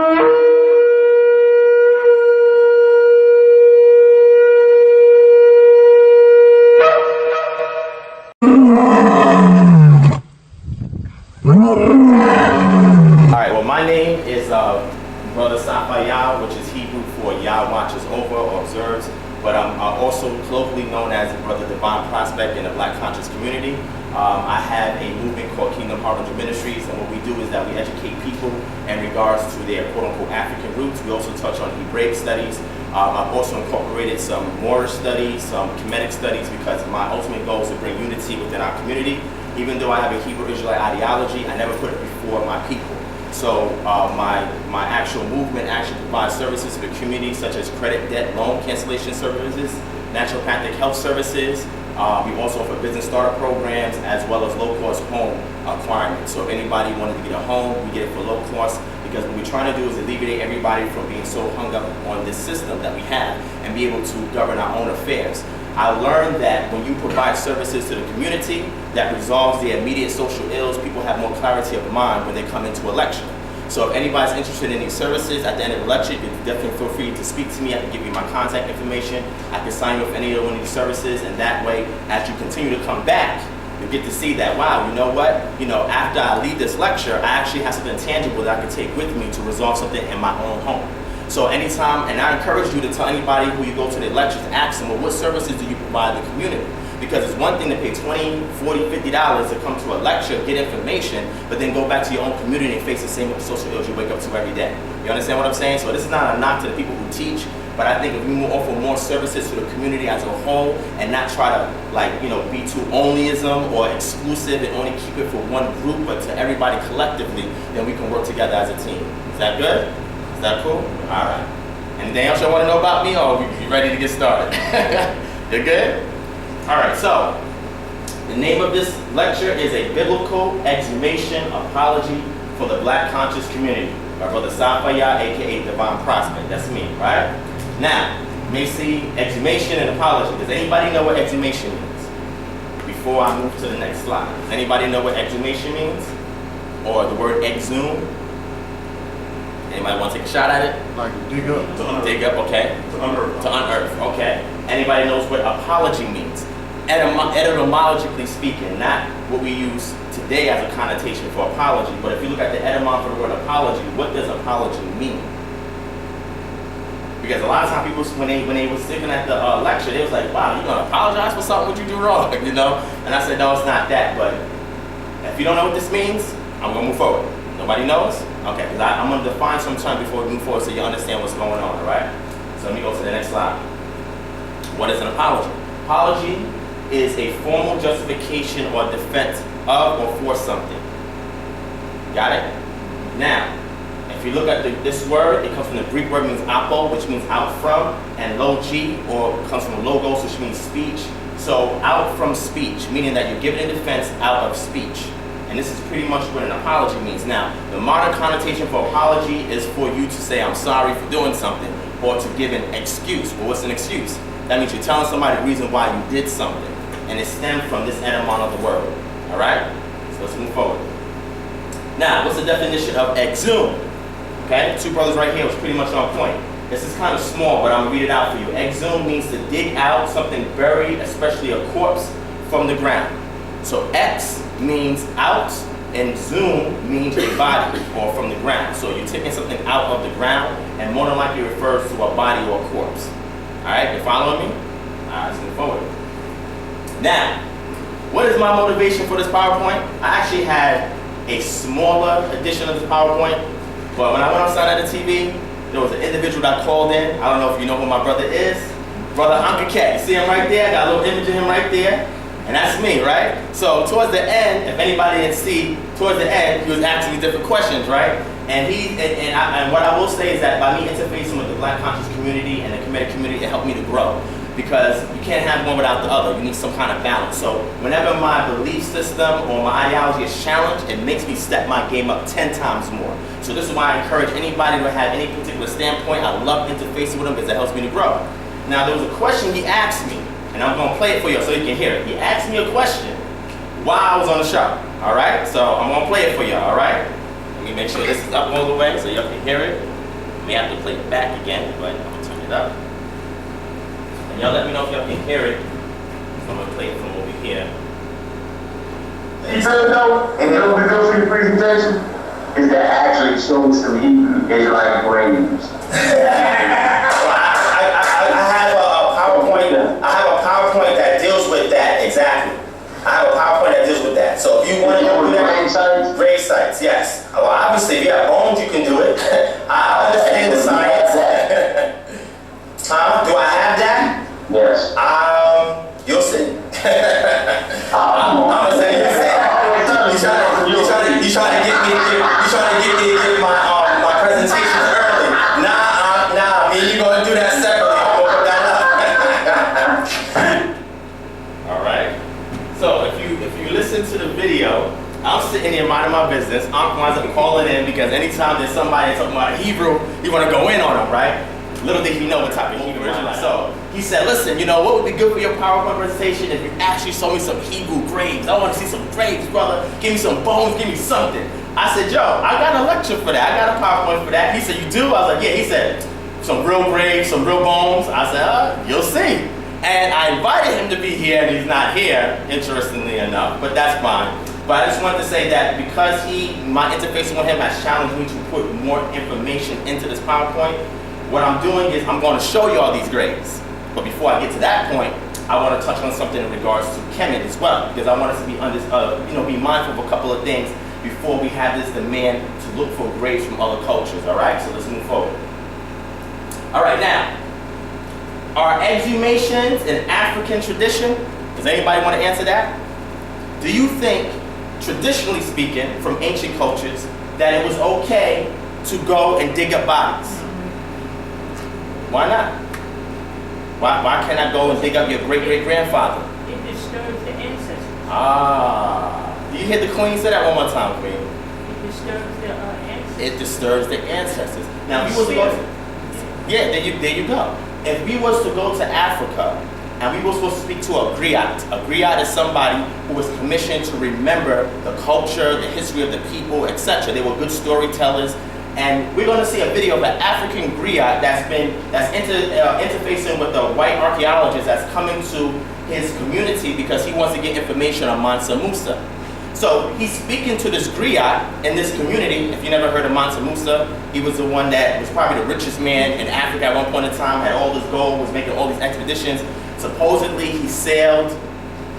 Alright, well, my name is Brother Safaya, which is Hebrew for Yah watches over or observes, but I'm also colloquially known as Brother Divine Prospect in the Black Conscious community. I have a movement called Kingdom Harbinger Ministries, and what we do is that we educate people in regards to their quote-unquote African roots. We also touch on Hebraic studies. I've also incorporated some Moorish studies, some Kemetic studies, because my ultimate goal is to bring unity within our community. Even though I have a Hebrew Israelite ideology, I never put it before my people. So my actual movement actually provides services to the community, such as credit, debt, loan cancellation services, naturopathic health services. We also offer business startup programs as well as low-cost home acquirement. So if anybody wanted to get a home, we get it for low cost, because what we're trying to do is alleviate everybody from being so hung up on this system that we have and be able to govern our own affairs. I learned that when you provide services to the community that resolves the immediate social ills, people have more clarity of mind when they come into a lecture. So if anybody's interested in these services, at the end of the lecture, you can definitely feel free to speak to me. I can give you my contact information. I can sign you up for any of these services, and that way, as you continue to come back, you get to see that, wow, you know what? You know, after I leave this lecture, I actually have something tangible that I can take with me to resolve something in my own home. So anytime, and I encourage you to tell anybody who you go to the lectures, ask them, well, what services do you provide the community? Because it's one thing to pay $20, $40, $50 to come to a lecture, get information, but then go back to your own community and face the same social ills you wake up to every day. You understand what I'm saying? So this is not a knock to the people who teach, but I think if we offer more services to the community as a whole and not try to, like, you know, be too onlyism or exclusive and only keep it for one group, but to everybody collectively, then we can work together as a team. Is that good? Is that cool? All right. Anything else you want to know about me, or you ready to get started? You're good? All right, so the name of this lecture is A Biblical Exhumation Apology for the Black Conscious Community by Brother Safaya, aka Divine Prospect. That's me, right? Now, you may see exhumation and apology. Does anybody know what exhumation means? Before I move to the next slide. Does anybody know what exhumation means? Or the word exhume? Anybody want to take a shot at it? Like dig up. To unearth. Dig up, okay. To unearth. To unearth, okay. Anybody knows what apology means? Etymologically speaking, not what we use today as a connotation for apology, but if you look at the etymology for the word apology, what does apology mean? Because a lot of times people, when they were sitting at the lecture, they was like, wow, you're gonna apologize for something what you do wrong, you know? And I said, no, it's not that, but if you don't know what this means, I'm gonna move forward. Nobody knows? Okay, because I'm gonna define some terms before we move forward so you understand what's going on, all right? So let me go to the next slide. What is an apology? Apology is a formal justification or defense of or for something. Got it? Now, if you look at this word, it comes from the Greek word means apo, which means out from, and logi, or comes from logos, which means speech. So out from speech, meaning that you're giving a defense out of speech. And this is pretty much what an apology means. Now, the modern connotation for apology is for you to say, I'm sorry for doing something, or to give an excuse. Well, what's an excuse? That means you're telling somebody the reason why you did something. And it stemmed from this etymon of the word. All right? So let's move forward. Now, what's the definition of exhume? Okay, two brothers right here was pretty much on point. This is kind of small, but I'm gonna read it out for you. Exhume means to dig out something buried, especially a corpse, from the ground. So ex means out, and zoom means a body or from the ground. So you're taking something out of the ground, and more than likely refers to a body or a corpse. All right, you following me? All right, let's move forward. Now, what is my motivation for this PowerPoint? I actually had a smaller edition of this PowerPoint, but when I went outside of the TV, there was an individual that called in. I don't know if you know who my brother is. Brother Uncle Cat. You see him right there? I got a little image of him right there. And that's me, right? So towards the end, if anybody didn't see, towards the end, he was asking me different questions, right? And what I will say is that by me interfacing with the Black conscious community and the Kemetic community, it helped me to grow. Because you can't have one without the other. You need some kind of balance. So whenever my belief system or my ideology is challenged, it makes me step my game up 10 times more. So this is why I encourage anybody to have any particular standpoint. I love interfacing with them because it helps me to grow. Now there was a question he asked me, and I'm going to play it for you so you can hear it. He asked me a question while I was on the show. All right? So I'm going to play it for you, all right? Let me make sure this is up all the way so y'all can hear it. We have to play it back again, but I'm gonna turn it up. And y'all let me know if y'all can hear it. So I'm gonna play it from over here. You know, and those who go through the presentation is that actually shows some Hebrew Israelite brains. I have a PowerPoint that deals with that, exactly. I have a PowerPoint that deals with that. So if you want to do that, grave sites, yes. Well, obviously, if you have bones, you can do it. I understand the science. Do I have that? Yes. You'll see. I'm gonna say you'll see. You trying to get me to give my presentations early? Nah. Me and you gonna do that separately. I'm gonna put that up. All right. So if you listen to the video, I'm sitting here minding my business. Uncle winds up calling in because anytime there's somebody talking about Hebrew, you want to go in on them, right? Little did he know what type of Hebrew is. So he said, listen, you know, what would be good for your PowerPoint presentation if you actually showed me some Hebrew graves? I want to see some graves, brother. Give me some bones, give me something. I said, yo, I got a lecture for that. I got a PowerPoint for that. He said, you do? I was like, yeah. He said, some real graves, some real bones. I said, you'll see. And I invited him to be here, and he's not here, interestingly enough, but that's fine. But I just wanted to say that because my interfacing with him has challenged me to put more information into this PowerPoint, what I'm doing is I'm going to show you all these graves. But before I get to that point, I want to touch on something in regards to Kemet as well, because I want us to be be mindful of a couple of things before we have this demand to look for graves from other cultures. All right, so let's move forward. All right, now, are exhumations an African tradition? Does anybody want to answer that? Do you think, traditionally speaking, from ancient cultures, that it was okay to go and dig up bodies? Why not? Why can't I go and dig up your great-great-grandfather? It disturbs the ancestors. Do you hear the Queen say that one more time, Queen? It disturbs the ancestors. It disturbs the ancestors. Now, if we was to go to, yeah, there you go. If we was to go to Africa and we were supposed to speak to a griot is somebody who was commissioned to remember the culture, the history of the people, etc. They were good storytellers. And we're going to see a video of an African griot that's interfacing with the white archaeologist that's coming to his community because he wants to get information on Mansa Musa. So he's speaking to this griot in this community. If you never heard of Mansa Musa, he was the one that was probably the richest man in Africa at one point in time, had all this gold, was making all these expeditions. Supposedly he sailed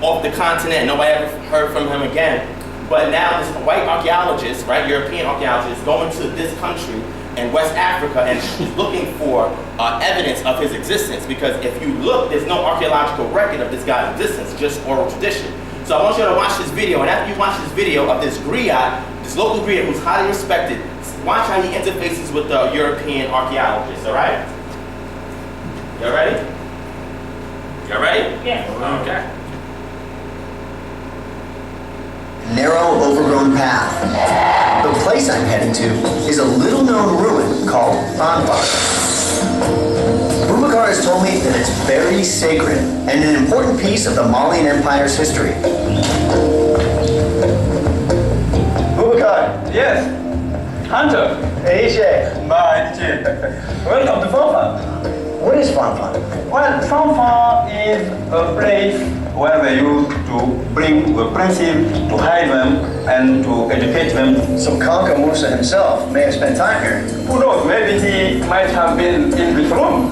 off the continent and nobody ever heard from him again. But now this white archaeologist, right, European archaeologist, is going to this country in West Africa and he's looking for evidence of his existence, because if you look, there's no archaeological record of this guy's existence, just oral tradition. So I want you to watch this video, and after you watch this video of this griot, this local griot who's highly respected, watch how he interfaces with the European archaeologists, all right? Y'all ready? Y'all ready? Yes. Okay. Narrow, overgrown path. The place I'm heading to is a little-known ruin called Fanfar. Boubacar has told me that it's very sacred and an important piece of the Malian Empire's history. Boubacar. Yes. Hunter. Hey, Ishe. Bye, DJ. Welcome to Fanfar. What is Fanfar? Well, Fanfar is a place where they used to bring the princes to hide them and to educate them. So Kanka Musa himself may have spent time here. Who knows? Maybe he might have been in this room.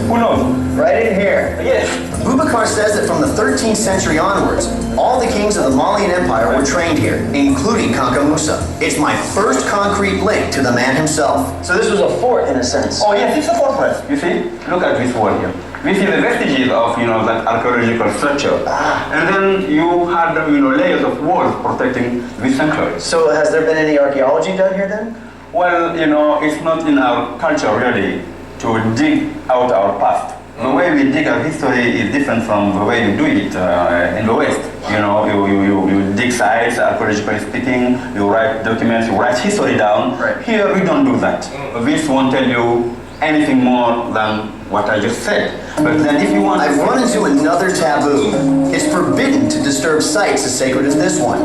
Who knows? Right in here. Yes. Boubacar says that from the 13th century onwards, all the kings of the Malian Empire were trained here, including Kanka Musa. It's my first concrete link to the man himself. So this was a fort in a sense. Oh yes, it's a fortress. You see? Look at this wall here. We see the vestiges of, that archaeological structure. And then you had, layers of walls protecting this sanctuary. So has there been any archaeology done here then? Well, it's not in our culture really to dig out our past. The way we dig our history is different from the way you do it in the West. You dig sites, archaeologically speaking, you write documents, you write history down. Right. Here we don't do that. This won't tell you anything more than what I just said. But then if you want I've run into another taboo. It's forbidden to disturb sites as sacred as this one.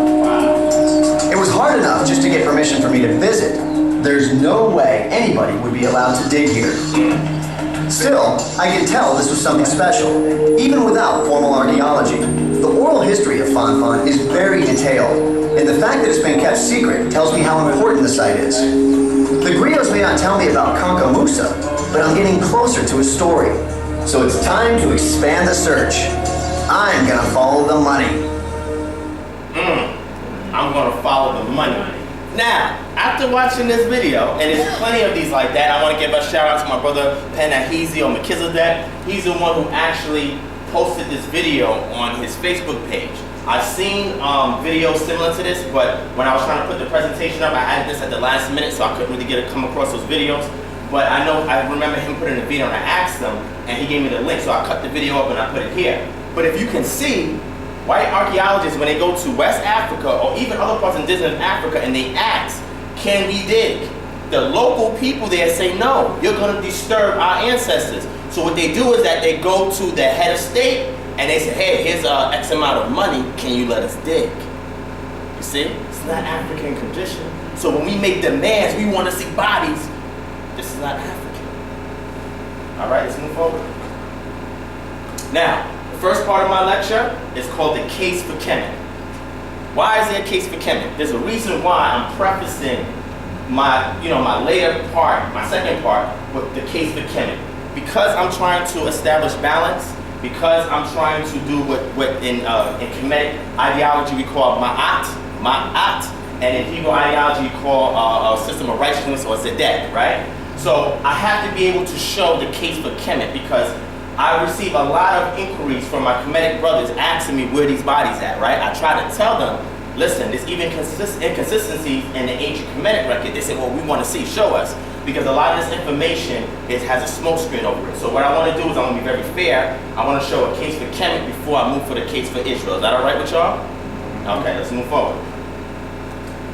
It was hard enough just to get permission for me to visit. There's no way anybody would be allowed to dig here. Still, I could tell this was something special, even without formal archaeology. The oral history of Fanfan is very detailed, and the fact that it's been kept secret tells me how important the site is. The griots may not tell me about Kanka Musa, but I'm getting closer to his story. So it's time to expand the search. I'm gonna follow the money. I'm gonna follow the money. Now, after watching this video, and there's plenty of these like that, I want to give a shout out to my brother Panahizi or Melchizedek. He's the one who actually posted this video on his Facebook page. I've seen videos similar to this, but when I was trying to put the presentation up, I added this at the last minute, so I couldn't really come across those videos. But I remember him putting the video, and I asked him, and he gave me the link, so I cut the video up and I put it here. But if you can see, white archaeologists, when they go to West Africa or even other parts of indigenous Africa and they ask, can we dig? The local people there say, no, you're going to disturb our ancestors. So what they do is that they go to the head of state and they say, hey, here's X amount of money, can you let us dig? You see, it's not African tradition. So when we make demands, we want to see bodies. This is not African. All right, let's move forward. Now, first part of my lecture is called the case for Kemet. Why is there a case for Kemet? There's a reason why I'm prefacing my later part, my second part, with the case for Kemet. Because I'm trying to establish balance, because I'm trying to do what in Kemetic ideology we call ma'at, and in Hebrew ideology we call a system of righteousness or zedek, right? So I have to be able to show the case for Kemet because I receive a lot of inquiries from my Kemetic brothers asking me where these bodies at, right? I try to tell them, listen, there's even inconsistencies in the ancient Kemetic record. They say, well, we want to see, show us. Because a lot of this information has a smoke screen over it. So what I want to do is I want to be very fair. I want to show a case for Kemet before I move for the case for Israel. Is that all right with y'all? Okay, let's move forward.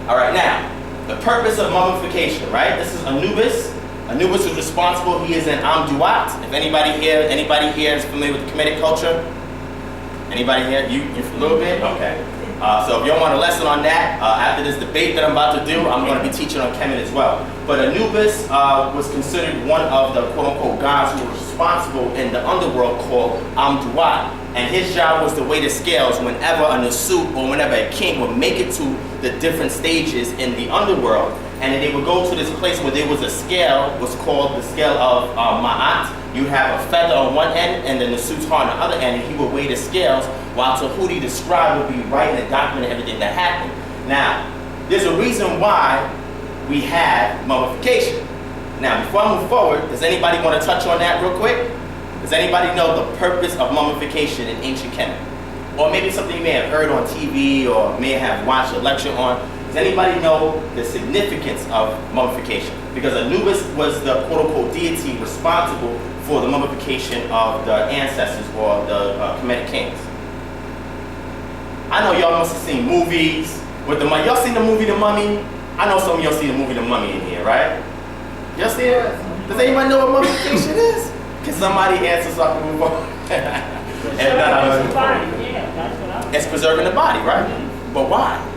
All right, now, the purpose of mummification, right? This is Anubis. Anubis is responsible. He is an Amduat. If anybody here is familiar with the Kemetic culture? Anybody here? You a little bit? Okay. So if you all want a lesson on that, after this debate that I'm about to do, I'm going to be teaching on Kemet as well. But Anubis was considered one of the quote-unquote gods who were responsible in the underworld called Amduat. And his job was to weigh the scales whenever a Nasut or whenever a king would make it to the different stages in the underworld. And then they would go to this place where there was a scale, was called the scale of Ma'at. You'd have a feather on one end and then the Nasut's heart on the other end, and he would weigh the scales, while Tahuti, the scribe, would be writing and documenting everything that happened. Now, there's a reason why we have mummification. Now, before I move forward, does anybody want to touch on that real quick? Does anybody know the purpose of mummification in ancient Kemet? Or maybe something you may have heard on TV or may have watched a lecture on. Does anybody know the significance of mummification? Because Anubis was the quote-unquote deity responsible for the mummification of the ancestors or the Kemetic kings. I know y'all must have seen movies with the mummy. Y'all seen the movie The Mummy? I know some of y'all seen the movie The Mummy in here, right? Y'all see it? Does anybody know what mummification is? Can somebody answer so I can move on? It's preserving the body, right? But why?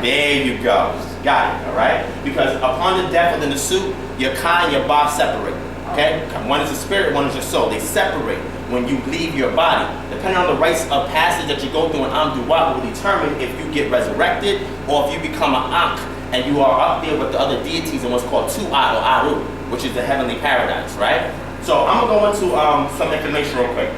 There you go. Got it, all right? Because upon the death of the Nasut, your Ka and your Ba separate, okay? One is the spirit, one is your soul. They separate when you leave your body. Depending on the rites of passage that you go through in Amduat will determine if you get resurrected or if you become an Ankh and you are up there with the other deities in what's called Tu'at or Aru, which is the heavenly paradise, right? So I'm going to go into some information real quick.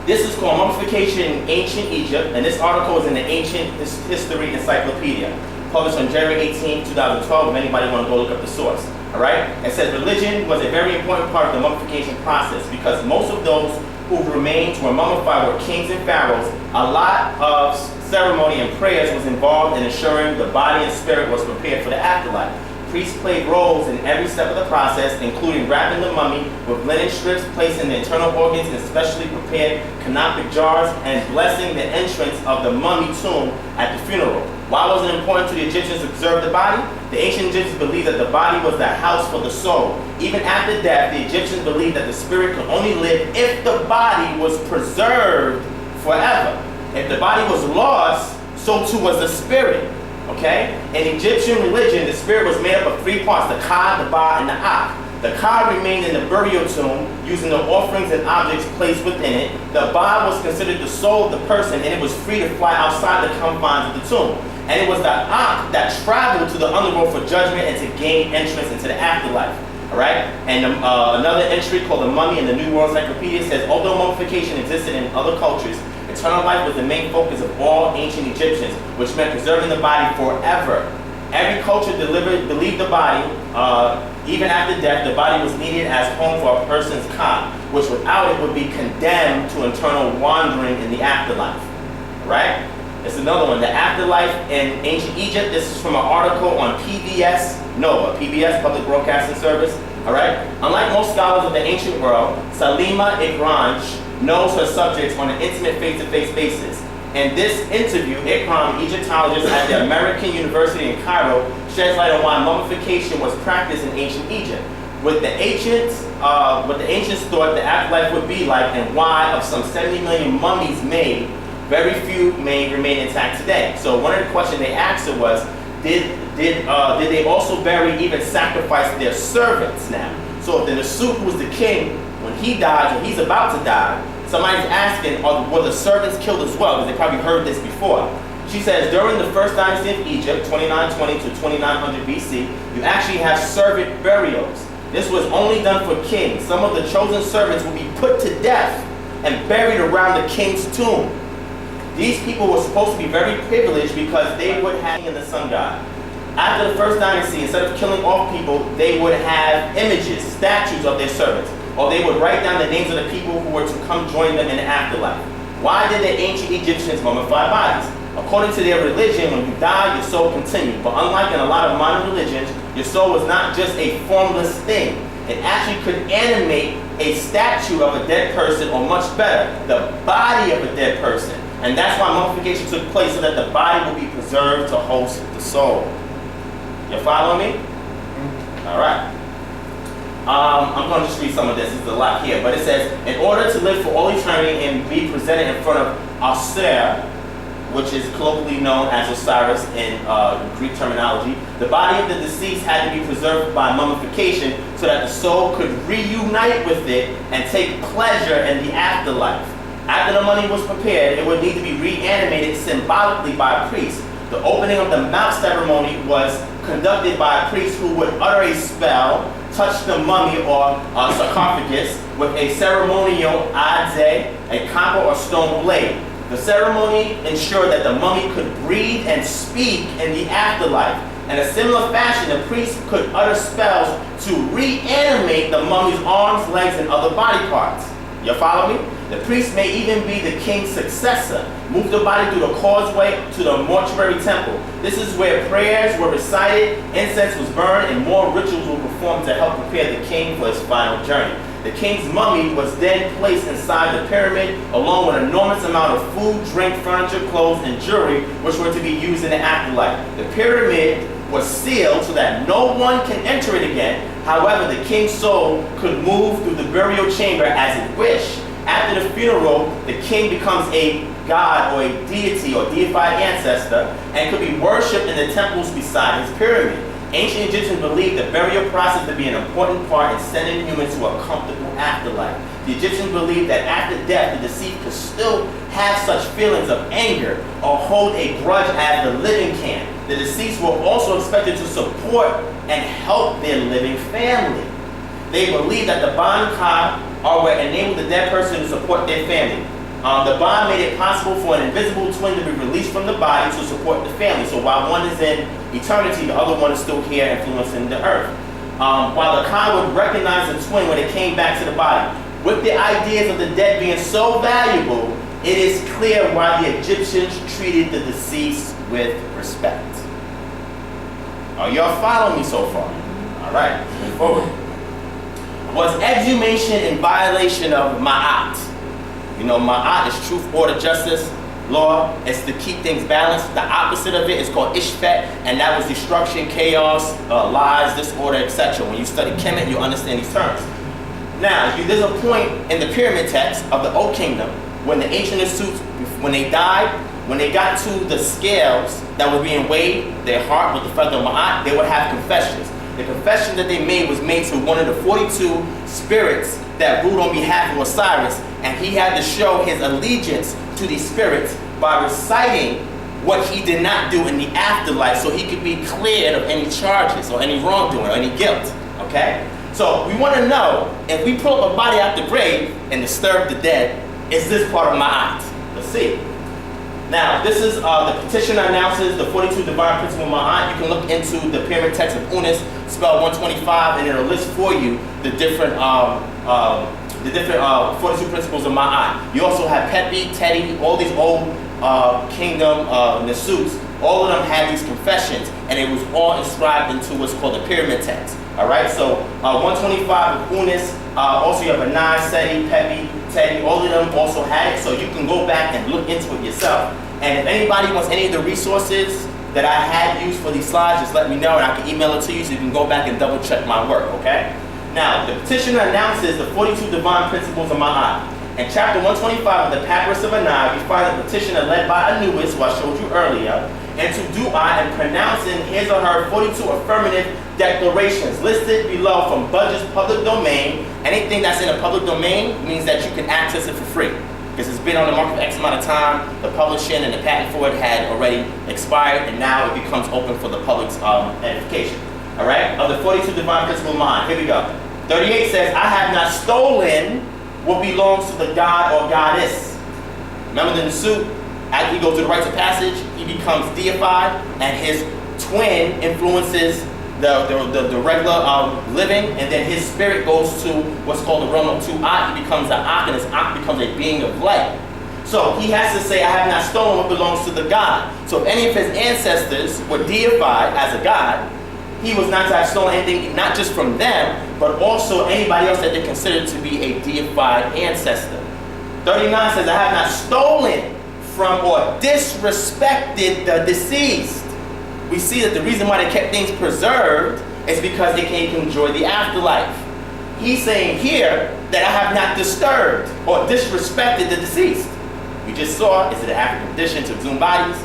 This is called Mummification in Ancient Egypt, and this article is in the Ancient History Encyclopedia, published on January 18, 2012, if anybody want to go look up the source. All right? It says religion was a very important part of the mummification process because most of those who remained were mummified were kings and pharaohs. A lot of ceremony and prayers was involved in ensuring the body and spirit was prepared for the afterlife. Priests played roles in every step of the process, including wrapping the mummy with linen strips, placing the internal organs in specially prepared canopic jars, and blessing the entrance of the mummy tomb at the funeral. Why was it important to the Egyptians to preserve the body? The ancient Egyptians believed that the body was the house for the soul. Even after death, the Egyptians believed that the spirit could only live if the body was preserved forever. If the body was lost, so too was the spirit. Okay? In Egyptian religion, the spirit was made up of three parts, the Ka, the Ba, and the Ak. The Ka remained in the burial tomb, using the offerings and objects placed within it. The Ba was considered the soul of the person, and it was free to fly outside the confines of the tomb. And it was the Ak that traveled to the underworld for judgment and to gain entrance into the afterlife. Alright? And another entry called the Mummy in the New World Encyclopedia says, although mummification existed in other cultures, eternal life was the main focus of all ancient Egyptians, which meant preserving the body forever. Every culture believed the body, even after death, the body was needed as home for a person's Ka, which without it would be condemned to eternal wandering in the afterlife. Right? It's another one, the afterlife in ancient Egypt. This is from an article on PBS Nova, PBS, Public Broadcasting Service. All right? Unlike most scholars of the ancient world, Salima Igranj knows her subjects on an intimate face-to-face basis. In this interview, Ikram, Egyptologist at the American University in Cairo, sheds light on why mummification was practiced in ancient Egypt. What the ancients thought the afterlife would be like, and why of some 70 million mummies made, very few may remain intact today. So one of the questions they asked her was, did they also bury, even sacrifice their servants now? So if the Nasut, who was the king, when he dies, or he's about to die, somebody's asking, were the servants killed as well? Because they probably heard this before. She says, during the first dynasty of Egypt, 2920 to 2900 BC, you actually have servant burials. This was only done for kings. Some of the chosen servants would be put to death and buried around the king's tomb. These people were supposed to be very privileged because they would have in the sun god. After the first dynasty, instead of killing off people, they would have images, statues of their servants. Or they would write down the names of the people who were to come join them in the afterlife. Why did the ancient Egyptians mummify bodies? According to their religion, when you die, your soul continued. But unlike in a lot of modern religions, your soul was not just a formless thing. It actually could animate a statue of a dead person, or much better, the body of a dead person. And that's why mummification took place, so that the body will be preserved to host the soul. You follow me? All right. I'm going to just read some of this. There's a lot here. But it says, in order to live for all eternity and be presented in front of Osir, which is colloquially known as Osiris in Greek terminology, the body of the deceased had to be preserved by mummification so that the soul could reunite with it and take pleasure in the afterlife. After the mummy was prepared, it would need to be reanimated symbolically by a priest. The opening of the mouth ceremony was conducted by a priest who would utter a spell, touch the mummy or sarcophagus with a ceremonial adze, a copper or stone blade. The ceremony ensured that the mummy could breathe and speak in the afterlife. In a similar fashion, the priest could utter spells to reanimate the mummy's arms, legs, and other body parts. You follow me? The priest may even be the king's successor. Move the body through the causeway to the mortuary temple. This is where prayers were recited, incense was burned, and more rituals were performed to help prepare the king for his final journey. The king's mummy was then placed inside the pyramid, along with an enormous amount of food, drink, furniture, clothes, and jewelry, which were to be used in the afterlife. The pyramid was sealed so that no one can enter it again. However, the king's soul could move through the burial chamber as it wished. After the funeral, the king becomes a god or a deity or deified ancestor and could be worshipped in the temples beside his pyramid. Ancient Egyptians believed the burial process to be an important part in sending humans to a comfortable afterlife. The Egyptians believed that after death, the deceased could still have such feelings of anger or hold a grudge as the living can. The deceased were also expected to support and help their living family. They believed that the bond ka would enable the dead person to support their family. The bond made it possible for an invisible twin to be released from the body to support the family. So while one is in eternity, the other one is still here influencing the earth. While the ka would recognize the twin when it came back to the body. With the ideas of the dead being so valuable, it is clear why the Egyptians treated the deceased with respect. Are y'all following me so far? All right, move forward. Was exhumation in violation of ma'at? You know, ma'at is truth, order, justice, law. It's to keep things balanced. The opposite of it is called ishfet, and that was destruction, chaos, lies, disorder, etc. When you study Kemet, you understand these terms. Now, there's a point in the pyramid text of the Old Kingdom when the ancient Asuts, when they died, when they got to the scales that were being weighed, their heart with the feather of Ma'at, they would have confessions. The confession that they made was made to one of the 42 spirits that ruled on behalf of Osiris, and he had to show his allegiance to these spirits by reciting what he did not do in the afterlife so he could be cleared of any charges or any wrongdoing or any guilt, okay? So we want to know, if we pull up a body out the grave and disturb the dead, is this part of Ma'at? Let's see. Now, this is the petitioner announces the 42 divine principles of Ma'at. You can look into the pyramid text of Unis, spelled 125, and it'll list for you the different 42 principles of Ma'at. You also have Pepi, Teddy, all these old kingdom Nasuts. All of them had these confessions, and it was all inscribed into what's called the pyramid text. All right, so 125 of Unis. Also, you have a 9, Seti, Pepi, Teddy. All of them also had it, so you can go back and look into it yourself. And if anybody wants any of the resources that I had used for these slides, just let me know, and I can email it to you so you can go back and double check my work. Okay. Now, the petitioner announces the 42 divine principles of Ma'at. In chapter 125 of the Papyrus of Anai, we find the petitioner led by Anubis, who I showed you earlier, into Du'a and pronouncing his or her 42 affirmative declarations listed below from Budge's public domain. Anything that's in a public domain means that you can access it for free, because it's been on the market for X amount of time. The publishing and the patent for it had already expired, and now it becomes open for the public's edification. All right, of the 42 divine principles of Ma'at. Here we go. 38 says, I have not stolen what belongs to the god or goddess. Remember the Nasut, as he goes through the rites of passage, he becomes deified, and his twin influences the regular living, and then his spirit goes to what's called the realm of Tu'at. He becomes an Ak, and his Ak becomes a being of light. So he has to say, I have not stolen what belongs to the god. So if any of his ancestors were deified as a god, he was not to have stolen anything, not just from them, but also anybody else that they considered to be a deified ancestor. 39 says, I have not stolen from or disrespected the deceased. We see that the reason why they kept things preserved is because they can enjoy the afterlife. He's saying here that I have not disturbed or disrespected the deceased. We just saw, it's an African tradition to exhume bodies.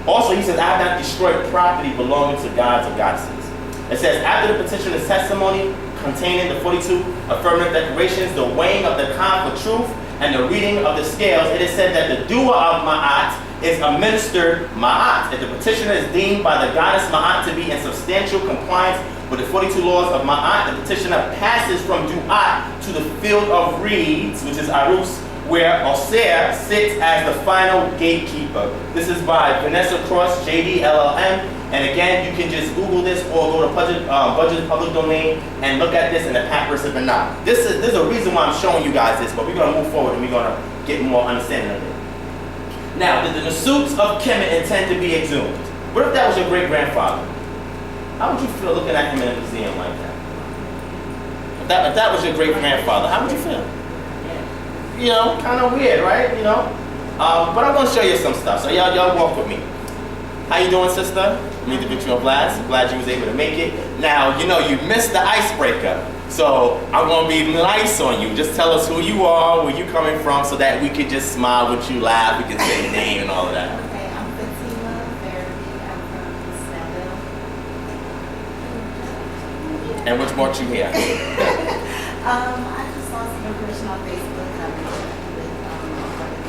Also, he says, I have not destroyed property belonging to gods or goddesses. It says, after the petitioner's testimony containing the 42 affirmative declarations, the weighing of the Khan for truth, and the reading of the scales, it is said that the doer of Ma'at is administered Ma'at. If the petitioner is deemed by the goddess Ma'at to be in substantial compliance with the 42 laws of Ma'at, the petitioner passes from Du'at to the field of reeds, which is Arus, where Osir sits as the final gatekeeper. This is by Vanessa Cross, JD LLM. And again, you can just Google this or go to Budget's public domain and look at this in the Papyrus of Anai. There's a reason why I'm showing you guys this, but we're going to move forward and we're going to get more understanding of it. Now, did the Nasuts of Kemet intend to be exhumed? What if that was your great-grandfather? How would you feel looking at him in a museum like that? If that was your great-grandfather, how would you feel? You know, kind of weird, right? You know, but I'm gonna show you some stuff. So y'all walk with me. How you doing, sister? Meet the victory of Blast. I'm glad you was able to make it. Now, you know you missed the icebreaker, so I'm gonna be nice on you. Just tell us who you are, where you coming from, so that we could just smile with you, laugh, we can say your name and all of that. Okay, I'm Fatima Therapy. I'm from Snellville. And which brought you here? I just saw some information on Facebook. I've been connected with a brother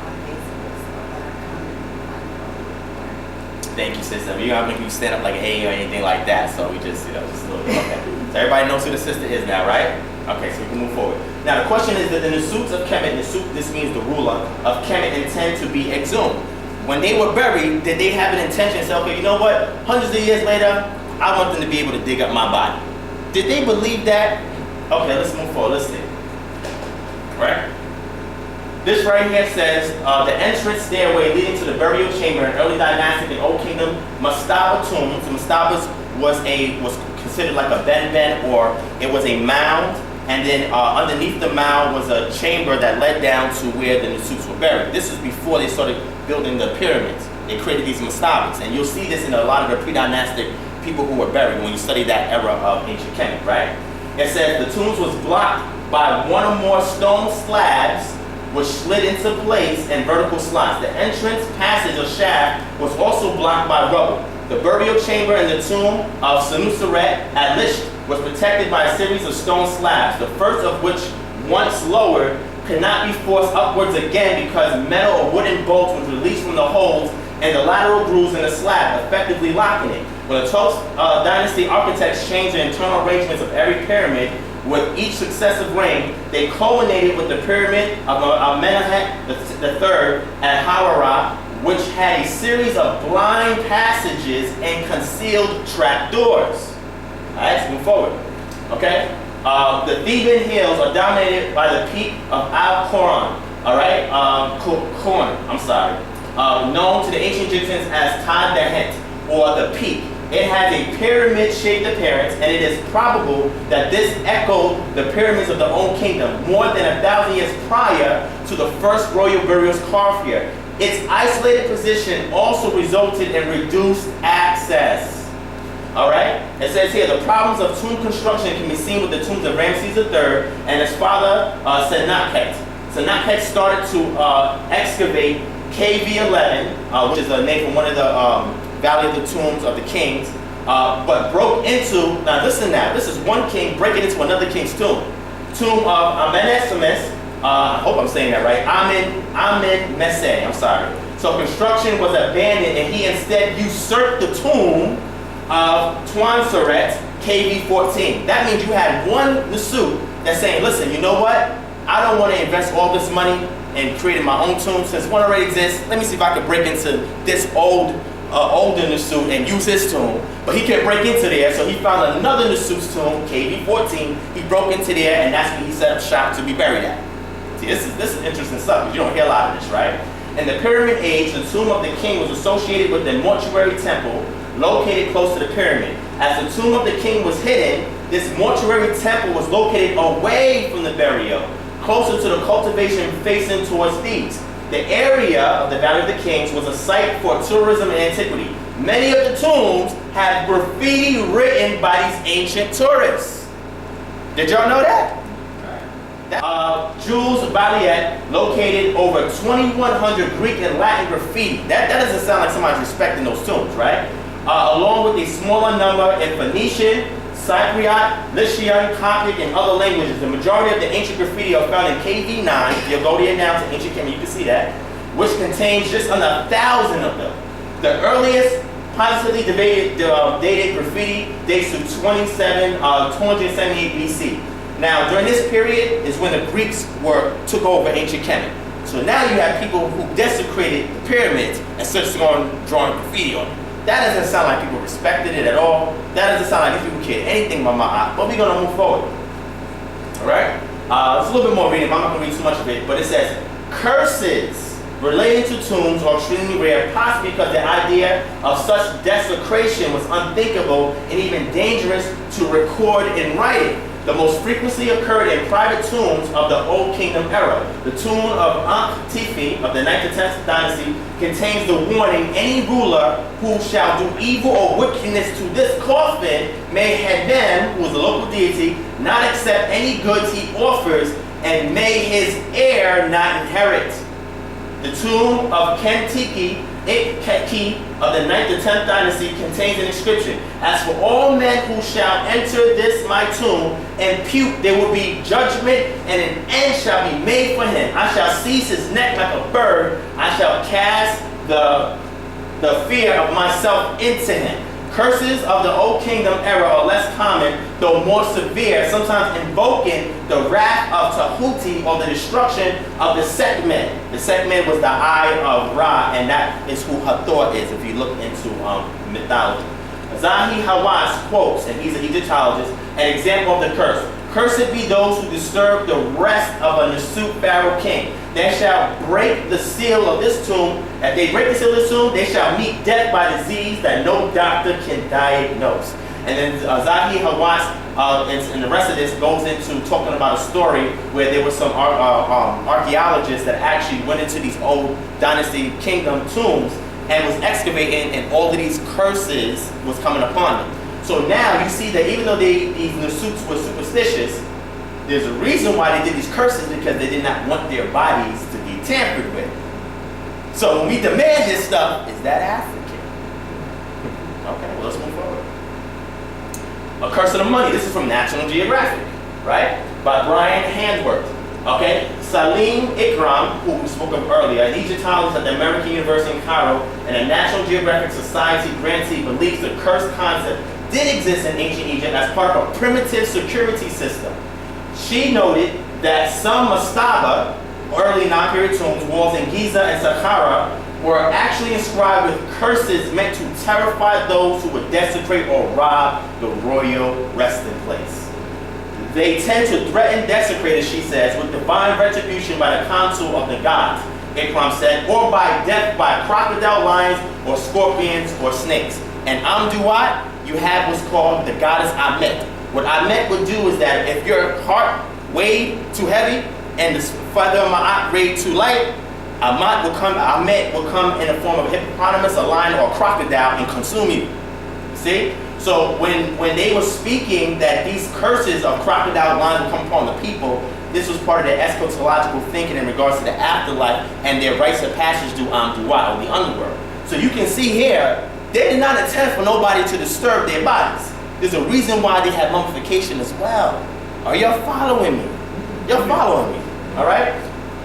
on Facebook, so that I come. Thank you, sister. We gotta make you stand up like a hey or anything like that. So we just, just a little bit. Okay. So everybody knows who the sister is now, right? Okay, so we can move forward. Now the question is that the Nasuts of Kemet, Nasut, this means the ruler of Kemet, intend to be exhumed. When they were buried, did they have an intention to say, okay, you know what? Hundreds of years later, I want them to be able to dig up my body. Did they believe that? Okay, let's move forward. Let's see. Right? This right here says the entrance stairway leading to the burial chamber in early dynastic and Old Kingdom mastaba tombs. The mastabas was considered like a ben, or it was a mound, and then underneath the mound was a chamber that led down to where the Nasuts were buried. This is before they started building the pyramids. They created these mastabas, and you'll see this in a lot of the pre-dynastic people who were buried when you study that era of ancient Kemet, right? It says the tombs was blocked by one or more stone slabs which slid into place in vertical slots. The entrance passage or shaft was also blocked by rubble. The burial chamber in the tomb of Senuseret at Lisht was protected by a series of stone slabs, the first of which, once lowered, could not be forced upwards again because metal or wooden bolts was released from the holes and the lateral grooves in the slab, effectively locking it. When the 12th dynasty architects changed the internal arrangements of every pyramid with each successive reign, they culminated with the pyramid of Amenemhet III at Hawara, which had a series of blind passages and concealed trapdoors. All right, let's move forward. Okay, the Theban hills are dominated by the peak of Al-Quran. All right, known to the ancient Egyptians as Tad Dahent, or the peak. It has a pyramid-shaped appearance, and it is probable that this echoed the pyramids of the Old Kingdom more than 1,000 years prior to the first royal burials carved here. Its isolated position also resulted in reduced access. All right? It says here, the problems of tomb construction can be seen with the tombs of Ramses III and his father, Sennacherib. Sennacherib started to excavate KV11, which is a name from one of the Valley of the Tombs of the Kings, but broke into, now listen now, this is one king breaking into another king's tomb. Tomb of Amenemhet, I hope I'm saying that right, Amenemhet, I'm sorry. So construction was abandoned and he instead usurped the tomb of Tuanseret, KV14. That means you had one Nasut that's saying, listen, you know what? I don't want to invest all this money in creating my own tomb since one already exists. Let me see if I can break into this older Nasut and use his tomb. But he can't break into there, so he found another Nasut's tomb, KV14. He broke into there, and that's when he set up shop to be buried at. See, this is interesting stuff, because you don't hear a lot of this, right? In the Pyramid Age, the tomb of the king was associated with the mortuary temple located close to the pyramid. As the tomb of the king was hidden, this mortuary temple was located away from the burial, closer to the cultivation facing towards Thebes. The area of the Valley of the Kings was a site for tourism and antiquity. Many of the tombs had graffiti written by these ancient tourists. Did y'all know that? Jules Valiet located over 2,100 Greek and Latin graffiti. That doesn't sound like somebody's respecting those tombs, right? Along with a smaller number in Phoenician, Cypriot, Lycian, Coptic, and other languages. The majority of the ancient graffiti are found in KV9. You'll go there now to ancient Kemet, you can see that, which contains just under 1,000 of them. The earliest positively dated graffiti dates to 278 BC. Now, during this period is when the Greeks took over ancient Kemet. So now you have people who desecrated the pyramids and started drawing graffiti on it. That doesn't sound like people respected it at all. That doesn't sound like these people cared anything about my art. But we're going to move forward. All right? It's a little bit more reading. I'm not going to read too much of it. But it says, curses related to tombs are extremely rare, possibly because the idea of such desecration was unthinkable and even dangerous to record in writing. The most frequently occurred in private tombs of the Old Kingdom era. The tomb of Ankh-Tifi of the 9th to 10th dynasty contains the warning, any ruler who shall do evil or wickedness to this coffin may Hedem, who is the local deity, not accept any goods he offers, and may his heir not inherit. The tomb of Kentiki Ikkeki of the 9th to 10th dynasty contains an inscription. As for all men who shall enter this my tomb and puke, there will be judgment, and an end shall be made for him. I shall seize his neck like a bird. I shall cast the fear of myself into him. Curses of the Old Kingdom era are less common, though more severe, sometimes invoking the wrath of Tahuti or the destruction of the Sekhmet. The Sekhmet was the eye of Ra, and that is who Hathor is, if you look into mythology. Zahi Hawass quotes, and he's an Egyptologist, an example of the curse. Cursed be those who disturb the rest of a Nasut Pharaoh king. They shall break the seal of this tomb. If they break the seal of this tomb, they shall meet death by disease that no doctor can diagnose. And then Zahi Hawass, and the rest of this goes into talking about a story where there were some archaeologists that actually went into these old dynasty kingdom tombs and was excavating, and all of these curses was coming upon them. So now you see that even though these Nasuts were superstitious, There's a reason why they did these curses, because they did not want their bodies to be tampered with. So when we demand this stuff, is that African? Okay, well, let's move forward. A Curse of the Money. This is from National Geographic, right? By Brian Handworth. Okay, Salim Ikram, who we spoke of earlier, an Egyptologist at the American University in Cairo and a National Geographic Society grantee, believes the curse concept did exist in ancient Egypt as part of a primitive security system. She noted that some mastaba, early non-period tombs, walls in Giza and Saqqara, were actually inscribed with curses meant to terrify those who would desecrate or rob the royal resting place. They tend to threaten desecrators, she says, with divine retribution by the council of the gods, Ikram said, or by death by crocodile, lions, or scorpions, or snakes. And Amduat, you have what's called the goddess Amet. What Amet would do is that if your heart weighed too heavy and the feather of Ma'at weighed too light, Amet will come in the form of a hippopotamus, a lion, or a crocodile and consume you. See? So when they were speaking that these curses of crocodile lions will come upon the people, this was part of their eschatological thinking in regards to the afterlife and their rites of passage through Amduat, or the underworld. So you can see here, they did not intend for nobody to disturb their bodies. There's a reason why they have mummification as well. Are y'all following me? You're following me, all right?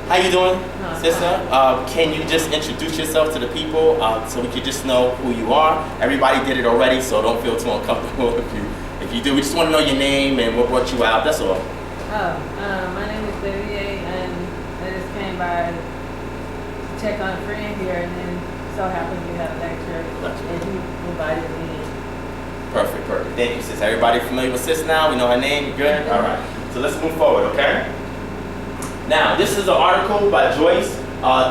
How you doing, sister? Can you just introduce yourself to the people so we can just know who you are? Everybody did it already, so don't feel too uncomfortable if you do. We just want to know your name and what brought you out, that's all. My name is Vivier, and I just came by to check on a friend here, and then so happened we had a lecture, and he invited me in. Perfect. Thank you, sis. Everybody familiar with sis now? We know her name, you good? All right, so let's move forward, okay? Now, this is an article by Joyce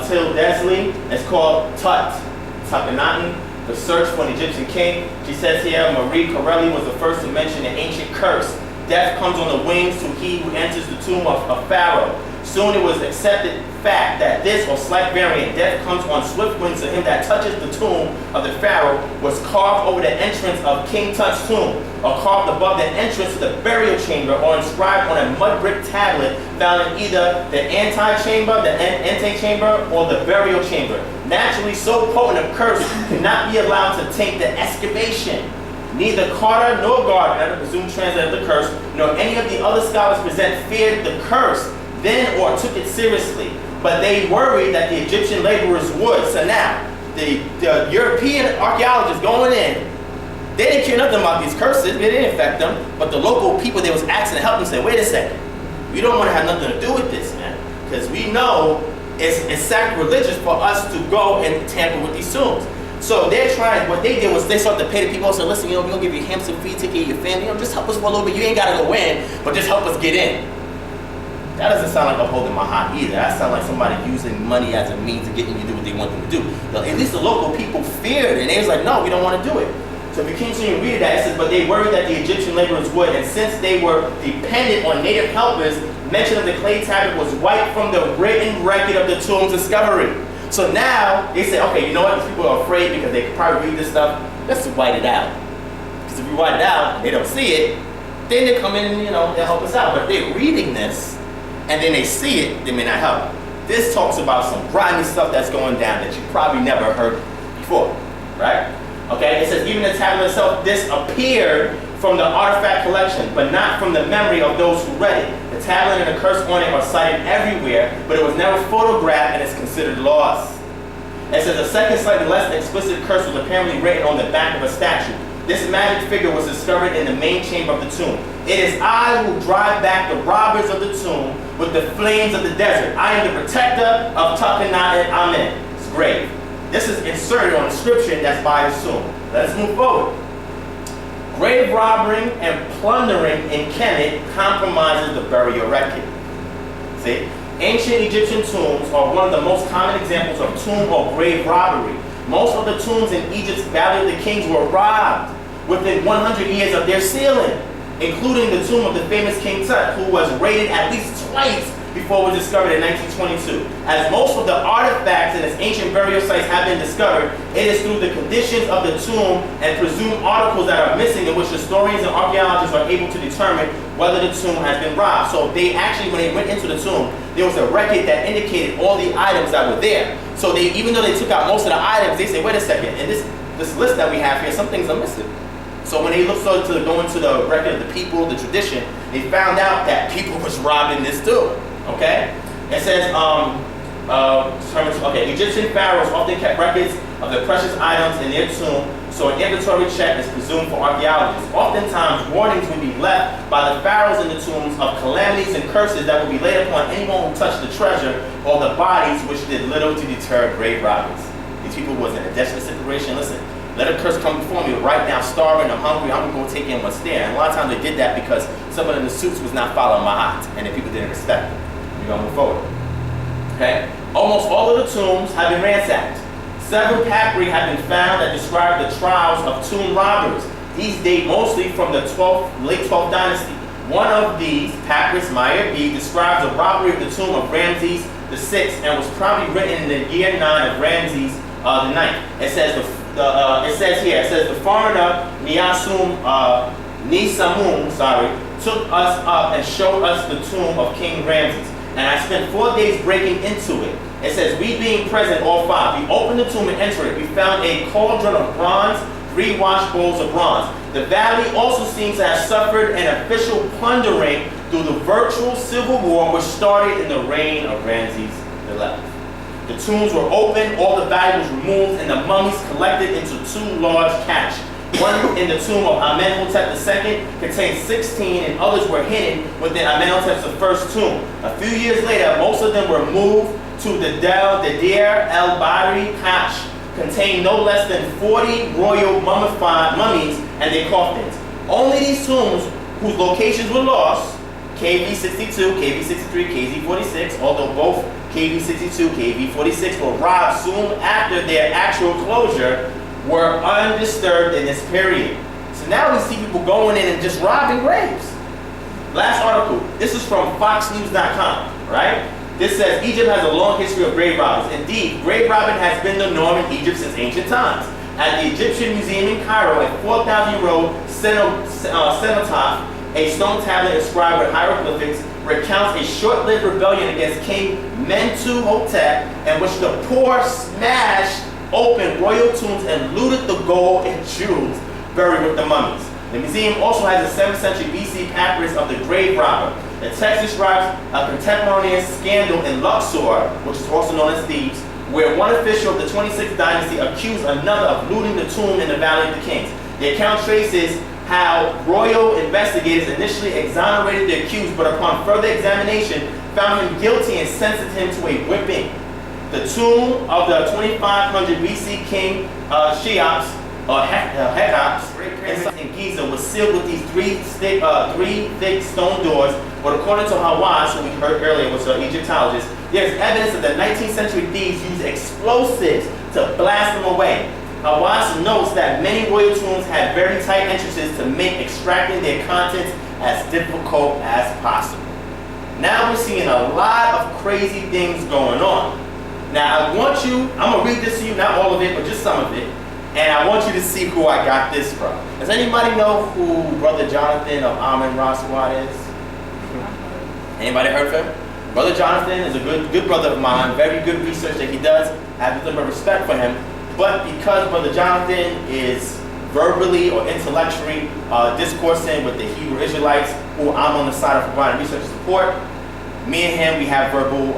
Till Desley. It's called Akhenaten, The Search for an Egyptian King. She says here, Marie Corelli was the first to mention an ancient curse. Death comes on the wings to he who enters the tomb of Pharaoh. Soon it was accepted fact that this, or slight variant, death comes on swift wings to him that touches the tomb of the Pharaoh, was carved over the entrance of King Tut's tomb, or carved above the entrance to the burial chamber, or inscribed on a mud brick tablet found in either the antechamber, or the burial chamber. Naturally, so potent a curse cannot be allowed to taint the excavation. Neither Carter nor Gardner, the presumed translator of the curse, nor any of the other scholars present feared the curse then or took it seriously, but they worried that the Egyptian laborers would. So now, the European archaeologists going in, they didn't care nothing about these curses, they didn't affect them, but the local people they was asking to help them said, wait a second, we don't want to have nothing to do with this, man, because we know it's sacrilegious for us to go and tamper with these tombs. So they're trying, what they did was they started to pay the people and said, listen, we're going to give you a handsome fee, take care of your family, just help us for a little bit, you ain't got to go in, but just help us get in. That doesn't sound like I'm holding my heart either. That sounds like somebody using money as a means of getting you to do what they want them to do. At least the local people feared it, and they was like, no, we don't want to do it. So if you continue to read that, it says, but they worried that the Egyptian laborers would, and since they were dependent on native helpers, mention of the clay tablet was wiped from the written record of the tomb's discovery. So now, they say, okay, you know what, these people are afraid because they could probably read this stuff, let's just white it out. Because if we white it out, and they don't see it, then they come in and, they'll help us out. But if they're reading this, and then they see it, they may not help. This talks about some grimy stuff that's going down that you probably never heard before, right? Okay, it says even the tablet itself disappeared from the artifact collection, but not from the memory of those who read it. The tablet and the curse on it are cited everywhere, but it was never photographed and is considered lost. It says a second slightly less explicit curse was apparently written on the back of a statue. This magic figure was discovered in the main chamber of the tomb. It is I who drive back the robbers of the tomb with the flames of the desert. I am the protector of Akhenaten Amen. It's great. This is inserted on the inscription that's by his tomb. Let's move forward. Grave robbing and plundering in Kemet compromises the burial record. See? Ancient Egyptian tombs are one of the most common examples of tomb or grave robbery. Most of the tombs in Egypt's Valley of the Kings were robbed within 100 years of their sealing, including the tomb of the famous King Tut, who was raided at least twice before it was discovered in 1922. As most of the artifacts in its ancient burial sites have been discovered, it is through the conditions of the tomb and presumed articles that are missing in which historians and archaeologists are able to determine whether the tomb has been robbed. So they actually, when they went into the tomb, there was a record that indicated all the items that were there. So they, even though they took out most of the items, they say, wait a second, in this list that we have here, some things are missing. So when they started to go into the record of the people, the tradition, they found out that people was robbed in this too. Okay? It says, Egyptian pharaohs often kept records of the precious items in their tomb, so an inventory check is presumed for archaeologists. Oftentimes, warnings would be left by the pharaohs in the tombs of calamities and curses that would be laid upon anyone who touched the treasure or the bodies, which did little to deter grave robbers. These people was in a desperate situation. Listen, let a curse come before me. Right now, starving, I'm hungry, I'm going to go take in what's there. And a lot of times they did that because someone in the suits was not following Ma'at, and the people didn't respect them. We're going to move forward. Okay? Almost all of the tombs have been ransacked. Several papyri have been found that describe the trials of tomb robbers. These date mostly from the late 12th dynasty. One of these, Papyrus Maya B, describes the robbery of the tomb of Ramses VI and was probably written in the year 9 of Ramses the 9th. It says the foreigner Nisamun, took us up and showed us the tomb of King Ramses. And I spent 4 days breaking into it. It says, we being present, all five, we opened the tomb and entered it. We found a cauldron of bronze, 3 wash bowls of bronze. The valley also seems to have suffered an official plundering through the virtual civil war which started in the reign of Ramses XI. The tombs were opened, all the valuables removed, and the mummies collected into 2 large caches. One in the tomb of Amenhotep II contained 16, and others were hidden within Amenhotep's first tomb. A few years later, most of them were moved to the Deir el-Bahri cache, contained no less than 40 royal mummified mummies and their coffins. Only these tombs, whose locations were lost, KV62, KV63, KZ46, although both KV62, KV46 were robbed soon after their actual closure, were undisturbed in this period. So now we see people going in and just robbing graves. Last article, this is from foxnews.com, right? This says, Egypt has a long history of grave robbers. Indeed, grave robbing has been the norm in Egypt since ancient times. At the Egyptian Museum in Cairo, a 4,000-year-old cenotaph, a stone tablet inscribed with hieroglyphics, recounts a short-lived rebellion against King Mentuhotep in which the poor smashed open royal tombs and looted the gold and jewels buried with the mummies. The museum also has a 7th century BC papyrus of the grave robber. The text describes a contemporaneous scandal in Luxor, which is also known as Thebes, where one official of the 26th dynasty accused another of looting the tomb in the Valley of the Kings. The account traces how royal investigators initially exonerated the accused, but upon further examination found him guilty and sentenced him to a whipping. The tomb of the 2500 BC king Cheops, or Hecatops, in Giza, was sealed with these three thick stone doors, but according to Hawass, who we heard earlier was an Egyptologist, there's evidence that the 19th century thieves used explosives to blast them away. Hawass notes that many royal tombs had very tight entrances to make extracting their contents as difficult as possible. Now we're seeing a lot of crazy things going on. Now I'm going to read this to you, not all of it, but just some of it. And I want you to see who I got this from. Does anybody know who Brother Jonathan of Amen Ra Squad is? Anybody heard of him? Brother Jonathan is a good brother of mine, very good research that he does. I have nothing but respect for him. But because Brother Jonathan is verbally or intellectually discoursing with the Hebrew Israelites, who I'm on the side of providing research support, me and him, we have verbal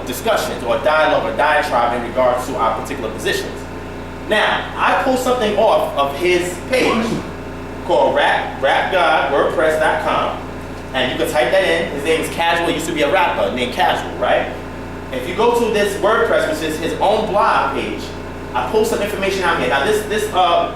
discussions or dialogue or diatribe in regards to our particular positions. Now, I pulled something off of his page called rapgod.wordpress.com, and you can type that in. His name is Casual. He used to be a rapper named Casual, right? If you go to this WordPress, which is his own blog page, I pulled some information out here. Now, this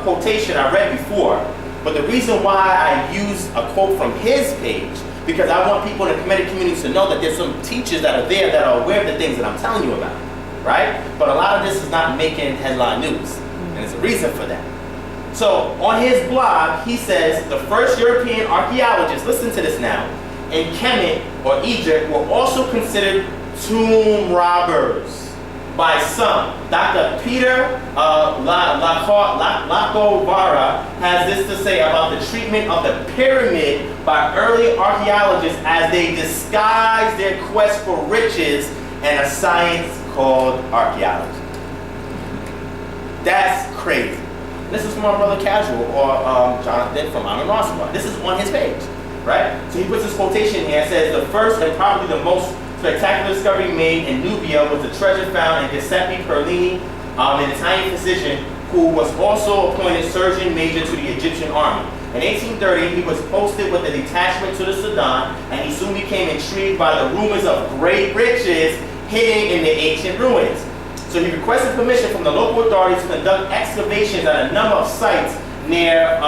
quotation I read before, but the reason why I use a quote from his page, because I want people in the Kemetic community to know that there's some teachers that are there that are aware of the things that I'm telling you about, right? But a lot of this is not making headline news, and there's a reason for that. So on his blog, he says, the first European archaeologist, listen to this now, in Kemet or Egypt were also considered tomb robbers by some. Dr. Peter Lacovara has this to say about the treatment of the pyramid by early archaeologists as they disguised their quest for riches and a science called archaeology. That's crazy. This is from our brother Casual or Jonathan from Amin Roswell. This is on his page, right? So he puts this quotation here. It says, the first and probably the most spectacular discovery made in Nubia was the treasure found in Giuseppe Perlini, an Italian physician who was also appointed surgeon major to the Egyptian army. In 1830, he was posted with a detachment to the Sudan, and he soon became intrigued by the rumors of great riches hidden in the ancient ruins. So he requested permission from the local authorities to conduct excavations at a number of sites near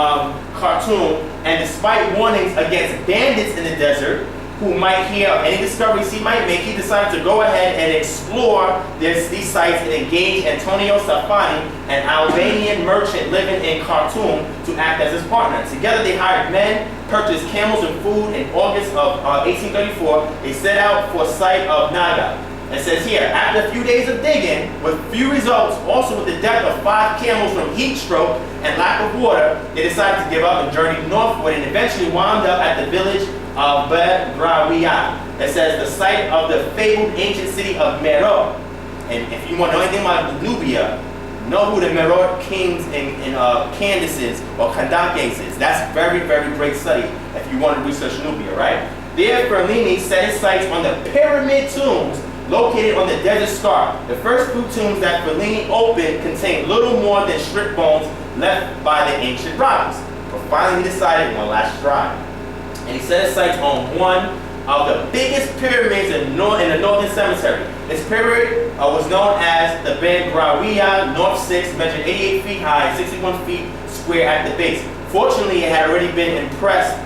Khartoum, and despite warnings against bandits in the desert who might hear of any discoveries he might make, he decided to go ahead and explore these sites and engage Antonio Safani, an Albanian merchant living in Khartoum, to act as his partner. Together they hired men, purchased camels and food. In August of 1834, they set out for the site of Naga. It says here, after a few days of digging, with few results, also with the death of 5 camels from heat stroke and lack of water, they decided to give up and journeyed northward and eventually wound up at the village of Bedrawiya. It says the site of the fabled ancient city of Meroe. And if you want to know anything about Nubia, know who the Meroe kings and Candaces or Kandakes is. That's very, very great study if you want to research Nubia, right? There, Ferlini set his sights on the pyramid tombs located on the desert scarp. The first few tombs that Ferlini opened contained little more than strip bones left by the ancient robbers. But finally he decided one last try. And he set his sights on one of the biggest pyramids in the northern cemetery. This pyramid was known as the Bedrawiya North 6, measured 88 feet high, 61 feet square at the base. Fortunately, it had already impressed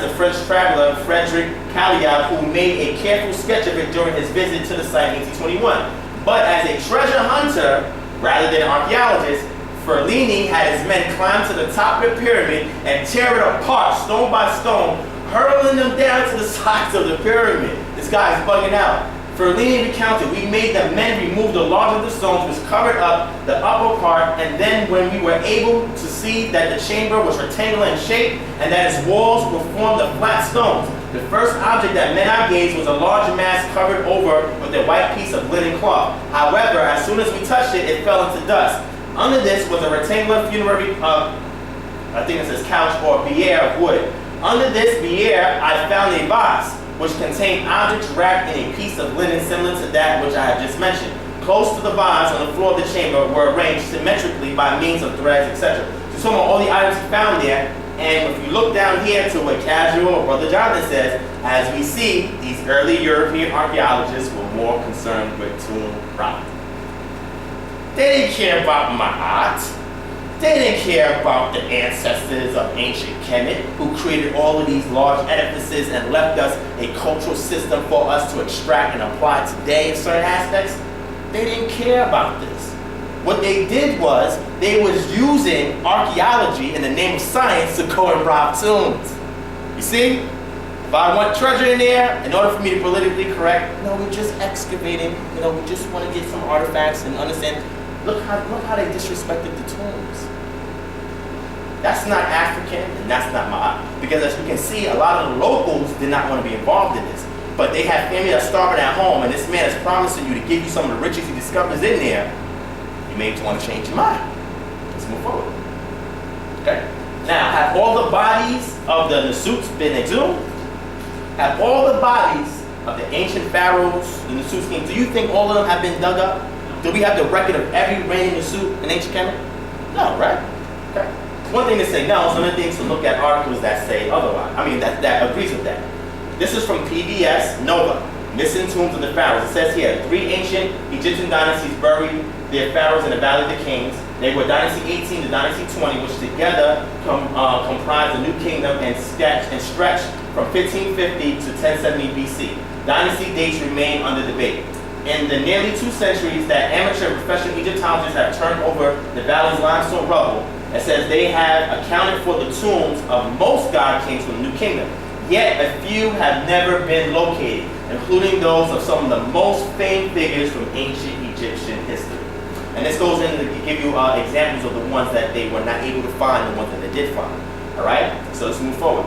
the French traveler Frederick Calliab, who made a careful sketch of it during his visit to the site in 1821. But as a treasure hunter, rather than an archaeologist, Ferlini had his men climb to the top of the pyramid and tear it apart stone by stone, hurling them down to the sides of the pyramid. This guy is bugging out. Ferlini recounted, we made the men remove the larger of the stones, which covered up the upper part, and then when we were able to see that the chamber was rectangular in shape and that its walls were formed of flat stones, the first object that met our gaze was a large mass covered over with a white piece of linen cloth. However, as soon as we touched it, it fell into dust. Under this was a rectangular funerary, I think it says couch or bier of wood. Under this bier, I found a vase, which contained objects wrapped in a piece of linen similar to that which I have just mentioned. Close to the vase on the floor of the chamber were arranged symmetrically by means of threads, etc. So some of all the items he found there, and if you look down here to what Casual or Brother Jonathan says, as we see, these early European archaeologists were more concerned with tomb robbing. They didn't care about my art. They didn't care about the ancestors of ancient Kemet who created all of these large edifices and left us a cultural system for us to extract and apply today in certain aspects. They didn't care about this. What they did was they was using archaeology in the name of science to go and rob tombs. You see? If I want treasure in there, in order for me to politically correct, no, we're just excavating. We just want to get some artifacts and understand. Look how they disrespected the tombs. That's not African, and that's not my, because as you can see, a lot of the locals did not want to be involved in this. But they have family that's starving at home, and this man is promising you to give you some of the riches he discovers in there. You may want to change your mind. Let's move forward. Okay? Now, have all the bodies of the Nasuts been exhumed? Have all the bodies of the ancient pharaohs, the Nasut kings, do you think all of them have been dug up? Do we have the record of every reigning Nasut in ancient Kemet? No, right? Okay. One thing to say no, some other things to look at articles that say otherwise. I mean, that agrees with that. This is from PBS Nova, Missing Tombs of the Pharaohs. It says here, 3 ancient Egyptian dynasties buried their pharaohs in the Valley of the Kings. They were Dynasty 18 to Dynasty 20, which together comprised the New Kingdom and stretched from 1550 to 1070 BC. Dynasty dates remain under debate. In the nearly 2 centuries that amateur and professional Egyptologists have turned over the valley's limestone rubble, it says they have accounted for the tombs of most god kings from the New Kingdom. yet a few have never been located, including those of some of the most famed figures from ancient Egyptian history. And this goes in to give you examples of the ones that they were not able to find, the ones that they did find. All right, so let's move forward.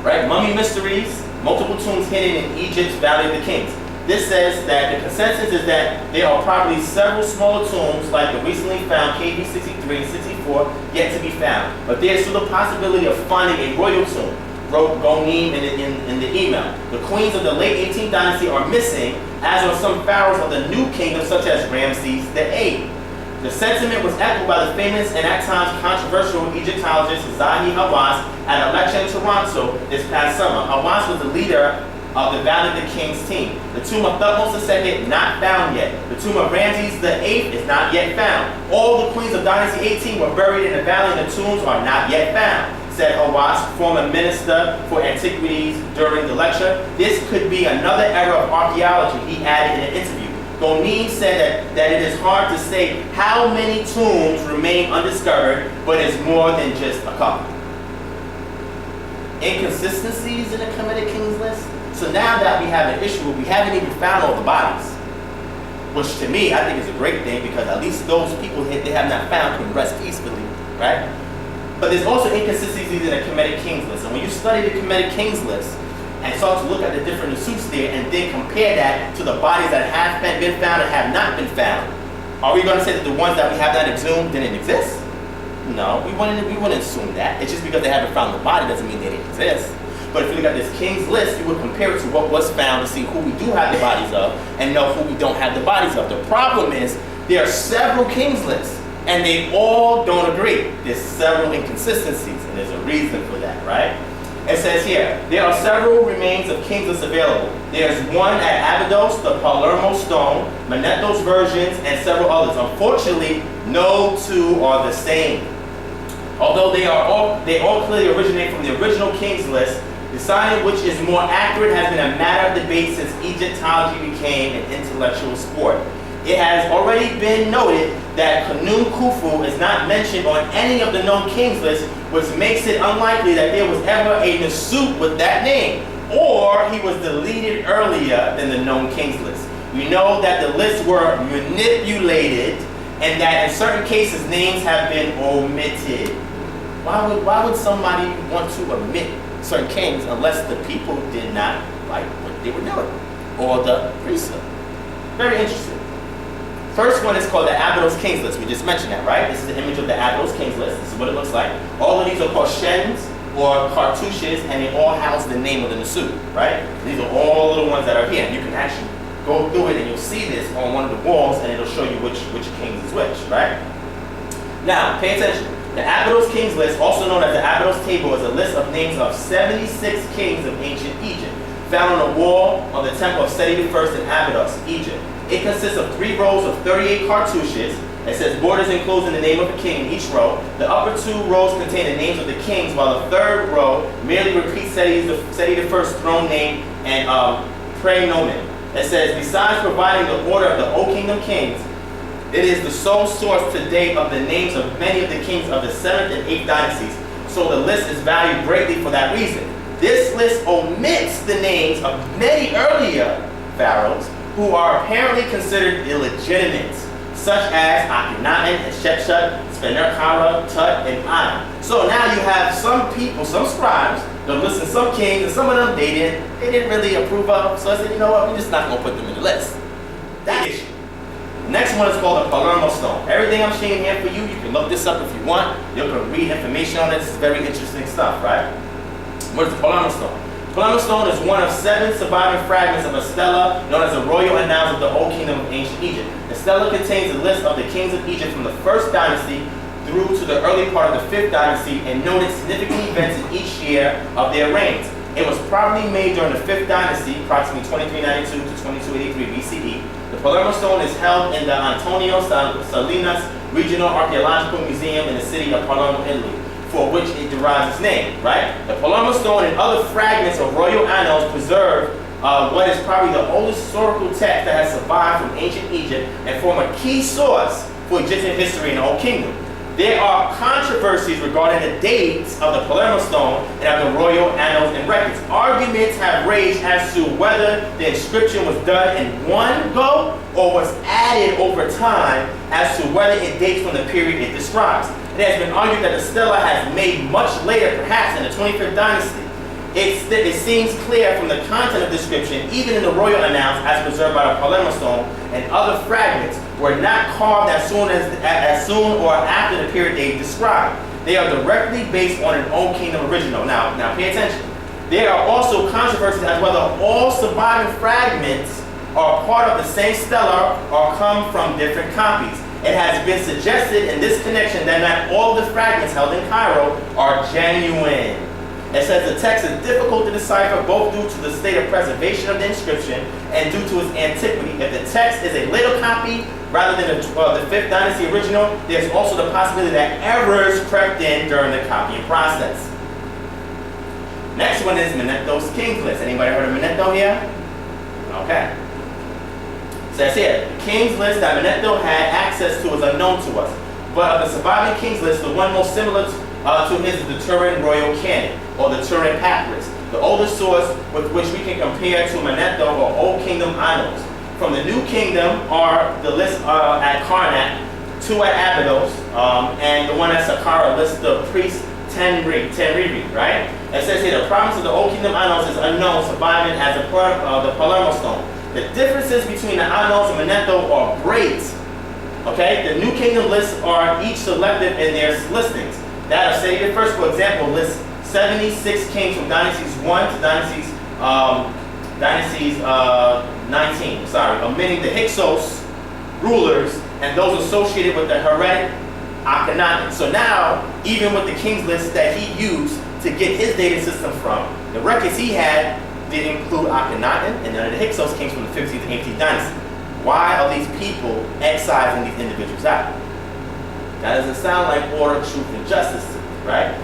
Right, mummy mysteries, multiple tombs hidden in Egypt's Valley of the Kings. This says that the consensus is that there are probably several smaller tombs like the recently found KV 63 and 64 yet to be found. But there's still the possibility of finding a royal tomb, wrote Gonim in the email. The queens of the late 18th dynasty are missing, as are some pharaohs of the new kingdom such as Ramses VIII. The sentiment was echoed by the famous and at times controversial Egyptologist Zahi Hawass at a lecture in Toronto this past summer. Hawass was the leader of the Valley of the Kings team. The tomb of Thutmose II, not found yet. The tomb of Ramses VIII is not yet found. All the queens of Dynasty 18 were buried in the valley and the tombs are not yet found, said Hawass, former minister for antiquities during the lecture. This could be another era of archaeology, he added in an interview. Gonim said that it is hard to say how many tombs remain undiscovered, but it's more than just a couple. Inconsistencies in the Kemetic Kings list. So now that we have an issue, we haven't even found all the bodies, which to me, I think is a great thing because at least those people they have not found can rest peacefully, right? But there's also inconsistencies in the Kemetic Kings list. And when you study the Kemetic Kings list and start to look at the different suits there and then compare that to the bodies that have been found and have not been found, are we going to say that the ones that we have not exhumed didn't exist? No, we wouldn't assume that. It's just because they haven't found the body doesn't mean they didn't exist. But if you look at this King's list, you would compare it to what was found to see who we do have the bodies of and know who we don't have the bodies of. The problem is there are several King's lists and they all don't agree. There's several inconsistencies and there's a reason for that, right? It says here, there are several remains of King's lists available. There's one at Abydos, the Palermo Stone, Manetto's versions, and several others. Unfortunately, no two are the same. Although they all clearly originate from the original King's list, deciding which is more accurate has been a matter of debate since Egyptology became an intellectual sport. It has already been noted that Khnum Khufu is not mentioned on any of the known Kings lists, which makes it unlikely that there was ever a Nasut with that name, or he was deleted earlier than the known Kings list. We know that the lists were manipulated and that in certain cases names have been omitted. Why would somebody want to omit certain kings unless the people did not like what they were doing or the priesthood? Very interesting. First one is called the Abydos Kings List. We just mentioned that, right? This is the image of the Abydos Kings List. This is what it looks like. All of these are called shens or cartouches, and they all house the name of the Nasut, right? These are all the ones that are here. And you can actually go through it and you'll see this on one of the walls and it'll show you which kings is which, right? Now, pay attention. The Abydos Kings List, also known as the Abydos Table, is a list of names of 76 kings of ancient Egypt, found on a wall on the temple of Seti I in Abydos, Egypt. It consists of 3 rows of 38 cartouches. It says borders enclosing the name of a king in each row. The upper 2 rows contain the names of the kings, while the 3rd row merely repeats Seti I's throne name and praenomen. It says, besides providing the order of the O Kingdom kings, it is the sole source to date of the names of many of the kings of the 7th and 8th dynasties, so the list is valued greatly for that reason. This list omits the names of many earlier pharaohs who are apparently considered illegitimate, such as Akhenaten, Hatshepsut, Smenkhkare, Tut, and An. So now you have some people, some scribes, that listen some kings, and some of them they didn't really approve of. So I said, you know what, we're just not gonna put them in the list. That issue. Next one is called the Palermo Stone. Everything I'm showing here for you, you can look this up if you want. You can read information on it. This is very interesting stuff, right? What is the Palermo Stone? Palermo Stone is one of 7 surviving fragments of a stela known as the Royal Annals of the Old Kingdom of Ancient Egypt. The stela contains a list of the kings of Egypt from the 1st dynasty through to the early part of the 5th dynasty and noted significant events in each year of their reigns. It was probably made during the 5th dynasty, approximately 2392 to 2283 BCE. The Palermo Stone is held in the Antonio Salinas Regional Archaeological Museum in the city of Palermo, Italy, for which it derives its name, right? The Palermo Stone and other fragments of royal annals preserve what is probably the oldest historical text that has survived from ancient Egypt and form a key source for Egyptian history in the Old Kingdom. There are controversies regarding the dates of the Palermo stone and of the royal annals and records. Arguments have raged as to whether the inscription was done in one go or was added over time, as to whether it dates from the period it describes. It has been argued that the stela has made much later, perhaps in the 25th dynasty. It seems clear from the content of the description, even in the royal annals as preserved by the Palermo stone and other fragments, were not carved as soon or after the period they describe. They are directly based on an Old Kingdom original. Now pay attention. There are also controversies as whether all surviving fragments are part of the same stela or come from different copies. It has been suggested in this connection that not all the fragments held in Cairo are genuine. It says the text is difficult to decipher both due to the state of preservation of the inscription and due to its antiquity. If the text is a later copy rather than the 5th dynasty original, there's also the possibility that errors crept in during the copying process. Next one is Manetho's King's List. Anybody heard of Manetho here? Okay. It says here, the King's List that Manetho had access to is unknown to us. But of the surviving King's List, the one most similar to his is the Turin Royal Canon, or the Turin Papyrus, the oldest source with which we can compare to Manetho or Old Kingdom annals. From the New Kingdom are the list at Karnak, 2 at Abydos, and the one at Saqqara lists the priest Tenriri, right? It says here, the province of the Old Kingdom annals is unknown, surviving as a part of the Palermo stone. The differences between the annals and Manetho are great. Okay, the New Kingdom lists are each selective in their listings. That of Sayyid first, for example, lists 76 kings from dynasties 1 to dynasties 19, omitting the Hyksos rulers and those associated with the heretic Akhenaten. So now, even with the king's list that he used to get his data system from, the records he had did include Akhenaten, and none of the Hyksos kings from the 15th and 18th dynasty. Why are these people excising these individuals out? That doesn't sound like order, truth, and justice to me, right?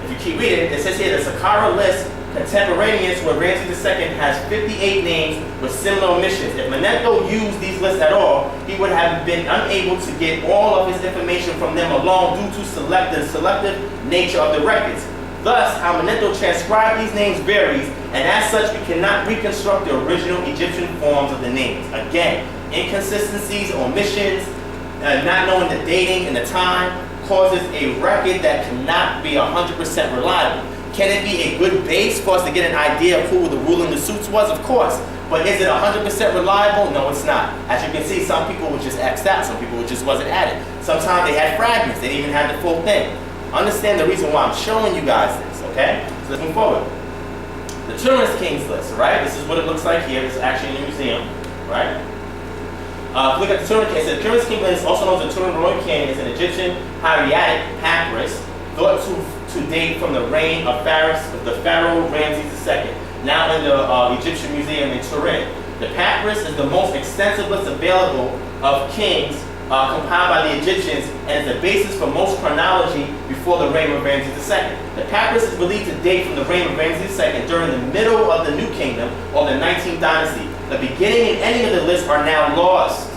If you keep reading, it says here, the Saqqara list, contemporaneous with Ramses II, has 58 names with similar omissions. If Manetho used these lists at all, he would have been unable to get all of his information from them alone due to the selective nature of the records. Thus, how Manetho transcribed these names varies, and as such, we cannot reconstruct the original Egyptian forms of the names. Again, inconsistencies, omissions, not knowing the dating and the time causes a record that cannot be 100% reliable. Can it be a good base for us to get an idea of who the ruler in the suits was? Of course. But is it 100% reliable? No, it's not. As you can see, some people were just X'd out. Some people just wasn't added. Sometimes they had fragments. They didn't even have the full thing. Understand the reason why I'm showing you guys this, okay? So let's move forward. The Turin King's List, right? This is what it looks like here. This is actually in a museum, right? Look at the Turin King's List. The Turin King's List, also known as the Turin Royal Canon, is an Egyptian hieratic papyrus thought to date from the reign of the Pharaoh Ramses II, now in the Egyptian Museum in Turin. The papyrus is the most extensive list available of kings compiled by the Egyptians and is the basis for most chronology before the reign of Ramses II. The papyrus is believed to date from the reign of Ramses II during the middle of the New Kingdom or the 19th dynasty. The beginning and ending of the list are now lost.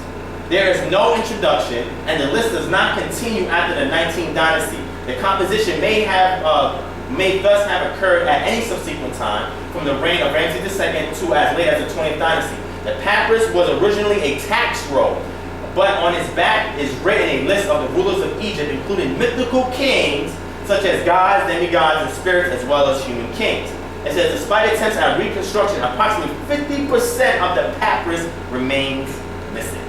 There is no introduction, and the list does not continue after the 19th dynasty. The composition may thus have occurred at any subsequent time from the reign of Ramses II to as late as the 20th dynasty. The papyrus was originally a tax roll, but on its back is written a list of the rulers of Egypt, including mythical kings such as gods, demigods, and spirits, as well as human kings. It says, despite attempts at reconstruction, approximately 50% of the papyrus remains missing.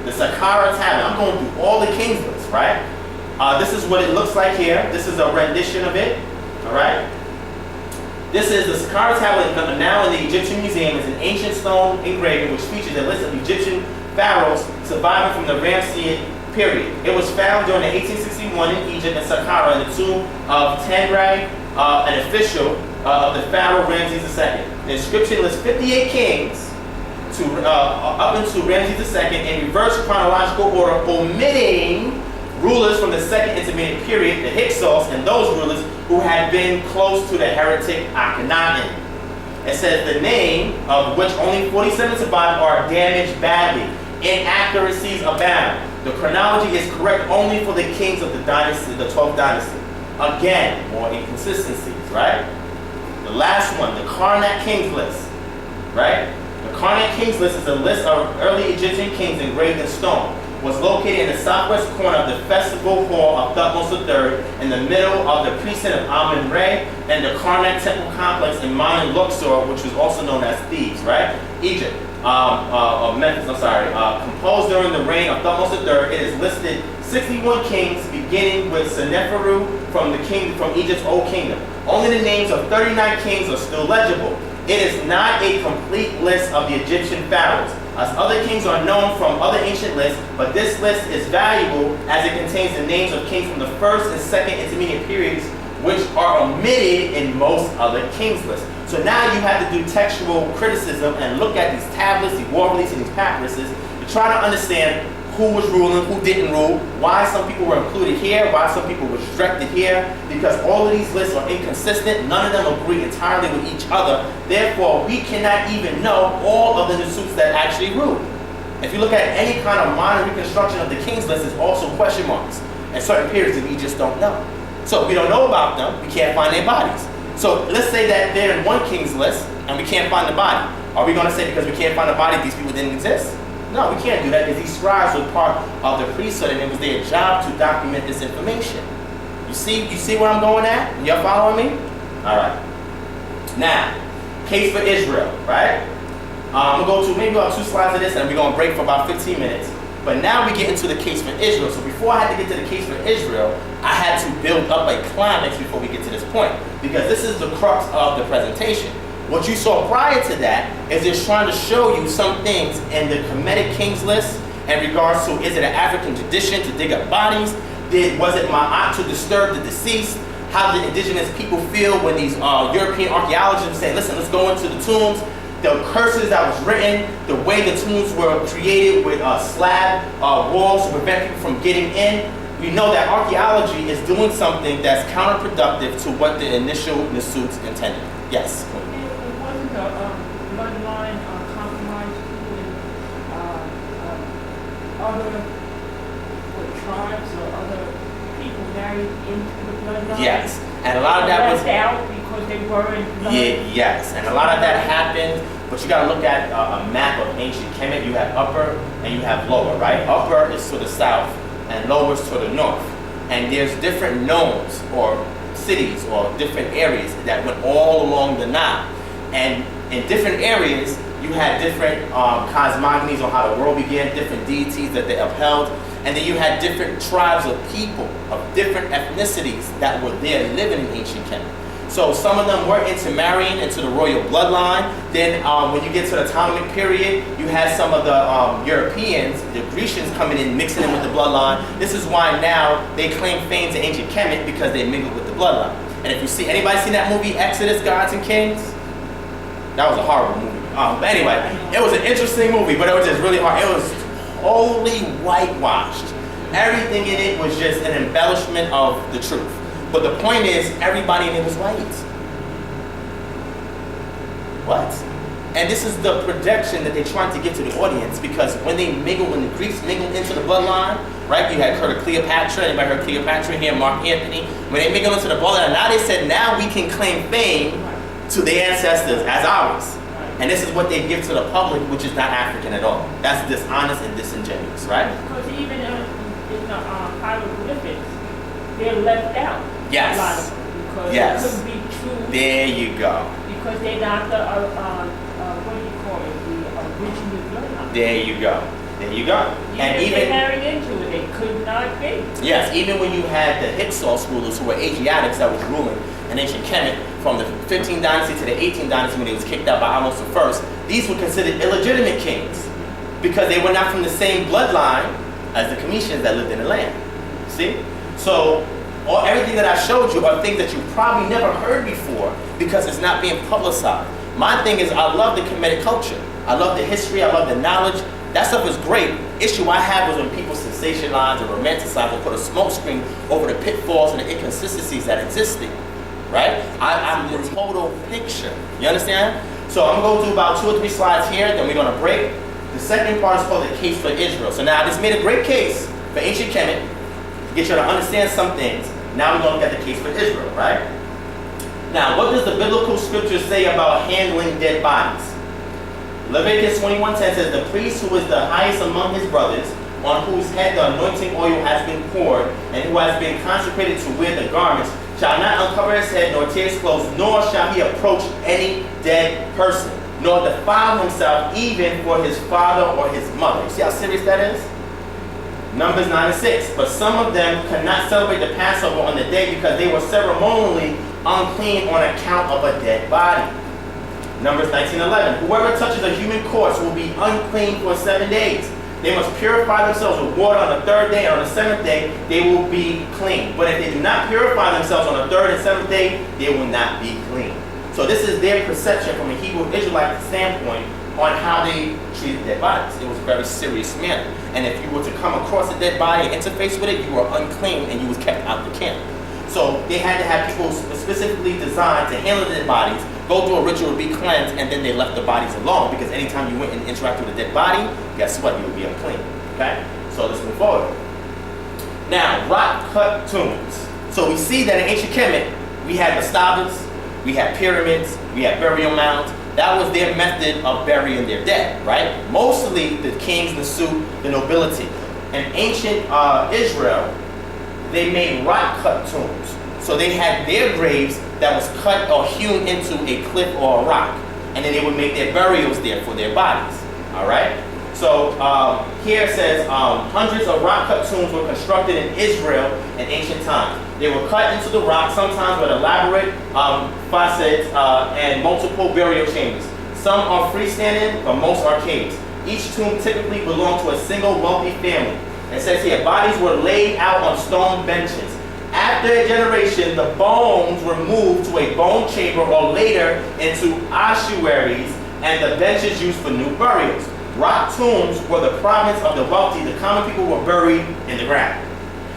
The Saqqara tablet, I'm going through all the kings lists, right? This is what it looks like here. This is a rendition of it, all right? This is the Saqqara tablet now in the Egyptian Museum. It's an ancient stone engraving which features a list of Egyptian pharaohs surviving from the Ramessean period. It was found during the 1861 in Egypt in Saqqara in the tomb of Tenrei, an official of the pharaoh Ramses II. The inscription lists 58 kings up into Ramses II in reverse chronological order, omitting rulers from the second intermediate period, the Hyksos, and those rulers who had been close to the heretic Akhenaten. It says the name, of which only 47 survive, are damaged badly. Inaccuracies abound. The chronology is correct only for the kings of the dynasty, the 12th dynasty. Again, more inconsistencies, right? The last one, the Karnak Kings list, right? The Karnak Kings list is a list of early Egyptian kings engraved in stone. Was located in the southwest corner of the festival hall of Thutmose III, in the middle of the precinct of Amun-Re, and the Karnak temple complex in Mount Luxor, which was also known as Thebes, right? Egypt, Memphis, I'm sorry. Composed during the reign of Thutmose III, it is listed 61 kings, beginning with Seneferu from Egypt's Old Kingdom. Only the names of 39 kings are still legible. It is not a complete list of the Egyptian pharaohs, as other kings are known from other ancient lists, but this list is valuable as it contains the names of kings from the first and second intermediate periods, which are omitted in most other kings lists. So now you have to do textual criticism and look at these tablets, these war reliefs, and these papyruses to try to understand who was ruling, who didn't rule, why some people were included here, why some people were restricted here, because all of these lists are inconsistent. None of them agree entirely with each other. Therefore, we cannot even know all of the Nasuts that actually ruled. If you look at any kind of modern reconstruction of the kings list, there's also question marks and certain periods that we just don't know. So if we don't know about them, we can't find their bodies. So let's say that they're in one king's list and we can't find the body. Are we going to say because we can't find the body, these people didn't exist? No, we can't do that because these scribes were part of the priesthood and it was their job to document this information. You see where I'm going at? Y'all following me? All right. Now, case for Israel, right? I'm going to go to maybe about 2 slides of this and we're going to break for about 15 minutes. But now we get into the case for Israel. So before I had to get to the case for Israel, I had to build up a climax before we get to this point. Because this is the crux of the presentation. What you saw prior to that is it's trying to show you some things in the Kemetic Kings list in regards to, is it an African tradition to dig up bodies? Was it ma'at to disturb the deceased? How did indigenous people feel when these European archaeologists were saying, listen, let's go into the tombs. The curses that was written, the way the tombs were created with slab walls to prevent people from getting in. We know that archaeology is doing something that's counterproductive to what the initial Nasuts intended. Yes? It wasn't a bloodline compromised with other tribes or other people married into the bloodline? Yes. And a lot of that was left out because they weren't blood. yes, and a lot of that happened, but you gotta look at a map of ancient Kemet. You have upper and you have lower, right? Upper is to the south and lower is to the north. And there's different nomes or cities or different areas that went all along the Nile. And in different areas, you had different cosmogonies on how the world began, different deities that they upheld. And then you had different tribes of people of different ethnicities that were there living in ancient Kemet. So some of them were intermarrying into the royal bloodline. Then when you get to the Ptolemaic period, you had some of the Europeans, the Grecians coming in, mixing in with the bloodline. This is why now they claim fame to ancient Kemet because they mingled with the bloodline. And if you see, anybody seen that movie, Exodus, Gods and Kings? That was a horrible movie. But anyway, it was an interesting movie, but it was just really hard. It was totally whitewashed. Everything in it was just an embellishment of the truth. But the point is, everybody in it was white. What? And this is the projection that they're trying to give to the audience, because when they mingle, when the Greeks mingled into the bloodline, right? You had heard of Cleopatra. Anybody heard of Cleopatra here? Mark Antony. When they mingled into the bloodline, now they said, now we can claim fame to their ancestors as ours. And this is what they give to the public, which is not African at all. That's dishonest and disingenuous, right? Because even in the hieroglyphics, they're left out. Yes. A lot of them, because Yes. it couldn't be true. There you go. Because they're not the, what do you call it, the original bloodline. There you go. There you go. And Even if they even, married into it, they could not be. yes, even when you had the Hyksos rulers who were Asiatics that was ruling in ancient Kemet from the 15th dynasty to the 18th dynasty when they was kicked out by Ahmose I, these were considered illegitimate kings because they were not from the same bloodline as the Cometians that lived in the land. See? So everything that I showed you are things that you probably never heard before because it's not being publicized. My thing is, I love the Kemetic culture. I love the history. I love the knowledge. That stuff is great. Issue I have was when people sensationalize or romanticize and put a smokescreen over the pitfalls and the inconsistencies that existed. Right? I'm the total picture. You understand? So I'm going to go through about 2 or 3 slides here, then we're going to break. The second part is called the case for Israel. So now this made a great case for ancient Kemet, to get you to understand some things, now we're going to look at the case for Israel, right? Now, what does the biblical scripture say about handling dead bodies? Leviticus 21:10 says, the priest who is the highest among his brothers, on whose head the anointing oil has been poured, and who has been consecrated to wear the garments, shall not uncover his head, nor tear his clothes, nor shall he approach any dead person, nor defile himself even for his father or his mother. You see how serious that is? Numbers 9:6. But some of them could not celebrate the Passover on the day because they were ceremonially unclean on account of a dead body. Numbers 19:11. Whoever touches a human corpse will be unclean for 7 days. They must purify themselves with water on the 3rd day, and on the 7th day they will be clean. But if they do not purify themselves on the 3rd and 7th day, they will not be clean. So this is their perception from a Hebrew Israelite standpoint on how they treated dead bodies. It was a very serious manner. And if you were to come across a dead body and interface with it, you were unclean and you was kept out the camp. So they had to have people specifically designed to handle dead bodies, go through a ritual, be cleansed, and then they left the bodies alone, because anytime you went and interacted with a dead body, guess what? You would be unclean. Okay? So let's move forward. Now, rock-cut tombs. So we see that in ancient Kemet, we had mastabas, we had pyramids, we had burial mounds. That was their method of burying their dead, right? Mostly the kings, the suit, the nobility. In ancient Israel, they made rock-cut tombs. So they had their graves that was cut or hewn into a cliff or a rock. And then they would make their burials there for their bodies, all right? So here it says, hundreds of rock-cut tombs were constructed in Israel in ancient times. They were cut into the rock, sometimes with elaborate facets and multiple burial chambers. Some are freestanding, but most are caves. Each tomb typically belonged to a single wealthy family. It says here, bodies were laid out on stone benches. After a generation, the bones were moved to a bone chamber or later into ossuaries, and the benches used for new burials. Rock tombs were the province of the wealthy. The common people were buried in the ground.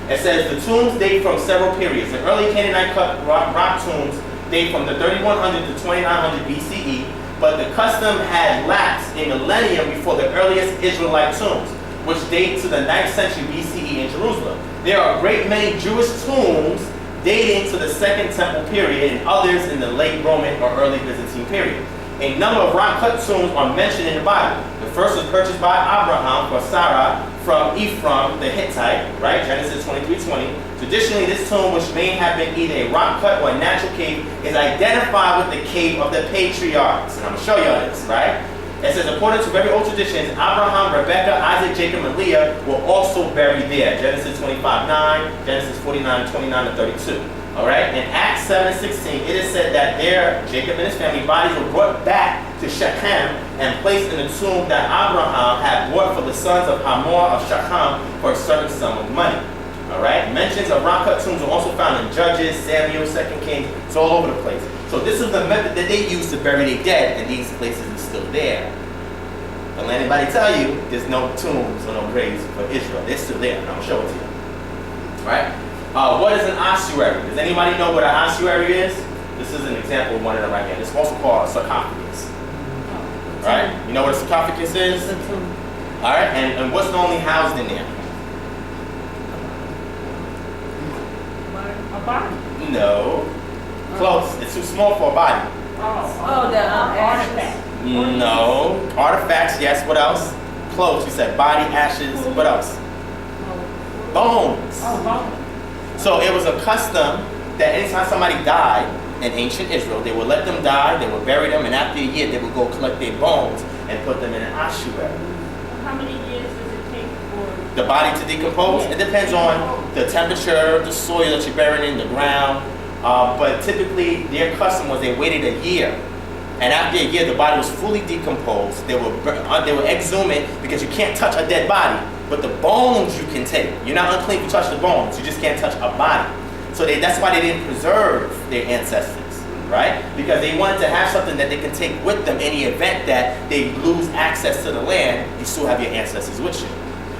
It says the tombs date from several periods. The early Canaanite cut rock tombs date from the 3100 to 2900 BCE, but the custom had lapsed a millennium before the earliest Israelite tombs, which date to the 9th century BCE in Jerusalem. There are a great many Jewish tombs dating to the Second Temple period and others in the late Roman or early Byzantine period. A number of rock-cut tombs are mentioned in the Bible. The first was purchased by Abraham for Sarah from Ephraim the Hittite, right? Genesis 23:20. Traditionally, this tomb, which may have been either a rock-cut or a natural cave, is identified with the cave of the patriarchs. And I'm going to show you this, right? It says, according to very old traditions, Abraham, Rebekah, Isaac, Jacob, and Leah were also buried there. Genesis 25:9, Genesis 49:29 to 32. All right? In Acts 7:16, it is said that there, Jacob and his family bodies were brought back to Shechem and placed in the tomb that Abraham had bought for the sons of Hamor of Shechem for a certain sum of money. All right? Mentions of rock-cut tombs are also found in Judges, Samuel, 2 Kings. It's all over the place. So this is the method that they use to bury their dead, and these places are still there. Don't let anybody tell you there's no tombs or no graves for Israel. They're still there, and I'm going to show it to you. All right? What is an ossuary? Does anybody know what an ossuary is? This is an example of one of them right here. It's also called a sarcophagus. All right? You know what a sarcophagus is? It's a tomb. All right? And what's normally housed in there? A body. No. Close. It's too small for a body. Oh, the artifact. No. Artifacts, yes. What else? Close. You said body, ashes. What else? Bones. Oh, bone. So it was a custom that anytime somebody died in ancient Israel, they would let them die, they would bury them, and after a year they would go collect their bones and put them in an ossuary. How many years does it take for The body to decompose? It depends on the temperature, the soil that you're burying in the ground. But typically their custom was they waited a year. And after a year, the body was fully decomposed. They would exhume it, because you can't touch a dead body. But the bones you can take. You're not unclean if you touch the bones. You just can't touch a body. So that's why they didn't preserve their ancestors, right? Because they wanted to have something that they can take with them in the event that they lose access to the land. You still have your ancestors with you.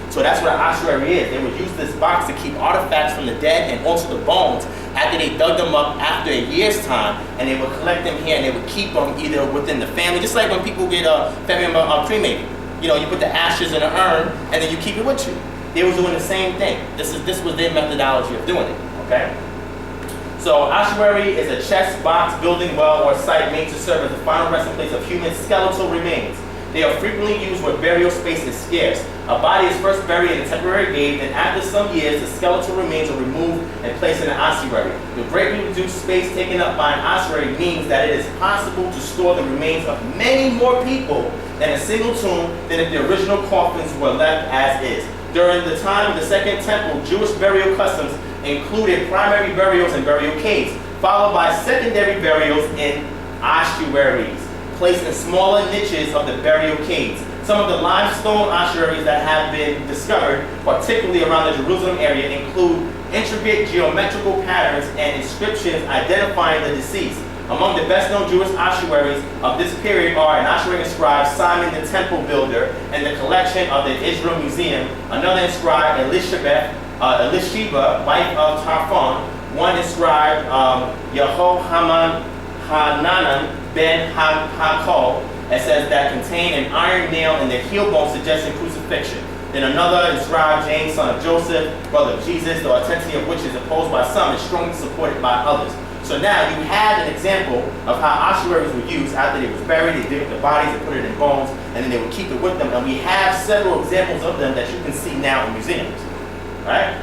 So that's what an ossuary is. They would use this box to keep artifacts from the dead and also the bones after they dug them up after a year's time, and they would collect them here and they would keep them either within the family, just like when people get a family member cremated. You know, you put the ashes in an urn and then you keep it with you. they were doing the same thing. This was their methodology of doing it, okay? So ossuary is a chest, box, building, well, or site made to serve as the final resting place of human skeletal remains. They are frequently used where burial space is scarce. A body is first buried in a temporary grave, and after some years, the skeletal remains are removed and placed in an ossuary. The greatly reduced space taken up by an ossuary means that it is possible to store the remains of many more people in a single tomb than if the original coffins were left as is. During the time of the Second Temple, Jewish burial customs included primary burials in burial caves, followed by secondary burials in ossuaries, placed in smaller niches of the burial caves. Some of the limestone ossuaries that have been discovered, particularly around the Jerusalem area, include intricate geometrical patterns and inscriptions identifying the deceased. Among the best-known Jewish ossuaries of this period are an ossuary inscribed Simon the Temple Builder in the collection of the Israel Museum, another inscribed Elisheba, wife of Tarfon, one inscribed Yehohanan ben Hakol, it says that contained an iron nail in the heel bone suggesting crucifixion. Then another inscribed James, son of Joseph, brother of Jesus, the authenticity of which is opposed by some and strongly supported by others. So now you have an example of how ossuaries were used after they was buried. They dig up the bodies, they put it in bones, and then they would keep it with them. And we have several examples of them that you can see now in museums. Right?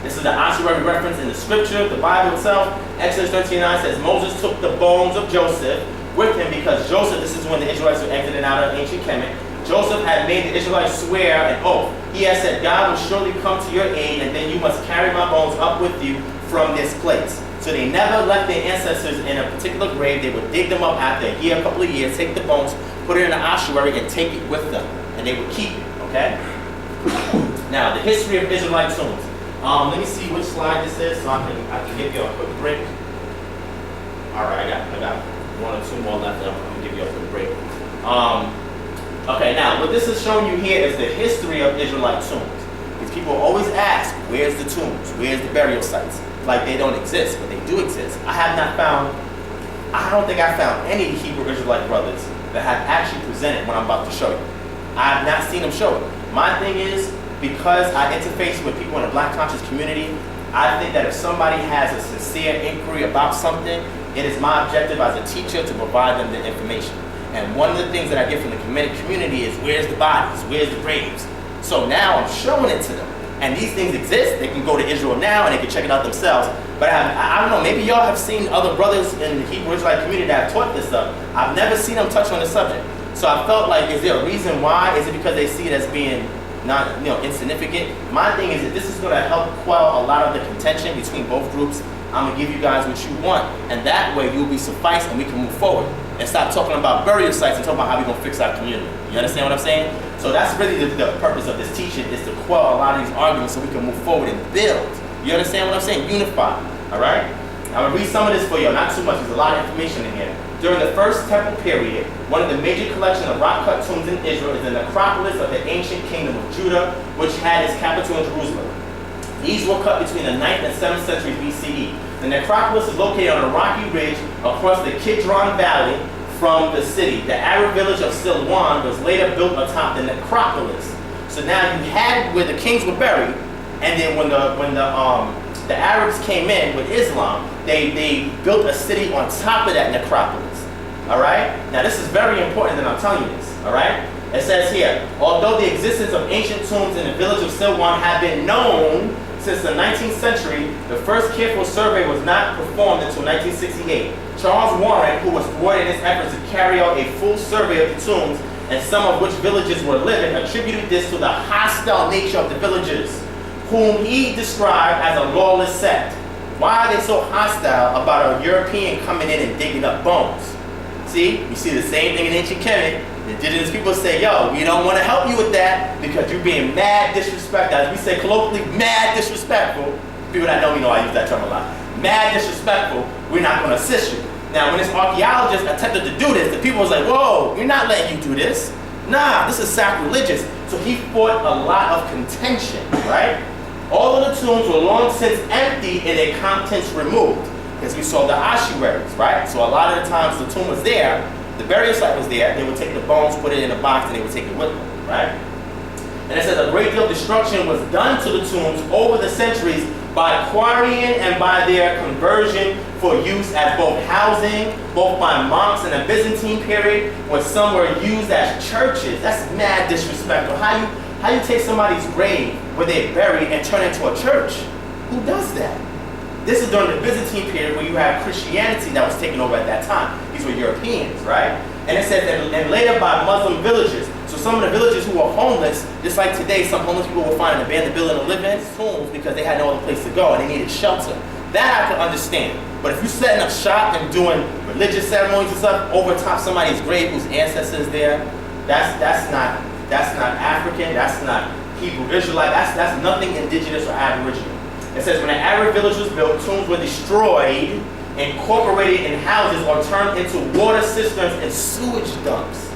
This is the ossuary reference in the scripture, the Bible itself. Exodus 13:9 says, Moses took the bones of Joseph with him because Joseph, this is when the Israelites were exiting out of ancient Kemet, Joseph had made the Israelites swear an oath. He had said, God will surely come to your aid, and then you must carry my bones up with you from this place. So they never left their ancestors in a particular grave. They would dig them up after a year, a couple of years, take the bones, put it in an ossuary, and take it with them. And they would keep it, okay? Now, the history of Israelite tombs. Let me see which slide this is so I can give you a quick break. All right, I got one or two more left. I'm going to give you a quick break. Okay, now what this is showing you here is the history of Israelite tombs. Because people always ask, where's the tombs? Where's the burial sites? Like they don't exist, but they do exist. I don't think I found any Hebrew Israelite brothers that have actually presented what I'm about to show you. I have not seen them show it. My thing is, because I interface with people in the Black conscious community, I think that if somebody has a sincere inquiry about something, it is my objective as a teacher to provide them the information. And one of the things that I get from the community is, where's the bodies? Where's the graves? So now I'm showing it to them. And these things exist. They can go to Israel now and they can check it out themselves. But I don't know, maybe y'all have sseen other brothers in the Hebrew Israelite community that have taught this stuff. I've never seen them touch on the subject. So I felt like, is there a reason why? Is it because they see it as being not, insignificant? My thing is that this is going to help quell a lot of the contention between both groups. I'm going to give you guys what you want. And that way you'll be sufficed and we can move forward. And stop talking about burial sites and talking about how we're going to fix our community. You understand what I'm saying? So that's really the purpose of this teaching, is to quell a lot of these arguments so we can move forward and build. You understand what I'm saying? Unify. All right? I'm going to read some of this for you. Not too much. There's a lot of information in here. During the First Temple period, one of the major collections of rock-cut tombs in Israel is the necropolis of the ancient kingdom of Judah, which had its capital in Jerusalem. These were cut between the 9th and 7th centuries BCE. The necropolis is located on a rocky ridge across the Kidron Valley from the city. The Arab village of Silwan was later built atop the necropolis. So now you had where the kings were buried, and then when the Arabs came in with Islam, they built a city on top of that necropolis. All right? Now this is very important that I'm telling you this. All right? It says here, although the existence of ancient tombs in the village of Silwan had been known since the 19th century, the first careful survey was not performed until 1968. Charles Warren, who was thwarted in his efforts to carry out a full survey of the tombs, and some of which villages were living, attributed this to the hostile nature of the villagers, whom he described as a lawless sect. Why are they so hostile about a European coming in and digging up bones? See, you see the same thing in ancient Kemet. The indigenous people say, yo, we don't want to help you with that because you're being mad disrespectful. As we say colloquially, mad disrespectful. People that know me know I use that term a lot. Mad disrespectful, we're not going to assist you. Now, when this archaeologist attempted to do this, the people was like, whoa, we're not letting you do this. Nah, this is sacrilegious. So he fought a lot of contention, right? All of the tombs were long since empty and their contents removed. Because we saw the ossuaries, right? So a lot of the times the tomb was there, the burial site was there, they would take the bones, put it in a box, and they would take it with them, right? And it says a great deal of destruction was done to the tombs over the centuries by quarrying and by their conversion for use as both housing, both by monks in the Byzantine period, where some were used as churches. That's mad disrespectful. How you take somebody's grave where they're buried and turn it into a church? Who does that? This is during the Byzantine period where you have Christianity that was taken over at that time. These were Europeans, right? And it says, and later by Muslim villages. So some of the villagers who were homeless, just like today, some homeless people will find an abandoned building to live in, tombs, because they had no other place to go and they needed shelter. That I could understand. But if you're setting up shop and doing religious ceremonies and stuff over top somebody's grave whose ancestors there, that's not African, that's not Hebrew Israelite, that's nothing indigenous or aboriginal. It says when an Arab village was built, tombs were destroyed, incorporated in houses, or turned into water cisterns and sewage dumps.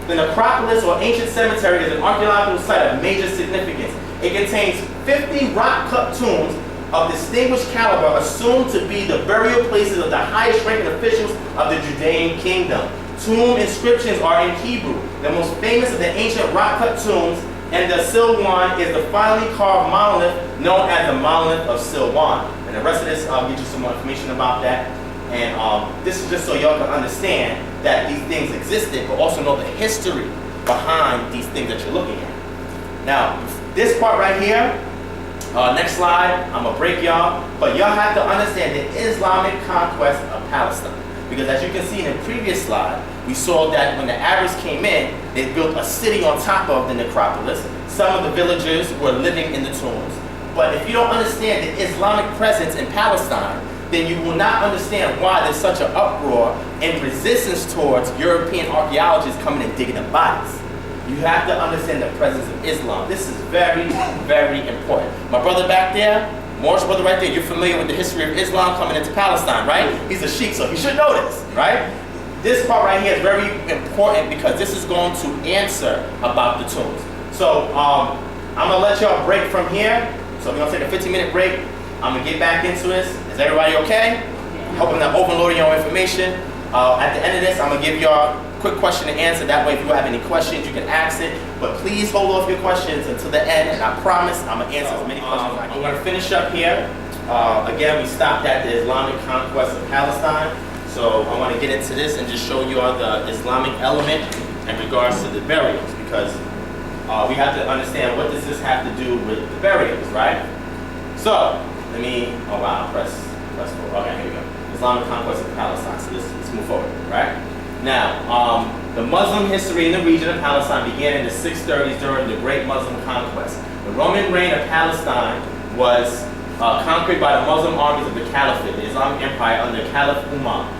The necropolis or ancient cemetery is an archaeological site of major significance. It contains 50 rock-cut tombs of distinguished caliber, assumed to be the burial places of the highest-ranking officials of the Judean kingdom. Tomb inscriptions are in Hebrew. The most famous of the ancient rock-cut tombs and the Silwan is the finely carved monolith known as the monolith of Silwan. And the rest of this, I'll get you some more information about that. And this is just so y'all can understand that these things existed, but also know the history behind these things that you're looking at. Now, this part right here, next slide, I'm gonna break y'all, but y'all have to understand the Islamic conquest of Palestine. Because as you can see in the previous slide, we saw that when the Arabs came in, they built a city on top of the necropolis. Some of the villagers were living in the tombs. But if you don't understand the Islamic presence in Palestine, then you will not understand why there's such an uproar and resistance towards European archaeologists coming and digging up bodies. You have to understand the presence of Islam. This is very, very important. My brother back there, Morris brother right there, you're familiar with the history of Islam coming into Palestine, right? He's a sheikh, so he should know this, right? This part right here is very important because this is going to answer about the tombs. So I'm gonna let y'all break from here. So we're gonna take a 15-minute break. I'm gonna get back into this. Is everybody okay? Hope I'm not overloading your information. At the end of this, I'm gonna give y'all a quick question and answer. That way, if you have any questions, you can ask it. But please hold off your questions until the end, and I promise I'm gonna answer as many questions as I can. I'm gonna finish up here. Again, we stopped at the Islamic conquest of Palestine. So I want to get into this and just show you all the Islamic element in regards to the burials, because we have to understand what does this have to do with the burials, right? So let me, oh wow, press forward. Okay, here we go. Islamic conquest of Palestine. So let's move forward, right? Now, the Muslim history in the region of Palestine began in the 630s during the Great Muslim Conquest. The Roman reign of Palestine was conquered by the Muslim armies of the Caliphate, the Islamic Empire under Caliph Umar.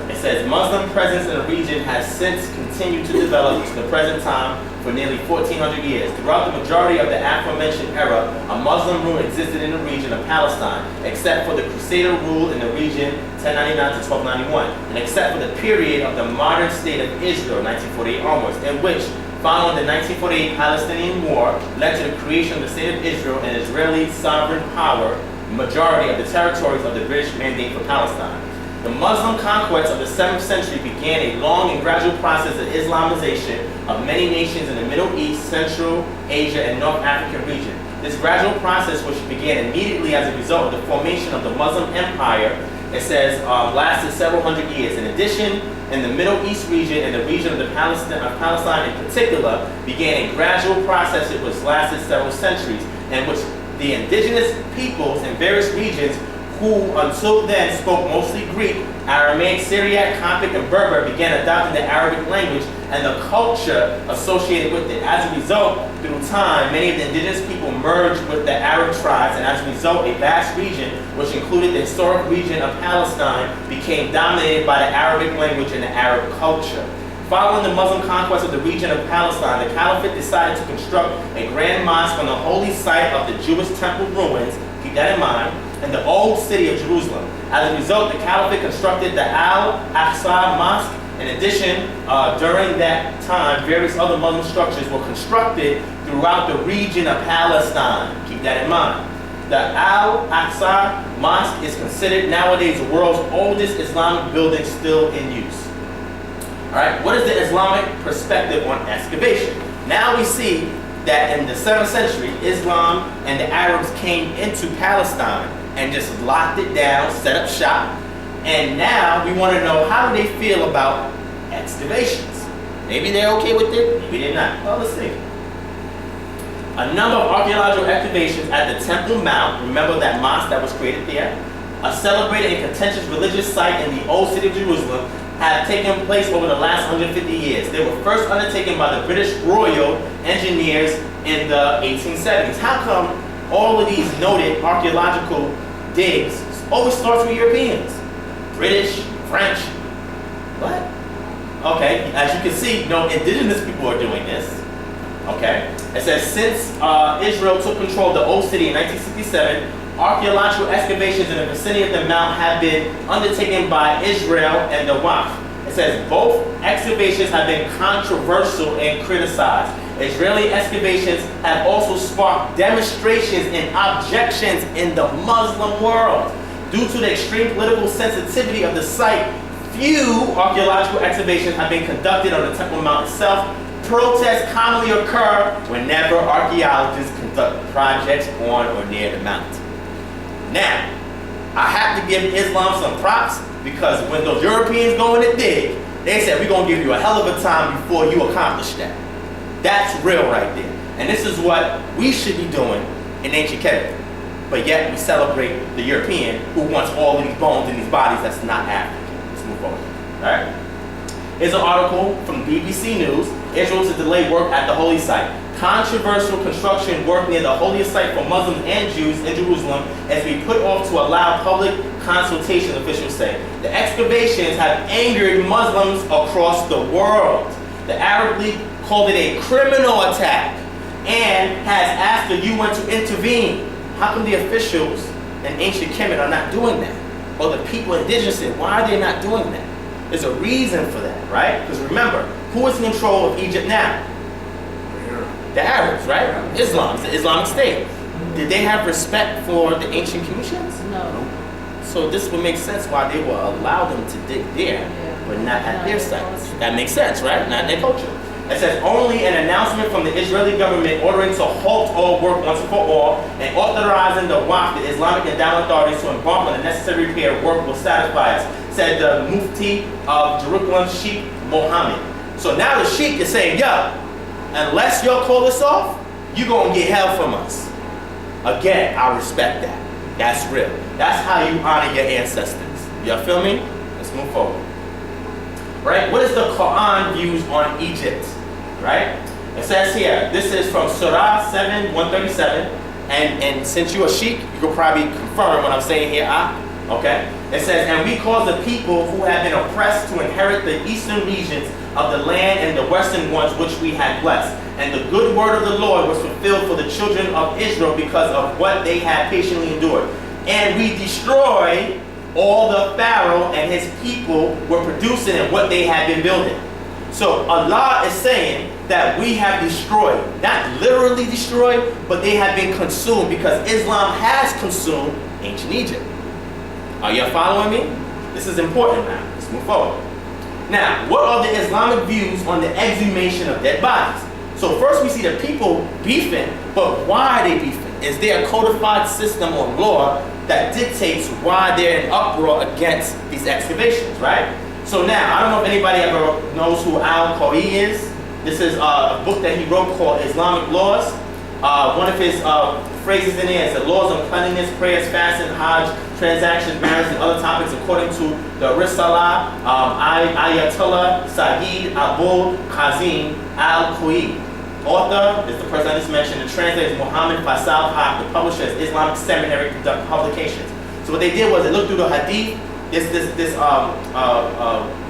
It says Muslim presence in the region has since continued to develop to the present time for nearly 1400 years. Throughout the majority of the aforementioned era, a Muslim rule existed in the region of Palestine, except for the Crusader rule in the region 1099 to 1291, and except for the period of the modern state of Israel, 1948 onwards, in which, following the 1948 Palestinian War, led to the creation of the state of Israel and Israeli sovereign power, majority of the territories of the British Mandate for Palestine. The Muslim conquest of the 7th century began a long and gradual process of Islamization of many nations in the Middle East, Central Asia, and North African region. This gradual process, which began immediately as a result of the formation of the Muslim Empire, it says, lasted several hundred years. In addition, in the Middle East region and the region of Palestine in particular, began a gradual process which lasted several centuries, in which the indigenous peoples in various regions who until then spoke mostly Greek, Aramaic, Syriac, Coptic, and Berber began adopting the Arabic language and the culture associated with it. As a result, through time, many of the indigenous people merged with the Arab tribes, and as a result, a vast region, which included the historic region of Palestine, became dominated by the Arabic language and the Arab culture. Following the Muslim conquest of the region of Palestine, the Caliphate decided to construct a grand mosque on the holy site of the Jewish temple ruins, keep that in mind, in the old city of Jerusalem. As a result, the Caliphate constructed the Al-Aqsa Mosque. In addition, during that time, various other Muslim structures were constructed throughout the region of Palestine. Keep that in mind. The Al-Aqsa Mosque is considered nowadays the world's oldest Islamic building still in use. All right, what is the Islamic perspective on excavation? Now we see that in the 7th century, Islam and the Arabs came into Palestine and just locked it down, set up shop. And now we want to know, how do they feel about excavations? Maybe they're okay with it, maybe they're not. Well, let's see. A number of archaeological excavations at the Temple Mount, remember that mosque that was created there, a celebrated and contentious religious site in the old city of Jerusalem, have taken place over the last 150 years. They were first undertaken by the British Royal Engineers in the 1870s. How come all of these noted archaeological digs always start with Europeans? British, French, what? Okay, as you can see, no indigenous people are doing this. Okay, it says since Israel took control of the old city in 1967, archaeological excavations in the vicinity of the mount have been undertaken by Israel and the Waqf. It says both excavations have been controversial and criticized. Israeli excavations have also sparked demonstrations and objections in the Muslim world. Due to the extreme political sensitivity of the site, few archaeological excavations have been conducted on the Temple Mount itself. Protests commonly occur whenever archaeologists conduct projects on or near the mount. Now, I have to give Islam some props, because when those Europeans go in to dig, they said, we're going to give you a hell of a time before you accomplish that. That's real right there. And this is what we should be doing in ancient Kemet. But yet we celebrate the European who wants all of these bones in these bodies that's not African. Let's move on. All right? Here's an article from BBC News. Israel to delay work at the holy site. Controversial construction work near the holiest site for Muslims and Jews in Jerusalem has been put off to allow public consultation, officials say. The excavations have angered Muslims across the world. The Arab League called it a criminal attack and has asked the UN to intervene. How come the officials in ancient Kemet are not doing that? Or the people indigenous, why are they not doing that? There's a reason for that, right? Because remember, who is in control of Egypt now? The Arabs, right? Islam, the Islamic State. Did they have respect for the ancient Phoenicians? No. So this would make sense why they will allow them to dig there, but not at their sites. That makes sense, right? Not their culture. It says only an announcement from the Israeli government ordering to halt all work once and for all and authorizing the Waqf, the Islamic endowment authorities, to embark on the necessary repair work will satisfy us, said the Mufti of Jerusalem, Sheikh Mohammed. So now the Sheikh is saying, yo, unless y'all call this off, you're going to get hell from us. Again, I respect that. That's real. That's how you honor your ancestors. Y'all feel me? Let's move forward. Right? What is the Quran views on Egypt? Right? It says here, this is from Surah 7, 137. And since you're a Sheikh, you can probably confirm what I'm saying here. Okay? It says, and we cause the people who have been oppressed to inherit the eastern regions of the land and the western ones which we had blessed. And the good word of the Lord was fulfilled for the children of Israel because of what they had patiently endured. And we destroyed all the Pharaoh and his people were producing and what they had been building. So Allah is saying that we have destroyed, not literally destroyed, but they have been consumed because Islam has consumed ancient Egypt. Are you following me? This is important now. Let's move forward. Now, what are the Islamic views on the exhumation of dead bodies? So first we see the people beefing, but why are they beefing? Is there a codified system or law that dictates why they're in uproar against these excavations, right? So now, I don't know if anybody ever knows who Al-Qawi is. This is a book that he wrote called Islamic Laws. One of his phrases in there is the laws on cleanliness, prayers, fasting, hajj, transactions, marriage, and other topics according to the Risala, Ayatollah Saeed Abul Qasim Al-Qawi. Author is the person I just mentioned. The translator is Muhammad Faisal Haq. The publisher is Islamic Seminary Publications. So what they did was they looked through the hadith. This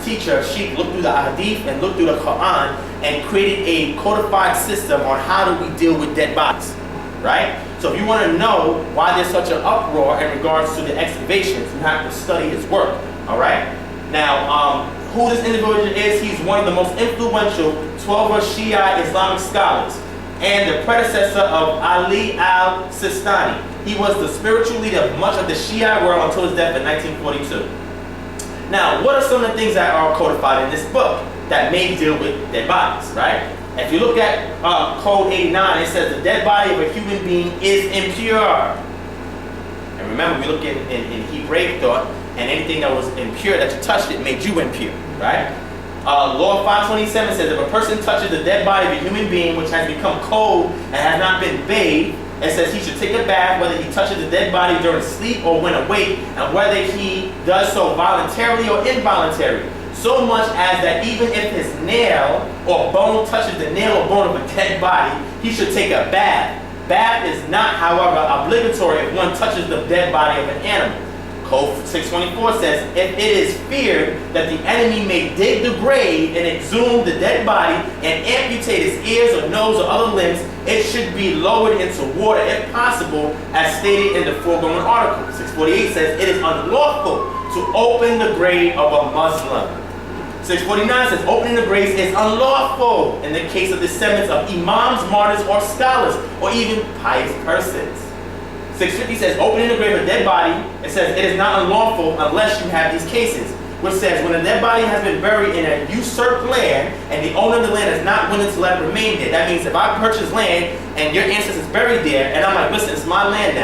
teacher, Sheikh, looked through the hadith and looked through the Quran and created a codified system on how do we deal with dead bodies, right? So if you want to know why there's such an uproar in regards to the excavations, you have to study his work, all right? Now, who this individual is, he's one of the most influential 12 Shia Islamic scholars and the predecessor of Ali al-Sistani. He was the spiritual leader of much of the Shia world until his death in 1942. Now, what are some of the things that are codified in this book that may deal with dead bodies, right? If you look at Code 89, it says the dead body of a human being is impure. And remember, we look in Hebraic thought, and anything that was impure that you touched it made you impure, right? Law 527 says if a person touches the dead body of a human being which has become cold and has not been bathed, it says he should take a bath whether he touches the dead body during sleep or when awake, and whether he does so voluntarily or involuntarily. So much as that even if his nail or bone touches the nail or bone of a dead body, he should take a bath. Bath is not, however, obligatory if one touches the dead body of an animal. Code 624 says, if it is feared that the enemy may dig the grave and exhume the dead body and amputate his ears or nose or other limbs, it should be lowered into water if possible, as stated in the foregoing article. 648 says, it is unlawful to open the grave of a Muslim. 649 says, opening the graves is unlawful in the case of descendants of imams, martyrs, or scholars, or even pious persons. 650 says, opening the grave of a dead body, it says it is not unlawful unless you have these cases, which says when a dead body has been buried in a usurped land and the owner of the land is not willing to let it remain there. That means if I purchase land and your ancestors buried there, and I'm like, listen, it's my land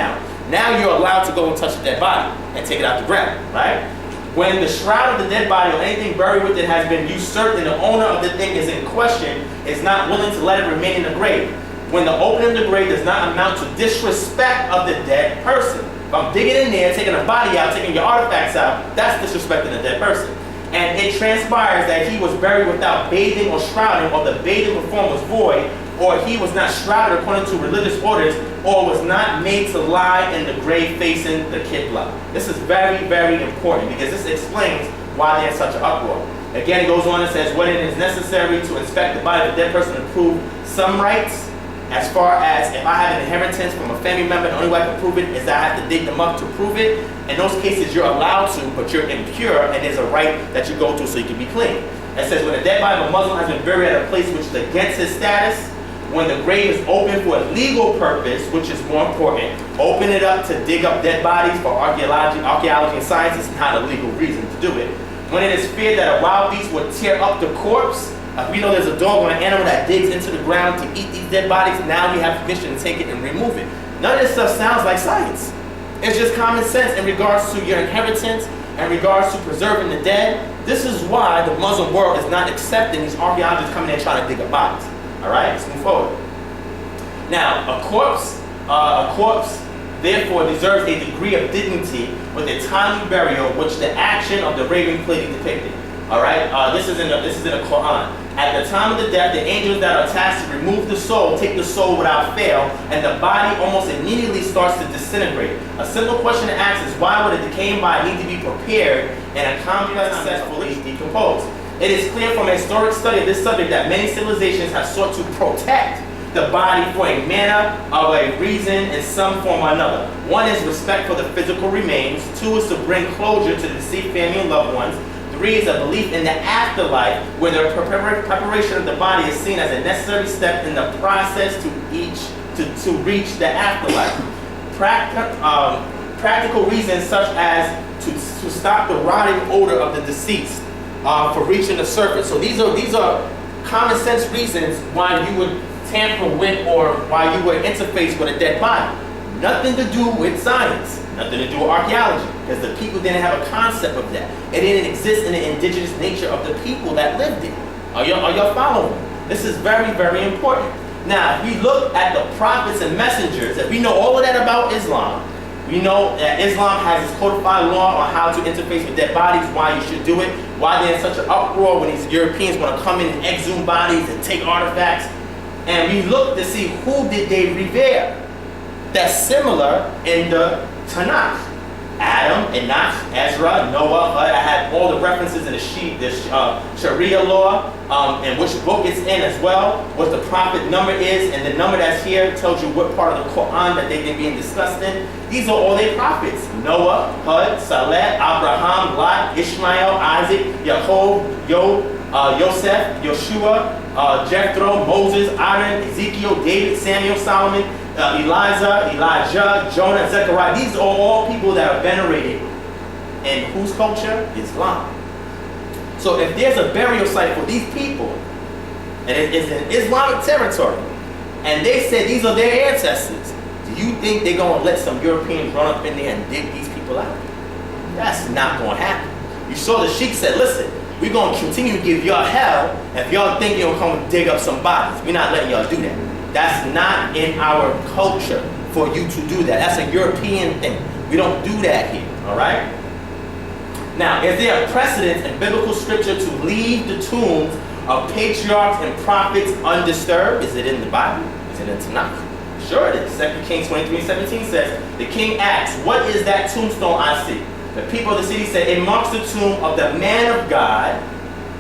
now you're allowed to go and touch the dead body and take it out the ground, right? When the shroud of the dead body or anything buried with it has been usurped and the owner of the thing is in question, is not willing to let it remain in the grave. When the opening of the grave does not amount to disrespect of the dead person. If I'm digging in there, taking a body out, taking your artifacts out, that's disrespecting the dead person. And it transpires that he was buried without bathing or shrouding, or the bathing performed was void, or he was not shrouded according to religious orders, or was not made to lie in the grave facing the Qibla. This is very, very important because this explains why there's such an uproar. Again, it goes on and says, when it is necessary to inspect the body of the dead person to prove some rights, as far as if I have an inheritance from a family member, the only way I can prove it is that I have to dig them up to prove it. In those cases, you're allowed to, but you're impure, and there's a right that you go to so you can be clean. It says, when a dead body of a Muslim has been buried at a place which is against his status, when the grave is open for a legal purpose, which is more important, open it up to dig up dead bodies for archaeology and science is not a legal reason to do it. When it is feared that a wild beast would tear up the corpse, we know there's a dog or an animal that digs into the ground to eat these dead bodies. Now we have permission to take it and remove it. None of this stuff sounds like science. It's just common sense in regards to your inheritance, in regards to preserving the dead. This is why the Muslim world is not accepting these archaeologists coming in trying to dig up bodies. All right, let's move forward. Now, a corpse therefore deserves a degree of dignity with a timely burial, which the action of the raven clearly depicted. All right, this is in the Quran. At the time of the death, the angels that are tasked to remove the soul take the soul without fail, and the body almost immediately starts to disintegrate. A simple question to ask is, why would a decaying body need to be prepared and a complex successfully decomposed? It is clear from a historic study of this subject that many civilizations have sought to protect the body for a manner of a reason in some form or another. One is respect for the physical remains. Two is to bring closure to the deceased family and loved ones. 3 is a belief in the afterlife, where the preparation of the body is seen as a necessary step in the process to reach the afterlife. Practical reasons such as to stop the rotting odor of the deceased for reaching the surface. So these are common sense reasons why you would tamper with or why you would interface with a dead body. Nothing to do with science. Nothing to do with archaeology, because the people didn't have a concept of that. It didn't exist in the indigenous nature of the people that lived it. Are y'all following? This is very, very important. Now, if we look at the prophets and messengers, if we know all of that about Islam, we know that Islam has its codified law on how to interface with dead bodies, why you should do it, why they're in such an uproar when these Europeans want to come in and exhume bodies and take artifacts. And we look to see who did they revere. That's similar in the Tanakh. Adam, Enoch, Ezra, Noah, I had all the references in the Sharia law, and which book it's in as well, what the prophet number is, and the number that's here tells you what part of the Quran that they've been being discussed in. These are all their prophets. Noah, Hud, Saleh, Abraham, Lot, Ishmael, Isaac, Yaakov, Yosef, Yeshua, Jethro, Moses, Aaron, Ezekiel, David, Samuel, Solomon, Elijah, Jonah, Zechariah. These are all people that are venerated in whose culture? Islam. So if there's a burial site for these people, and it is in Islamic territory, and they said these are their ancestors, do you think they're going to let some Europeans run up in there and dig these people out? That's not going to happen. You saw the sheik said, listen, we're going to continue to give y'all hell if y'all think you're going to come and dig up some bodies. We're not letting y'all do that. That's not in our culture for you to do that. That's a European thing. We don't do that here, all right? Now, is there a precedent in biblical scripture to leave the tombs of patriarchs and prophets undisturbed? Is it in the Bible? Is it in Tanakh? Sure it is. 2 Kings 23:17 says, the king asks, what is that tombstone I see? The people of the city said, it marks the tomb of the man of God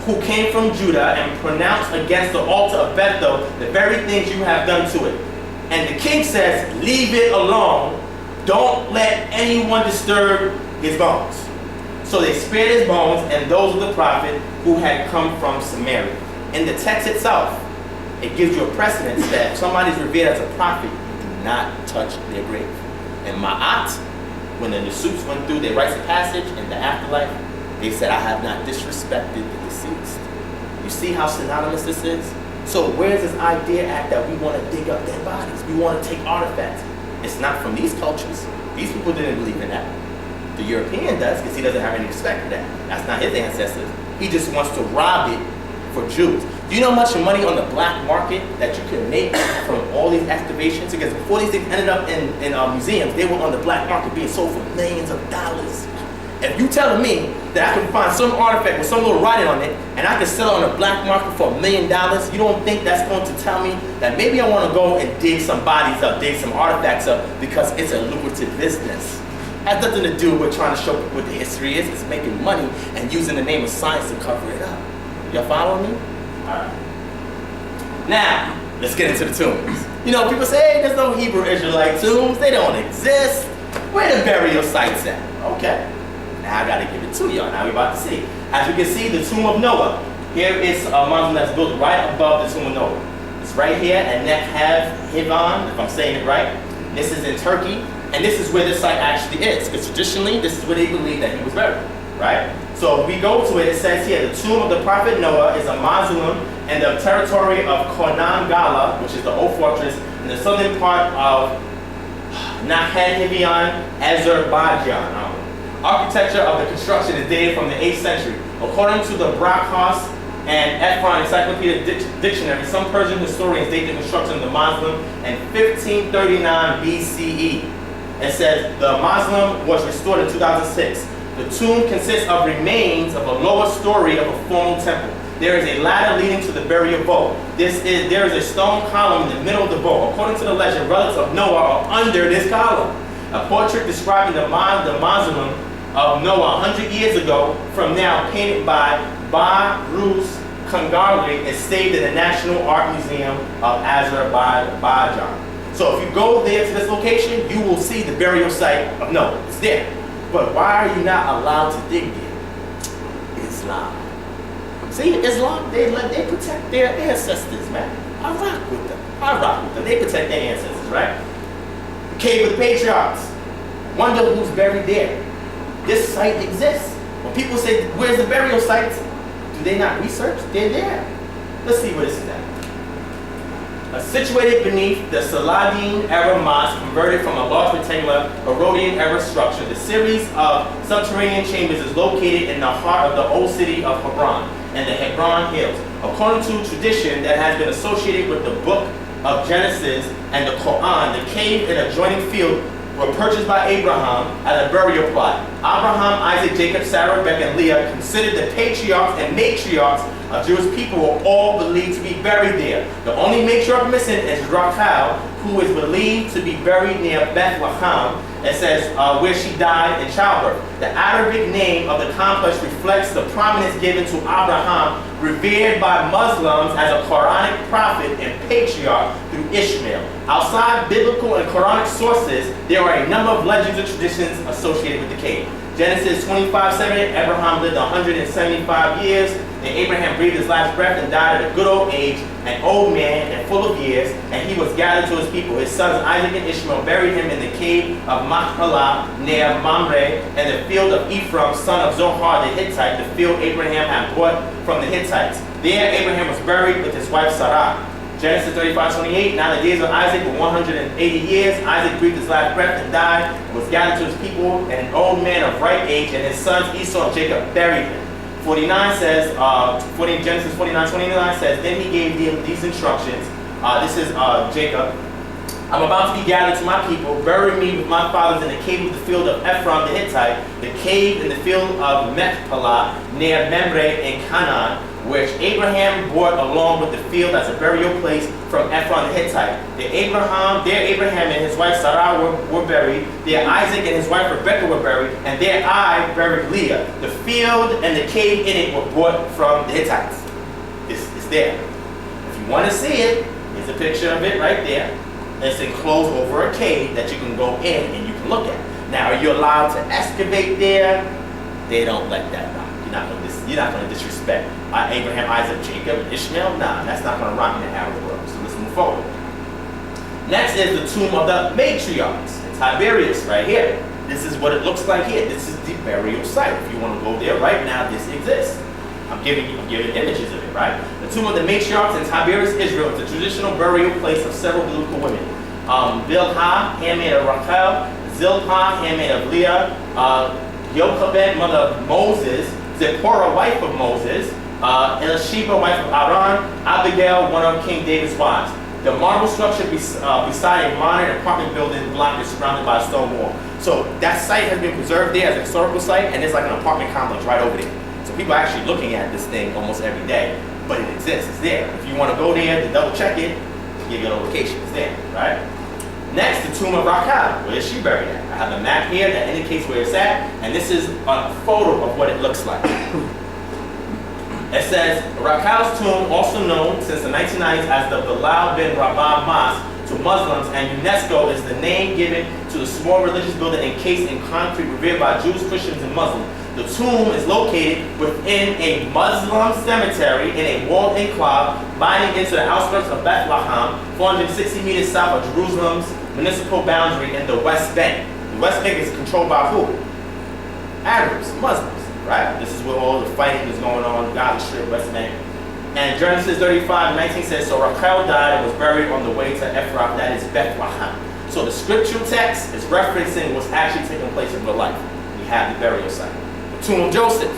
who came from Judah and pronounced against the altar of Bethel the very things you have done to it. And the king says, leave it alone. Don't let anyone disturb his bones. So they spared his bones and those of the prophet who had come from Samaria. In the text itself, it gives you a precedence that if somebody's revered as a prophet, you do not touch their grave. And Ma'at, when the Nasuks went through their rites of passage in the afterlife, they said, I have not disrespected the deceased. You see how synonymous this is? So where's this idea at that we want to dig up their bodies? We want to take artifacts. It's not from these cultures. These people didn't believe in that. The European does because he doesn't have any respect for that. That's not his ancestors. He just wants to rob it for Jews. Do you know how much money on the black market that you can make from all these excavations? Because before these things ended up in museums, they were on the black market being sold for millions of dollars. If you telling me that I can find some artifact with some little writing on it and I can sell it on the black market for $1 million, you don't think that's going to tell me that maybe I want to go and dig some bodies up, dig some artifacts up because it's a lucrative business? It has nothing to do with trying to show what the history is. It's making money and using the name of science to cover it up. Y'all follow me? Alright. Now, let's get into the tombs. You know, people say, hey, there's no Hebrew Israelite tombs. They don't exist. Where the burial sites at? Okay. Now I gotta give it to y'all. Now we're about to see. As you can see, the tomb of Noah. Here is a mountain that's built right above the tomb of Noah. It's right here at HWM'S, if I'm saying it right. This is in Turkey. And this is where this site actually is. Because traditionally, this is where they believe that he was buried. Right? So if we go to it, it says here, the tomb of the prophet Noah is a mausoleum in the territory of Konan Gala, which is the old fortress, in the southern part of Nakhchivan, Azerbaijan. Architecture of the construction is dated from the 8th century. According to the Brakhaus and Ephron Encyclopedia Dictionary, some Persian historians date the construction of the mausoleum in 1539 BCE. It says the mausoleum was restored in 2006. The tomb consists of remains of a lower story of a formal temple. There is a ladder leading to the burial vault. There is a stone column in the middle of the vault. According to the legend, relics of Noah are under this column. A portrait describing the mausoleum of Noah 100 years ago from now, painted by Bruce Kangarli, is saved in the National Art Museum of Azerbaijan. So if you go there to this location, you will see the burial site of Noah. It's there. But why are you not allowed to dig there? Islam. See, Islam, they protect their ancestors, man. I rock with them. They protect their ancestors, right? The Cave of the Patriarchs. Wonder who's buried there. This site exists. When people say, where's the burial sites? Do they not research? They're there. Let's see where this is at. Situated beneath the Saladin-era mosque, converted from a large rectangular Herodian-era structure, the series of subterranean chambers is located in the heart of the old city of Hebron and the Hebron Hills. According to tradition that has been associated with the book of Genesis and the Quran, the cave and adjoining field were purchased by Abraham as a burial plot. Abraham, Isaac, Jacob, Sarah, Rebekah, and Leah, considered the patriarchs and matriarchs of Jewish people, were all believed to be buried there. The only matriarch missing is Rachel, who is believed to be buried near Bethlehem. It says where she died in childbirth. The Arabic name of the complex reflects the prominence given to Abraham, revered by Muslims as a Quranic prophet and patriarch through Ishmael. Outside biblical and Quranic sources, there are a number of legends and traditions associated with the cave. Genesis 25:7, Abraham lived 175 years. Then Abraham breathed his last breath and died at a good old age, an old man and full of years, and he was gathered to his people. His sons Isaac and Ishmael buried him in the cave of Machpelah near Mamre, and the field of Ephraim, son of Zohar the Hittite, the field Abraham had bought from the Hittites. There Abraham was buried with his wife Sarah. Genesis 35:28, now the days of Isaac were 180 years. Isaac breathed his last breath and died, and was gathered to his people, and an old man of ripe age, and his sons Esau and Jacob buried him. 49 says, Genesis 49:29 says, then he gave them these instructions. This is Jacob. I'm about to be gathered to my people. Bury me with my fathers in the cave of the field of Ephraim the Hittite, the cave in the field of Machpelah near Mamre in Canaan, which Abraham bought along with the field as a burial place from Ephraim the Hittite. There Abraham and his wife Sarah were buried. There Isaac and his wife Rebekah were buried. And there I buried Leah. The field and the cave in it were bought from the Hittites. It's there. If you want to see it, here's a picture of it right there. It's enclosed over a cave that you can go in and you can look at. Now, are you allowed to excavate there? They don't let that rock. You're not going to disrespect Abraham, Isaac, Jacob, and Ishmael. Nah, that's not going to rock in the Arab world. So let's move forward. Next is the tomb of the matriarchs. Tiberias, right here. This is what it looks like here. This is the burial site. If you want to go there right now, this exists. I'm giving images of it, right? The tomb of the matriarchs in Tiberias, Israel, is a traditional burial place of several biblical women. Bilhah, handmaid of Rachel, Zilpah, handmaid of Leah, Jochebed, mother of Moses, Zipporah, wife of Moses, Elisheba, wife of Aaron, Abigail, one of King David's wives. The marble structure beside a modern apartment building block is surrounded by a stone wall. So that site has been preserved there as a historical site, and there's like an apartment complex right over there. So people are actually looking at this thing almost every day, but it exists. It's there. If you want to go there to double check it, give you a location. It's there, right? Next, the tomb of Rachel. Where is she buried at? I have a map here that indicates where it's at, and this is a photo of what it looks like. It says, Rachel's tomb, also known since the 1990s as the Bilal bin Rabah Mosque to Muslims, and UNESCO is the name given to the small religious building encased in concrete revered by Jews, Christians, and Muslims. The tomb is located within a Muslim cemetery in a walled enclave lining into the outskirts of Bethlehem, 460 meters south of Jerusalem's municipal boundary in the West Bank. The West Bank is controlled by who? Arabs, Muslims, right? This is where all the fighting is going on, Gaza Strip, West Bank. And Genesis 35:19 says, so Rachel died and was buried on the way to Ephraim, that is Bethlehem. So the scriptural text is referencing what's actually taking place in real life. We have the burial site. The tomb of Joseph.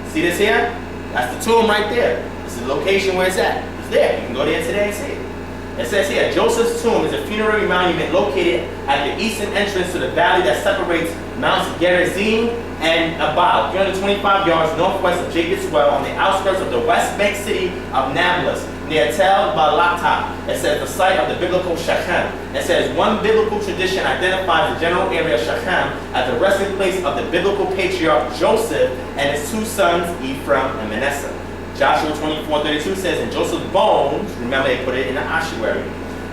See this here? That's the tomb right there. This is the location where it's at. It's there. You can go there today and see it. It says here, Joseph's tomb is a funerary monument located at the eastern entrance to the valley that separates Mount Gerizim and Abal, 325 yards northwest of Jacob's Well, on the outskirts of the West Bank city of Nablus, near Tel Balata. It says the site of the biblical Shechem. It says one biblical tradition identifies the general area of Shechem as the resting place of the biblical patriarch Joseph and his two sons, Ephraim and Manasseh. Joshua 24:32 says, and Joseph's bones, remember they put it in the ossuary,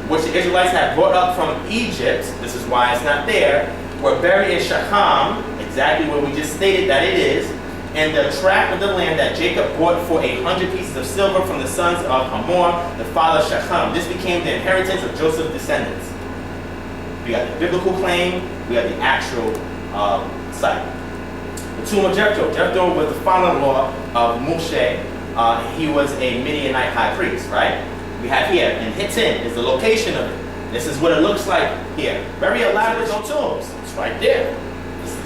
which the Israelites had brought up from Egypt, this is why it's not there, were buried in Shechem, exactly where we just stated that it is, and the tract of the land that Jacob bought for 100 pieces of silver from the sons of Hamor, the father of Shechem. This became the inheritance of Joseph's descendants. We got the biblical claim, we got the actual site. The tomb of Jephthah. Jephthah was the father-in-law of Moshe. He was a Midianite high priest, right? We have here, and Hittin is the location of it. This is what it looks like here. Very elaborate on tombs. It's right there. Let's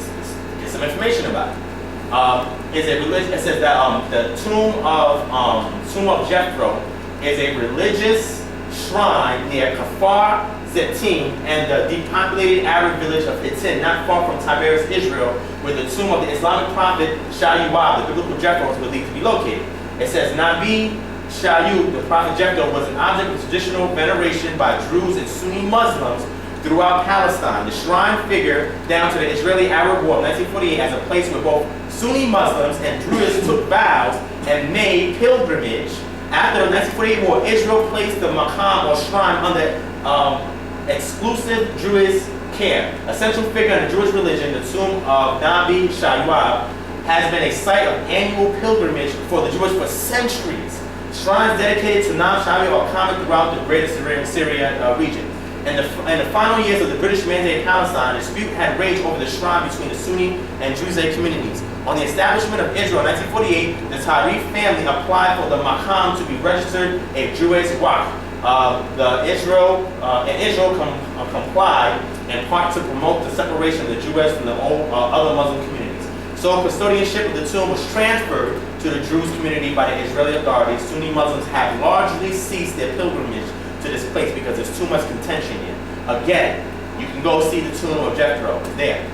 get some information about it. It says that the tomb of Jethro is a religious shrine near Kafar Zettim and the depopulated Arab village of Hittin, not far from Tiberias, Israel, where the tomb of the Islamic prophet Shayyub, the biblical Jethro, is believed to be located. It says Nabi Shayyub, the prophet Jethro, was an object of traditional veneration by Druze and Sunni Muslims throughout Palestine. The shrine figured down to the Israeli-Arab War of 1948 as a place where both Sunni Muslims and Druze took vows and made pilgrimage. After the 1948 war, Israel placed the maqam or shrine under exclusive Jewish care. A central figure in the Jewish religion, the tomb of Nabi Shayuab, has been a site of annual pilgrimage for the Jewish for centuries. Shrines dedicated to Nabi Shayuab are common throughout the greater Syria region. In the final years of the British mandate in Palestine, a dispute had raged over the shrine between the Sunni and Druze communities. On the establishment of Israel in 1948, the Tariq family applied for the Maqam to be registered a Jewish waqf. Israel complied in part to promote the separation of the Jews from the other Muslim communities. So custodianship of the tomb was transferred to the Druze community by the Israeli authorities. Sunni Muslims have largely ceased their pilgrimage to this place because there's too much contention here. Again, you can go see the tomb of Jethro. It's there.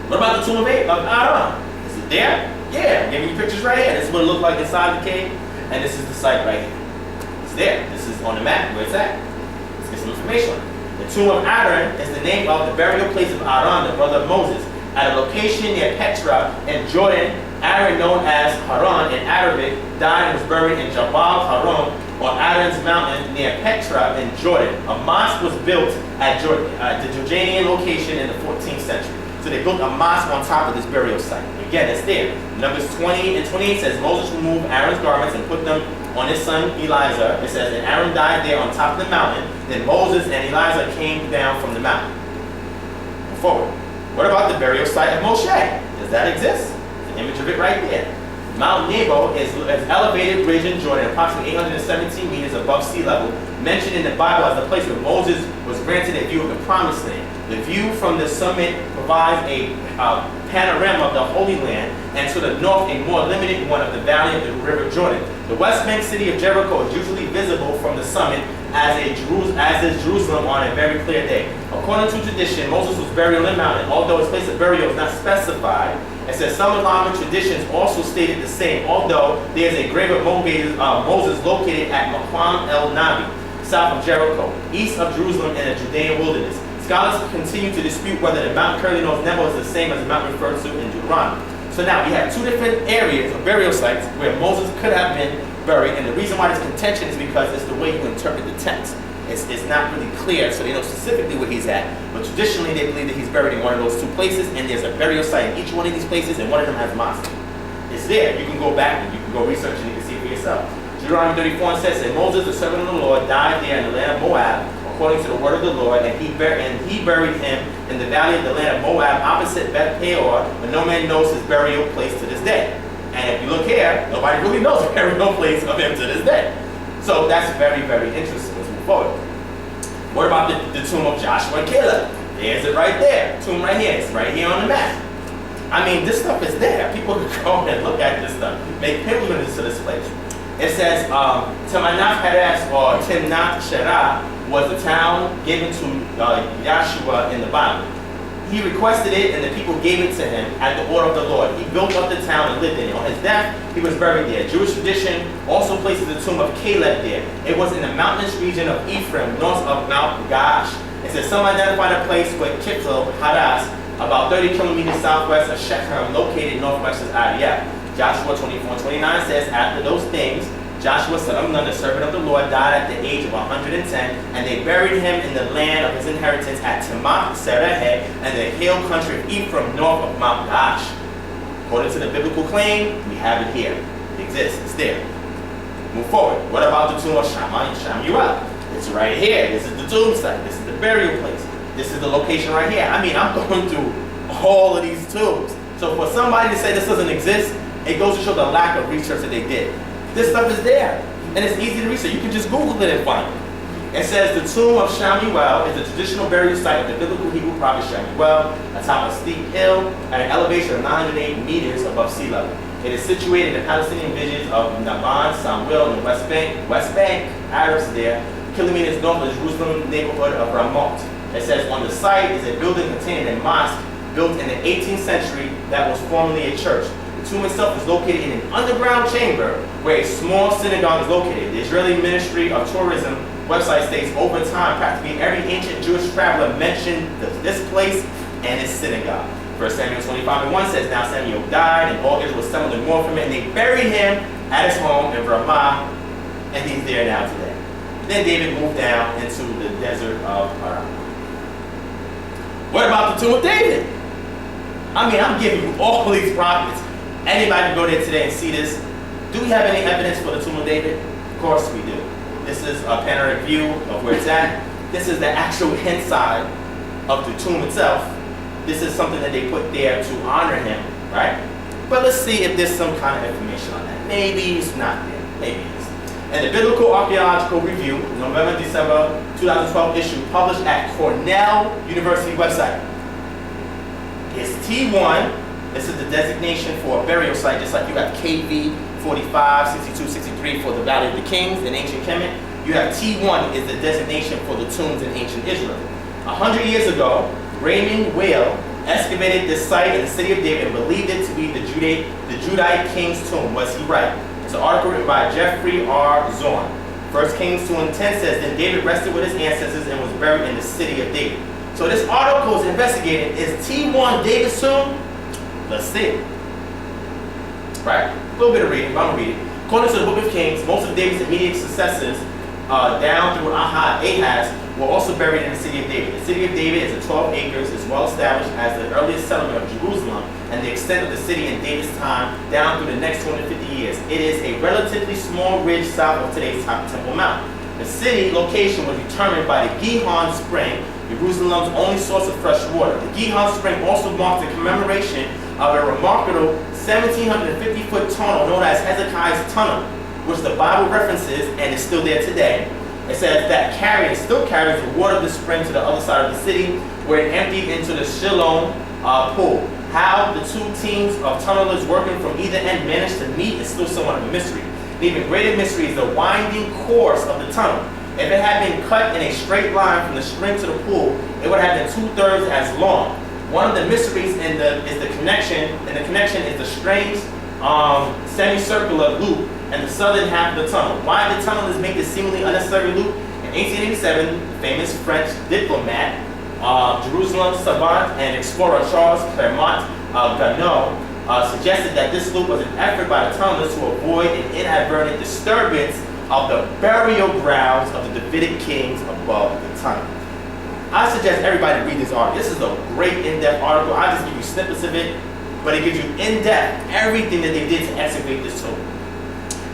What about the tomb of Aaron? Is it there? Yeah, I'm giving you pictures right here. This is what it looked like inside the cave, and this is the site right here. It's there. This is on the map where it's at. Let's get some information on it. The tomb of Aaron is the name of the burial place of Aaron, the brother of Moses. At a location near Petra in Jordan, Aaron, known as Haran in Arabic, died and was buried in Jabal Haran on Aaron's mountain near Petra in Jordan. A mosque was built at the Jordanian location in the 14th century. So they built a mosque on top of this burial site. Again, it's there. Numbers 20 and 28 says Moses removed Aaron's garments and put them on his son Elijah. It says, and Aaron died there on top of the mountain. Then Moses and Elijah came down from the mountain. Move forward. What about the burial site of Moshe? Does that exist? There's an image of it right there. Mount Nebo is an elevated bridge in Jordan, approximately 817 meters above sea level, mentioned in the Bible as the place where Moses was granted a view of the Promised Land. The view from the summit provides a panorama of the Holy Land, and to the north, a more limited one of the valley of the River Jordan. The West Bank city of Jericho is usually visible from the summit, as is Jerusalem on a very clear day. According to tradition, Moses was buried on the mountain, although his place of burial is not specified. It says some Islamic traditions also stated the same, although there is a grave of Moses located at Maqam el-Nabi, south of Jericho, east of Jerusalem in the Judean wilderness. Scholars continue to dispute whether the mountain currently known as Nebo is the same as the mountain referred to in Deuteronomy. So now we have two different areas of burial sites where Moses could have been buried, and the reason why there's contention is because it's the way you interpret the text. It's not really clear, so they know specifically where he's at. But traditionally, they believe that he's buried in one of those two places, and there's a burial site in each one of these places, and one of them has mosque. It's there. You can go back and you can go research and you can see it for yourself. Deuteronomy 34 says that Moses, the servant of the Lord, died there in the land of Moab, according to the word of the Lord, and he buried him in the valley of the land of Moab, opposite Beth Peor, but no man knows his burial place to this day. And if you look here, nobody really knows the burial place of him to this day. So that's very, very interesting. Let's move forward. What about the tomb of Joshua and Caleb? There's it right there. Tomb right here. It's right here on the map. I mean, this stuff is there. People can go and look at this stuff. Make pilgrimages to this place. It says, Timnath Heres or Timnath Serah was the town given to Joshua in the Bible. He requested it, and the people gave it to him at the order of the Lord. He built up the town and lived in it. On his death, he was buried there. Jewish tradition also places the tomb of Caleb there. It was in the mountainous region of Ephraim, north of Mount Gaash. It says some identified a place with Kitzel Hadas, about 30 kilometers southwest of Shechem, located northwest of Ariel. Joshua 24:29 says, after those things, Joshua, son of Nun, the servant of the Lord, died at the age of 110, and they buried him in the land of his inheritance at Timnath Serah and the hill country of Ephraim, north of Mount Gaash. According to the biblical claim, we have it here. It exists. It's there. Move forward. What about the tomb of Shamuel? It's right here. This is the tomb site. This is the burial place. This is the location right here. I mean, I'm going through all of these tombs. So for somebody to say this doesn't exist, it goes to show the lack of research that they did. This stuff is there, and it's easy to research. You can just Google it and find it. It says the tomb of Shamuel is the traditional burial site of the biblical Hebrew prophet Shamuel, atop a steep hill at an elevation of 908 meters above sea level. It is situated in the Palestinian villages of Naban, Samuel, and the West Bank, Arabs there, kilometers north of the Jerusalem neighborhood of Ramoth. It says on the site is a building containing a mosque built in the 18th century that was formerly a church. The tomb itself is located in an underground chamber where a small synagogue is located. The Israeli Ministry of Tourism website states over time, practically every ancient Jewish traveler mentioned this place and its synagogue. 1 Samuel 25:1 says, now Samuel died, and all Israel assembled and mourned for him, and they buried him at his home in Ramah, and he's there now today. Then David moved down into the desert of Paran. What about the tomb of David? I mean, I'm giving you all these prophets. Anybody can go there today and see this. Do we have any evidence for the tomb of David? Of course we do. This is a panoramic view of where it's at. This is the actual inside of the tomb itself. This is something that they put there to honor him, right? But let's see if there's some kind of information on that. Maybe it's not there. Maybe it is. And the Biblical Archaeological Review, November-December 2012 issue, published at Cornell University website. It's T1. This is the designation for a burial site, just like you have KV 45, 62, 63 for the Valley of the Kings in ancient Kemet. You have T1 is the designation for the tombs in ancient Israel. 100 years ago, Raymond Whale excavated this site in the city of David and believed it to be the Judite king's tomb. Was he right? It's an article written by Jeffrey R. Zorn. 1 Kings 2:10 says, then David rested with his ancestors and was buried in the city of David. So this article is investigating, is T1 David's tomb? Let's see. Right? A little bit of reading, but I'm going to read it. According to the Book of Kings, most of David's immediate successors down through Ahaz were also buried in the city of David. The city of David is 12 acres, is well established as the earliest settlement of Jerusalem and the extent of the city in David's time down through the next 250 years. It is a relatively small ridge south of today's Temple Mount. The city location was determined by the Gihon Spring, Jerusalem's only source of fresh water. The Gihon Spring also marks the commemoration of a remarkable 1,750-foot tunnel known as Hezekiah's Tunnel, which the Bible references and is still there today. It says that still carries the water of the spring to the other side of the city, where it emptied into the Shiloh pool. How the two teams of tunnelers working from either end managed to meet is still somewhat of a mystery. An even greater mystery is the winding course of the tunnel. If it had been cut in a straight line from the spring to the pool, it would have been 2/3 as long. One of the mysteries is the connection, and the connection is the strange semicircular loop and the southern half of the tunnel. Why the tunnel is make this seemingly unnecessary loop? In 1887, the famous French diplomat, Jerusalem savant and explorer Charles Clermont Ganneau suggested that this loop was an effort by the tunnelers to avoid an inadvertent disturbance of the burial grounds of the Davidic kings above the tunnel. I suggest everybody read this article. This is a great in-depth article. I just give you snippets of it, but it gives you in-depth everything that they did to excavate this tomb.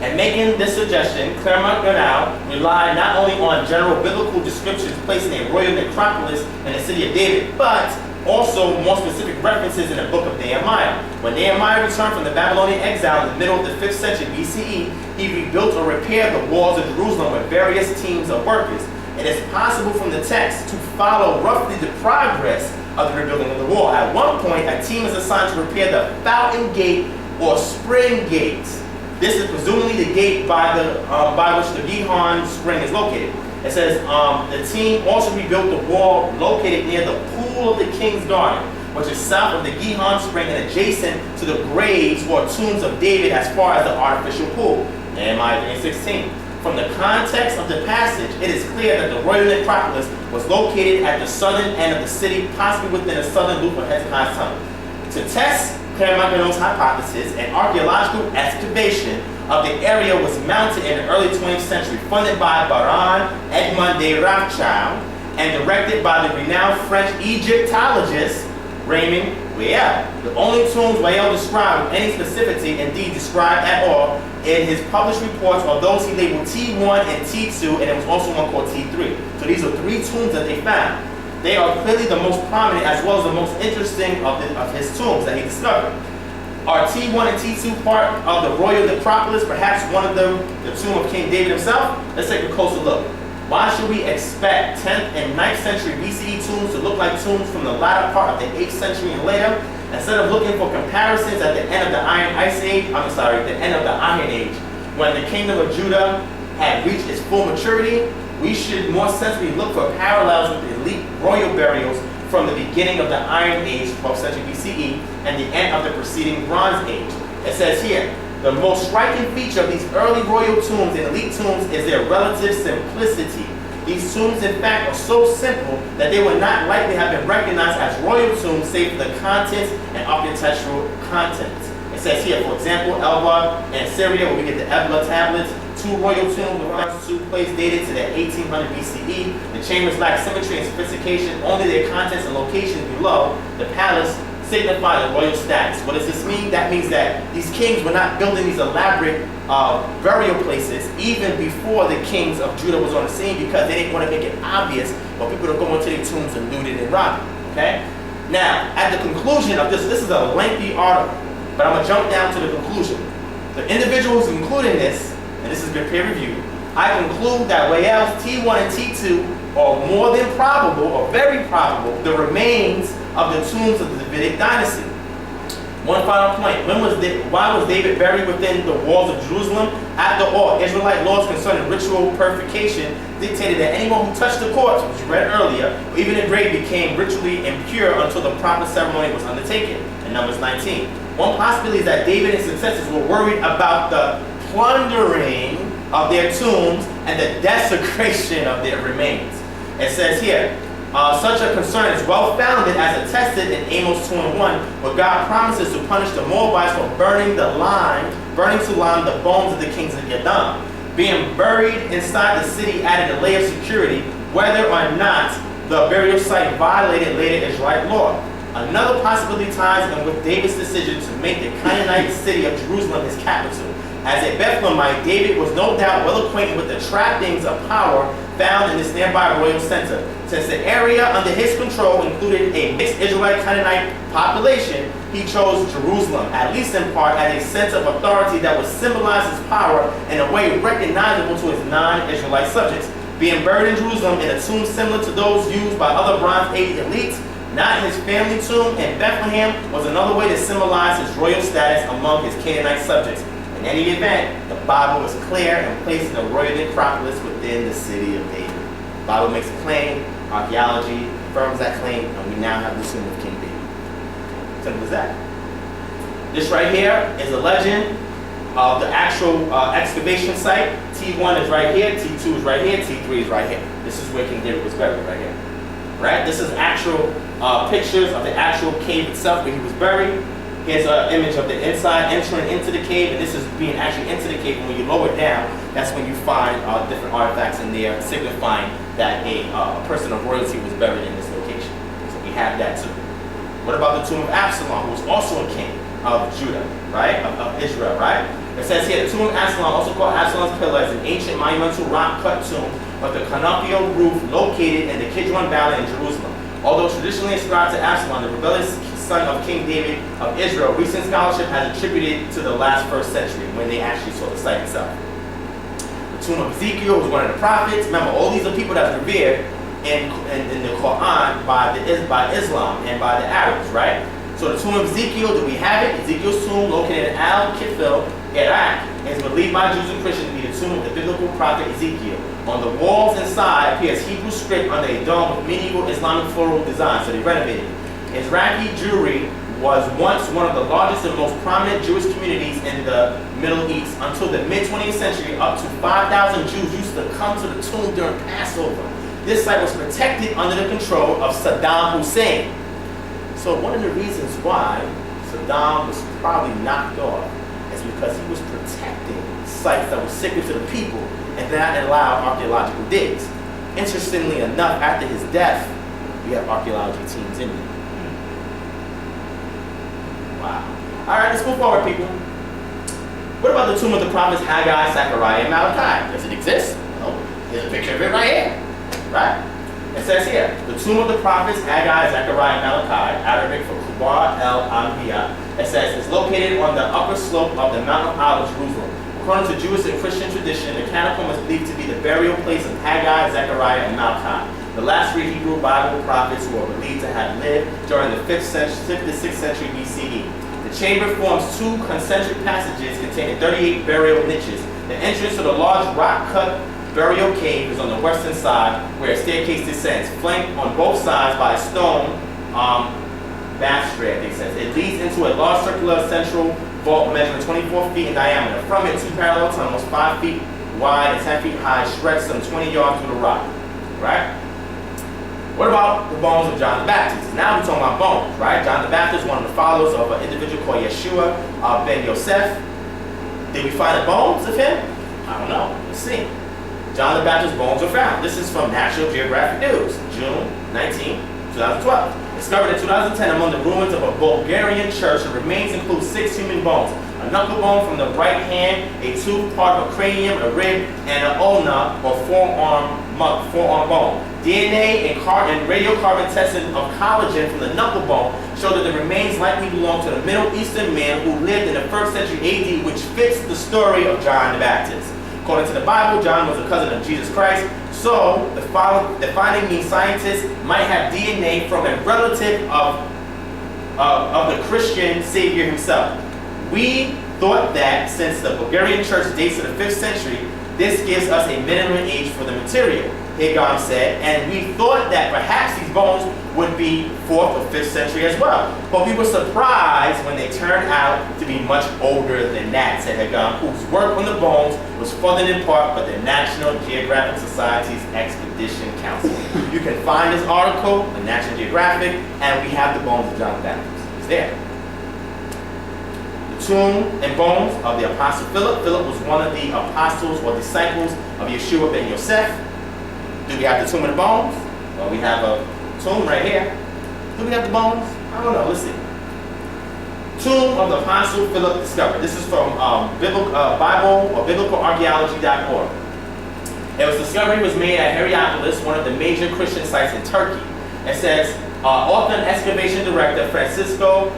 And making this suggestion, Clermont Ganneau relied not only on general biblical descriptions placing a royal necropolis in the city of David, but also more specific references in the book of Nehemiah. When Nehemiah returned from the Babylonian exile in the middle of the 5th century BCE, he rebuilt or repaired the walls of Jerusalem with various teams of workers. It is possible from the text to follow roughly the progress of the rebuilding of the wall. At one point, a team is assigned to repair the fountain gate or spring gates. This is presumably the gate by which the Gihon Spring is located. It says the team also rebuilt the wall located near the pool of the king's garden, which is south of the Gihon Spring and adjacent to the graves or tombs of David as far as the artificial pool. Nehemiah 3:16. From the context of the passage, it is clear that the royal necropolis was located at the southern end of the city, possibly within the southern loop of Hezekiah's tunnel. To test Clermont Ganneau's hypothesis, an archaeological excavation of the area was mounted in the early 20th century, funded by Baron Edmond de Rothschild and directed by the renowned French Egyptologist Raymond Whale. The only tombs Whale described with any specificity, indeed described at all, in his published reports are those he labeled T1 and T2, and there was also one called T3. So these are 3 tombs that they found. They are clearly the most prominent as well as the most interesting of his tombs that he discovered. Are T1 and T2 part of the royal necropolis, perhaps one of them the tomb of King David himself? Let's take a closer look. Why should we expect 10th and 9th century BCE tombs to look like tombs from the latter part of the 8th century and later? Instead of looking for comparisons at the end of the the end of the Iron Age, when the kingdom of Judah had reached its full maturity, we should more sensibly look for parallels with the elite royal burials from the beginning of the Iron Age, 12th century BCE, and the end of the preceding Bronze Age. It says here, the most striking feature of these early royal tombs and elite tombs is their relative simplicity. These tombs, in fact, are so simple that they would not likely have been recognized as royal tombs save for the contents and architectural contents. It says here, for example, Elba and Syria, where we get the Ebla tablets, two royal tombs with two places dated to the 1800 BCE. The chambers lack symmetry and sophistication. Only their contents and locations below the palace signify the royal status. What does this mean? That means that these kings were not building these elaborate burial places even before the kings of Judah was on the scene, because they didn't want to make it obvious for people to go into their tombs and loot it and rob it. Okay? Now, at the conclusion of this is a lengthy article, but I'm going to jump down to the conclusion. The individuals including this, and this has been peer reviewed, I conclude that Wales T1 and T2 are more than probable, or very probable, the remains of the tombs of the Davidic dynasty. One final point, why was David buried within the walls of Jerusalem? After all, Israelite laws concerning ritual purification dictated that anyone who touched the corpse, which you read earlier, or even the grave, became ritually impure until the proper ceremony was undertaken, in Numbers 19. One possibility is that David and his successors were worried about the plundering of their tombs and the desecration of their remains. It says here, such a concern is well-founded as attested in Amos 2 and 1, where God promises to punish the Moabites for burning to lime the bones of the kings of Edom. Being buried inside the city added a layer of security, whether or not the burial site violated later Israelite law. Another possibility ties in with David's decision to make the Canaanite city of Jerusalem his capital. As a Bethlehemite, David was no doubt well acquainted with the trappings of power found in this nearby royal center. Since the area under his control included a mixed Israelite Canaanite population, he chose Jerusalem, at least in part, as a sense of authority that would symbolize his power in a way recognizable to his non-Israelite subjects. Being buried in Jerusalem in a tomb similar to those used by other Bronze Age elites, not his family tomb in Bethlehem, was another way to symbolize his royal status among his Canaanite subjects. In any event, the Bible is clear and placing a royal necropolis within the city of David. The Bible makes a claim, archaeology confirms that claim, and we now have the tomb of King David. Simple as that. This right here is a legend of the actual excavation site. T1 is right here, T2 is right here, T3 is right here. This is where King David was buried, right here. Right? This is actual pictures of the actual cave itself where he was buried. Here's an image of the inside entering into the cave, and this is being actually into the cave. And when you lower down, that's when you find different artifacts in there signifying that a person of royalty was buried in this location. So we have that too. What about the tomb of Absalom, who was also a king of Judah, right? Of Israel, right? It says here, the tomb of Absalom, also called Absalom's Pillar, is an ancient monumental rock-cut tomb with the canopio roof located in the Kidron Valley in Jerusalem. Although traditionally ascribed to Absalom, the rebellious son of King David of Israel, recent scholarship has attributed to the last 1st century when they actually saw the site itself. The tomb of Ezekiel was one of the prophets. Remember, all these are people that are revered in the Quran by Islam and by the Arabs, right? So the tomb of Ezekiel, do we have it? Ezekiel's tomb, located in Al-Kifil, Iraq, is believed by Jews and Christians to be the tomb of the biblical prophet Ezekiel. On the walls inside appears Hebrew script under a dome with medieval Islamic floral design, so they renovated it. Iraqi Jewry was once one of the largest and most prominent Jewish communities in the Middle East. Until the mid-20th century, up to 5,000 Jews used to come to the tomb during Passover. This site was protected under the control of Saddam Hussein. So one of the reasons why Saddam was probably knocked off is because he was protecting sites that were sacred to the people and did not allow archaeological digs. Interestingly enough, after his death, we have archaeology teams in there. Wow. All right, let's move forward, people. What about the tomb of the prophets Haggai, Zechariah, and Malachi? Does it exist? No. Here's a picture of it right here. Right? It says here, the tomb of the prophets Haggai, Zechariah, and Malachi, Arabic for Kubar el-Anbiya. It says it's located on the upper slope of the Mount of Olives, Jerusalem. According to Jewish and Christian tradition, the catacomb is believed to be the burial place of Haggai, Zechariah, and Malachi, the last 3 Hebrew Bible prophets who are believed to have lived during the 5th to 6th century BCE. The chamber forms 2 concentric passages containing 38 burial niches. The entrance to the large rock-cut burial cave is on the western side, where a staircase descends, flanked on both sides by a stone balustrade, it says. It leads into a large circular central vault measuring 24 feet in diameter. From it, 2 parallel tunnels, 5 feet wide and 10 feet high, stretch some 20 yards through the rock. Right? What about the bones of John the Baptist? Now we're talking about bones, right? John the Baptist, one of the followers of an individual called Yeshua ben Yosef. Did we find the bones of him? I don't know. Let's see. John the Baptist's bones were found. This is from National Geographic News, June 19, 2012. Discovered in 2010 among the ruins of a Bulgarian church. The remains include 6 human bones. A knuckle bone from the right hand, a tooth, part of a cranium, a rib, and an ulna, or forearm bone. DNA and radiocarbon testing of collagen from the knuckle bone showed that the remains likely belong to the Middle Eastern man who lived in the 1st century AD, which fits the story of John the Baptist. According to the Bible, John was a cousin of Jesus Christ, so the finding means scientists might have DNA from a relative of the Christian Savior himself. We thought that since the Bulgarian church dates to the 5th century, this gives us a minimum age for the material, Hagon said, and we thought that perhaps these bones would be 4th or 5th century as well. But we were surprised when they turned out to be much older than that, said Hagon, whose work on the bones was funded in part by the National Geographic Society's Expedition Council. You can find this article in National Geographic, and we have the bones of John the Baptist. It's there. The tomb and bones of the Apostle Philip. Philip was one of the apostles or disciples of Yeshua ben Yosef. Do we have the tomb and the bones? Well, we have a tomb right here. Do we have the bones? I don't know. Let's see. Tomb of the Apostle Philip discovered. This is from Bible or BiblicalArchaeology.org. Its discovery was made at Hierapolis, one of the major Christian sites in Turkey. It says, author and excavation director Francesco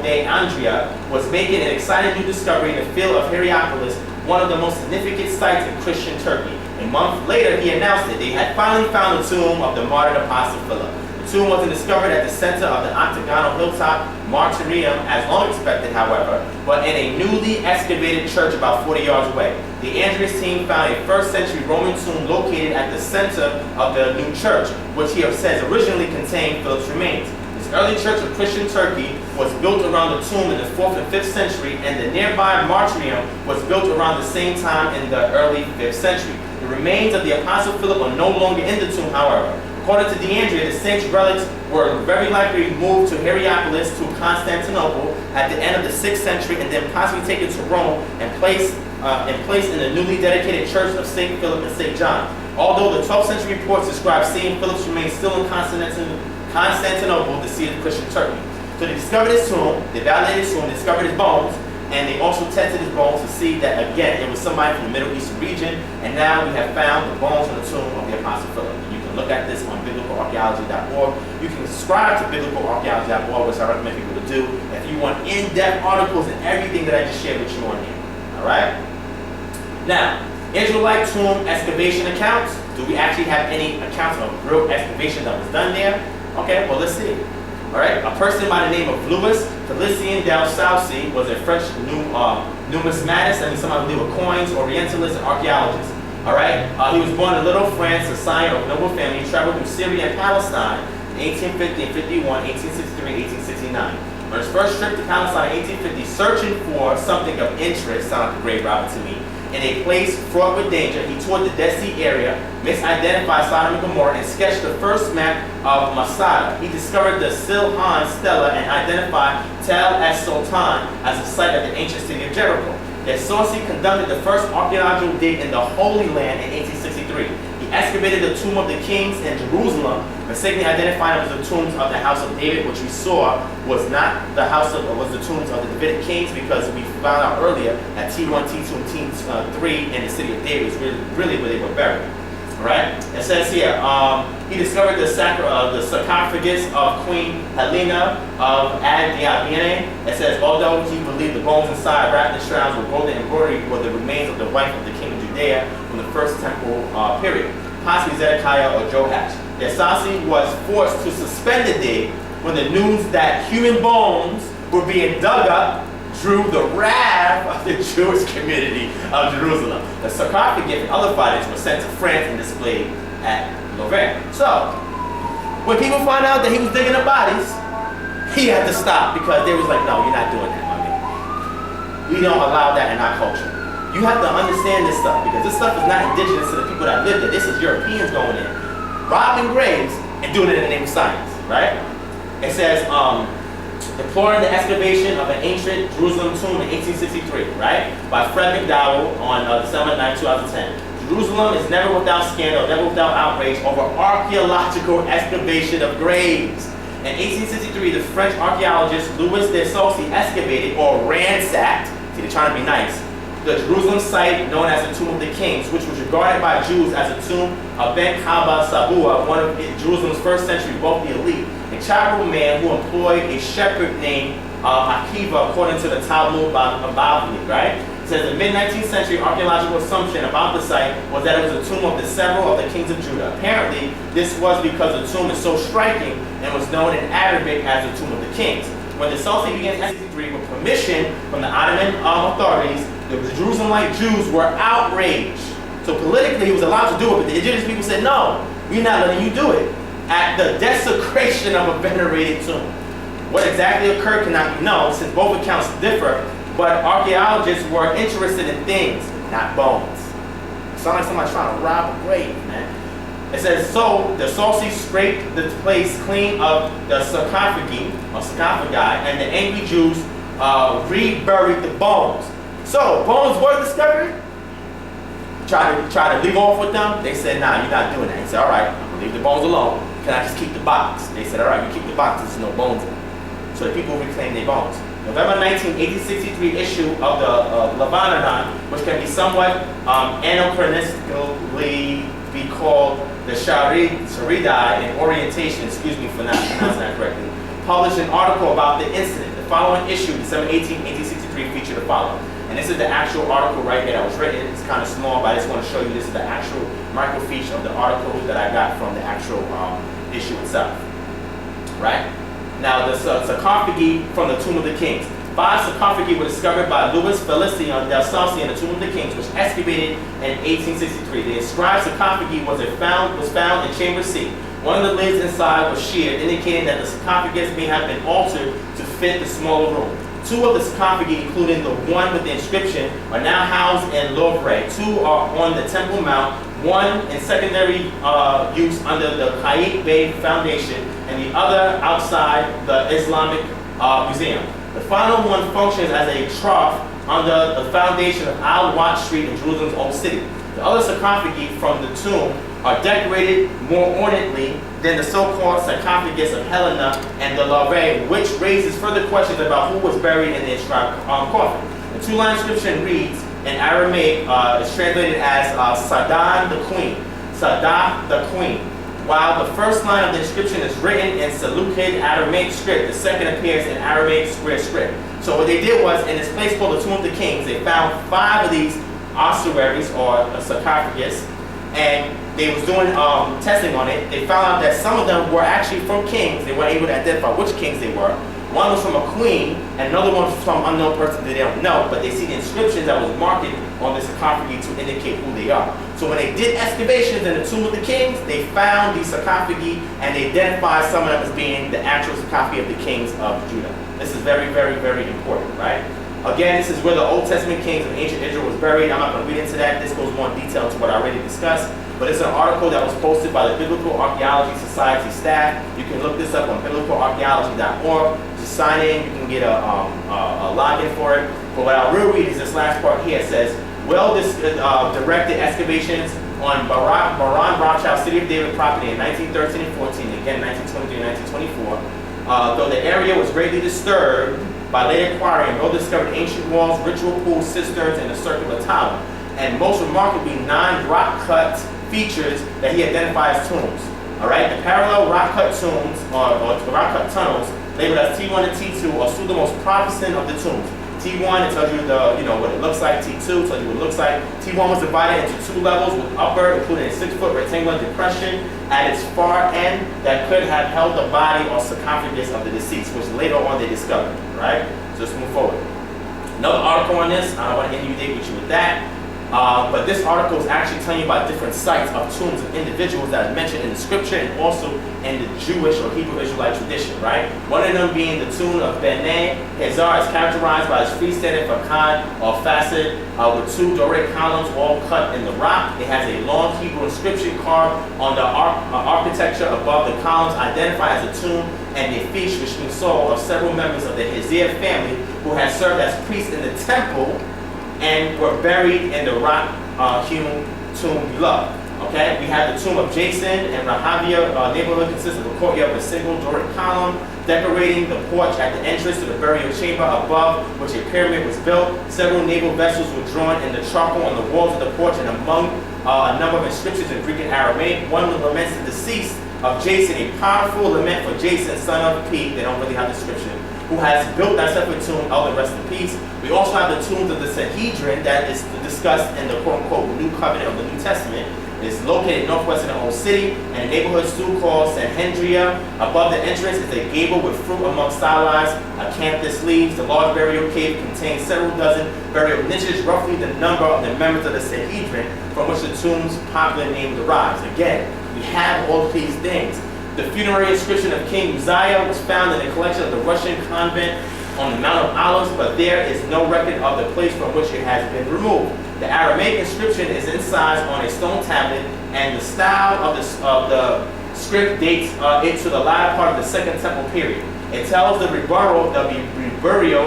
de Andrea was making an exciting new discovery in the field of Hierapolis, one of the most significant sites in Christian Turkey. A month later, he announced that they had finally found the tomb of the martyred Apostle Philip. The tomb wasn't discovered at the center of the octagonal hilltop martyrium as long expected, however, but in a newly excavated church about 40 yards away. The Andreas team found a 1st century Roman tomb located at the center of the new church, which he says originally contained Philip's remains. This early church of Christian Turkey was built around the tomb in the 4th and 5th century, and the nearby martyrium was built around the same time in the early 5th century. The remains of the Apostle Philip are no longer in the tomb, however. According to DeAndrea, the saint's relics were very likely moved to Hierapolis to Constantinople at the end of the 6th century and then possibly taken to Rome and placed in the newly dedicated church of St. Philip and St. John. Although the 12th century reports describe St. Philip's remains still in Constantinople, the seat of Christian Turkey. So they discovered his tomb, they validated his tomb, they discovered his bones, and they also tested his bones to see that, again, it was somebody from the Middle Eastern region, and now we have found the bones on the tomb of the Apostle Philip. And you can look at this on BiblicalArchaeology.org. You can subscribe to BiblicalArchaeology.org, which I recommend people to do, if you want in-depth articles and everything that I just shared with you on here. All right? Now, Israelite tomb excavation accounts. Do we actually have any accounts of real excavation that was done there? Okay, well, let's see. All right, a person by the name of Louis Felicien del Saucy was a French numismatist, and somebody with coins, orientalist, and archaeologist. All right, he was born in Little France, a scion of noble family. He traveled through Syria and Palestine in 1850 and 51, 1863, 1869. On his first trip to Palestine in 1850, searching for something of interest, sounds like a grave robber to me, in a place fraught with danger, he toured the Dead Sea area, misidentified Sodom and Gomorrah, and sketched the first map of Masada. He discovered the Silhan Stela and identified Tel es-Sultan as the site of the ancient city of Jericho. Saucy conducted the first archaeological dig in the Holy Land in 1863. He excavated the tomb of the kings in Jerusalem, mistakenly identifying them as the tombs of the house of David, which we saw was not the was the tombs of the Davidic kings, because we found out earlier that T1, T2, and T3 in the city of David is really where they were buried. All right? It says here, he discovered the sarcophagus of Queen Helena of Ad-Diabene. It says, although he believed the bones inside wrapped in shrouds with golden embroidery were the remains of the wife of the king of Judea from the first temple period, possibly Zedekiah or Joash. Saucy was forced to suspend the dig when the news that human bones were being dug up drew the wrath of the Jewish community of Jerusalem. The sarcophagus and other fightings were sent to France and displayed at Louvain. So, when people found out that he was digging up bodies, he had to stop, because they was like, no, you're not doing that, my man. We don't allow that in our culture. You have to understand this stuff, because this stuff is not indigenous to the people that live there. This is Europeans going in, robbing graves, and doing it in the name of science, right? It says, deploring the excavation of an ancient Jerusalem tomb in 1863, right, by Fred McDowell on December 9, 2010. Jerusalem is never without scandal, never without outrage over archaeological excavation of graves. In 1863, the French archaeologist Louis de Saucy excavated or ransacked, see they're trying to be nice, the Jerusalem site known as the Tomb of the Kings, which was regarded by Jews as a tomb of Ben Kaba Sabua, one of Jerusalem's first century wealthy elite, a charitable man who employed a shepherd named Akiva, according to the Talmud Bavli, right? It says the mid-19th century archaeological assumption about the site was that it was a tomb of the several of the kings of Judah. Apparently, this was because the tomb is so striking and was known in Arabic as the Tomb of the Kings. When the Sultan began in 1863 with permission from the Ottoman authorities, the Jerusalemite Jews were outraged. So politically, he was allowed to do it, but the indigenous people said, no, we're not letting you do it. At the desecration of a venerated tomb. What exactly occurred cannot be known, since both accounts differ, but archaeologists were interested in things, not bones. It sounds like somebody's trying to rob a grave, man. It says, so the Saucy scraped the place clean of the sarcophagi, and the angry Jews reburied the bones. So, bones were discovered. Try to leave off with them. They said, nah, you're not doing that. He said, all right, I'm gonna leave the bones alone. Can I just keep the box? They said, all right, you keep the box, there's no bones in it. So the people reclaimed their bones. November 19, 1863 issue of the Lebanon, which can be somewhat anachronistically be called the Sharidai in orientation, excuse me for not pronouncing that correctly, published an article about the incident. The following issue, December 18, 1863, featured the following. And this is the actual article right here that was written. It's kind of small, but I just want to show you this is the actual microfiche of the article that I got from the actual issue itself. Right? Now, the sarcophagi from the Tomb of the Kings. 5 sarcophagi were discovered by Louis Felician del Saucy in the Tomb of the Kings, which excavated in 1863. The inscribed sarcophagi was found in Chamber C. One of the lids inside was sheared, indicating that the sarcophagus may have been altered to fit the smaller room. 2 of the sarcophagi, including the one with the inscription, are now housed in Louvre. 2 are on the Temple Mount, 1 in secondary use under the Qaid Bey Foundation, and the other outside the Islamic Museum. The final one functions as a trough under the foundation of Al-Wat Street in Jerusalem's Old City. The other sarcophagi from the tomb are decorated more ornately than the so-called sarcophagus of Helena and the Louvre, which raises further questions about who was buried in the inscribed coffin. The 2-line inscription reads, in Aramaic, it's translated as Sadah the Queen, Sadah the Queen. While the first line of the inscription is written in Seleucid Aramaic script, the second appears in Aramaic square script. So what they did was, in this place called the Tomb of the Kings, they found 5 of these ossuaries or sarcophagus, and they was doing testing on it. They found out that some of them were actually from kings. They weren't able to identify which kings they were. One was from a queen, and another one was from an unknown person that they don't know, but they see the inscriptions that was marked on the sarcophagi to indicate who they are. So when they did excavations in the Tomb of the Kings, they found these sarcophagi, and they identified some of them as being the actual sarcophagi of the kings of Judah. This is very, very, very important, right? Again, this is where the Old Testament kings of ancient Israel was buried. I'm not going to read into that. This goes more in detail into what I already discussed. But it's an article that was posted by the Biblical Archaeology Society staff. You can look this up on biblicalarchaeology.org. Just sign in. You can get a login for it. But what I'll real read is this last part here. It says, well-directed excavations on Baran Rothschild City of David property in 1913 and 14, again 1923 and 1924. Though the area was greatly disturbed by late inquiry, and Bill discovered ancient walls, ritual pools, cisterns, and a circular tower. And most remarkably, 9 rock-cut features that he identified as tombs. All right, the parallel rock-cut tombs, or rock-cut tunnels, labeled as T1 and T2, are two of the most promising of the tombs. T1, it tells you what it looks like. T2 tells you what it looks like. T1 was divided into 2 levels, with upper, including a 6-foot rectangular depression at its far end that could have held the body or sarcophagus of the deceased, which later on they discovered. Right? So let's move forward. Another article on this. I don't want to inundate with you with that. But this article is actually telling you about different sites of tombs of individuals that are mentioned in the scripture and also in the Jewish or Hebrew Israelite tradition, right? One of them being the tomb of Bene Hazar is characterized by its freestanding facade or facet with two Doric columns all cut in the rock. It has a long Hebrew inscription carved on the architecture above the columns, identified as a tomb and a fish, which means soul, of several members of the Hazar family who had served as priests in the temple and were buried in the rock-hewn tomb below. Okay, we have the tomb of Jason in Rahavia neighborhood, consists of a courtyard with a single Doric column decorating the porch at the entrance to the burial chamber, above which a pyramid was built. Several naval vessels were drawn in the charcoal on the walls of the porch, and among a number of inscriptions in Greek and Aramaic, one laments the decease of Jason, a powerful lament for Jason, son of P. They don't really have the description, who has built that separate tomb, elder rest in peace. We also have the tombs of the Sanhedrin that is discussed in the quote-unquote New Covenant of the New Testament. It's located northwest of the old city, and a neighborhood still called Sanhedria. Above the entrance is a gable with fruit among stylized acanthus leaves. The large burial cave contains several dozen burial niches, roughly the number of the members of the Sanhedrin from which the tomb's popular name derives. Again, we have all of these things. The funerary inscription of King Uzziah was found in a collection of the Russian convent on the Mount of Olives, but there is no record of the place from which it has been removed. The Aramaic inscription is incised on a stone tablet, and the style of the script dates it to the latter part of the Second Temple period. It tells the reburial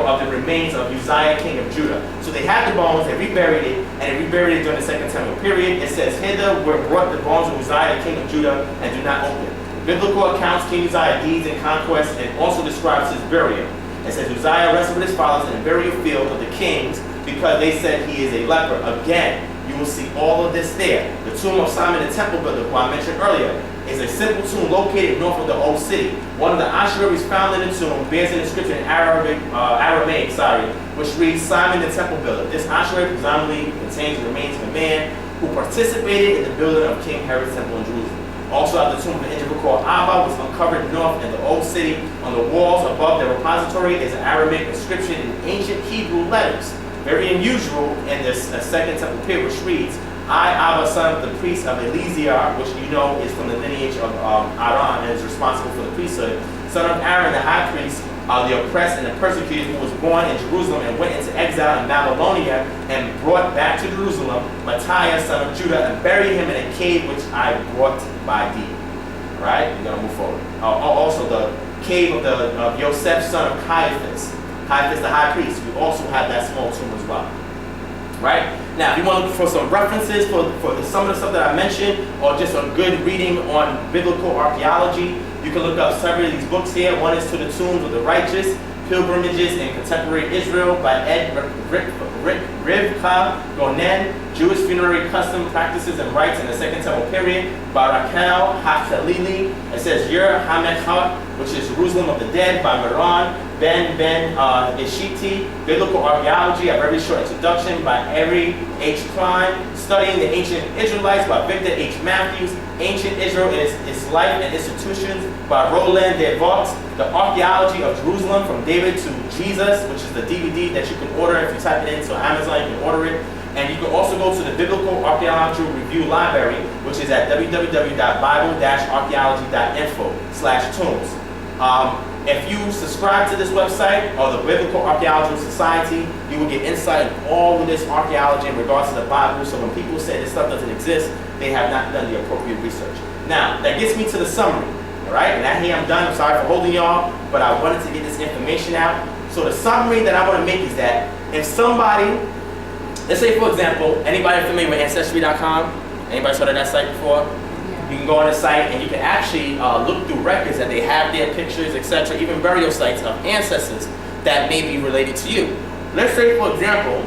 of the remains of Uzziah, king of Judah. So they had the bones, they reburied it, and they reburied it during the Second Temple period. It says, hither were brought the bones of Uzziah, king of Judah, and do not open. Biblical accounts King Uzziah's deeds and conquests and also describes his burial. It says Uzziah rested with his fathers in the burial field of the kings because they said he is a leper. Again, you will see all of this there. The tomb of Simon the temple builder, who I mentioned earlier, is a simple tomb located north of the old city. One of the ossuaries found in the tomb bears an inscription in Aramaic, which reads Simon the temple builder. This ossuary presumably contains the remains of a man who participated in the building of King Herod's temple in Jerusalem. Also at the tomb of an individual called Abba was uncovered north in the old city. On the walls above the repository is an Aramaic inscription in ancient Hebrew letters, very unusual in this Second Temple period, which reads, I, Abba, son of the priest of Eleazar, which you know is from the lineage of Aaron and is responsible for the priesthood, son of Aaron, the high priest, the oppressed and the persecuted, who was born in Jerusalem and went into exile in Babylonia and brought back to Jerusalem Matthias, son of Judah, and buried him in a cave which I brought by thee. All right, we're going to move forward. Also, the cave of Yosef, son of Caiaphas, Caiaphas the high priest. We also have that small tomb as well. Right? Now, if you want to look for some references for some of the stuff that I mentioned, or just a good reading on biblical archaeology, you can look up several of these books here. One is To the Tombs of the Righteous, Pilgrimages in Contemporary Israel by Ed Rivka Gonen, Jewish Funerary Custom Practices and Rites in the Second Temple Period by Raquel Hachalili. It says Yer HaMechot, which is Jerusalem of the Dead by Miran Ben Ishiti, Biblical Archaeology, a very short introduction by Ari H. Klein, Studying the Ancient Israelites by Victor H. Matthews, Ancient Israel Its Life and Institutions by Roland DeVaux, The Archaeology of Jerusalem from David to Jesus, which is the DVD that you can order if you type it into Amazon, you can order it. And you can also go to the Biblical Archaeological Review Library, which is at www.bible-archaeology.info/tombs. If you subscribe to this website or the Biblical Archaeological Society, you will get insight in all of this archaeology in regards to the Bible. So when people say this stuff doesn't exist, they have not done the appropriate research. Now, that gets me to the summary. All right, and that here I'm done. I'm sorry for holding y'all, but I wanted to get this information out. So the summary that I want to make is that if somebody, let's say for example, anybody familiar with Ancestry.com? Anybody heard of that site before? You can go on the site and you can actually look through records that they have their pictures, etc., even burial sites of ancestors that may be related to you. Let's say, for example,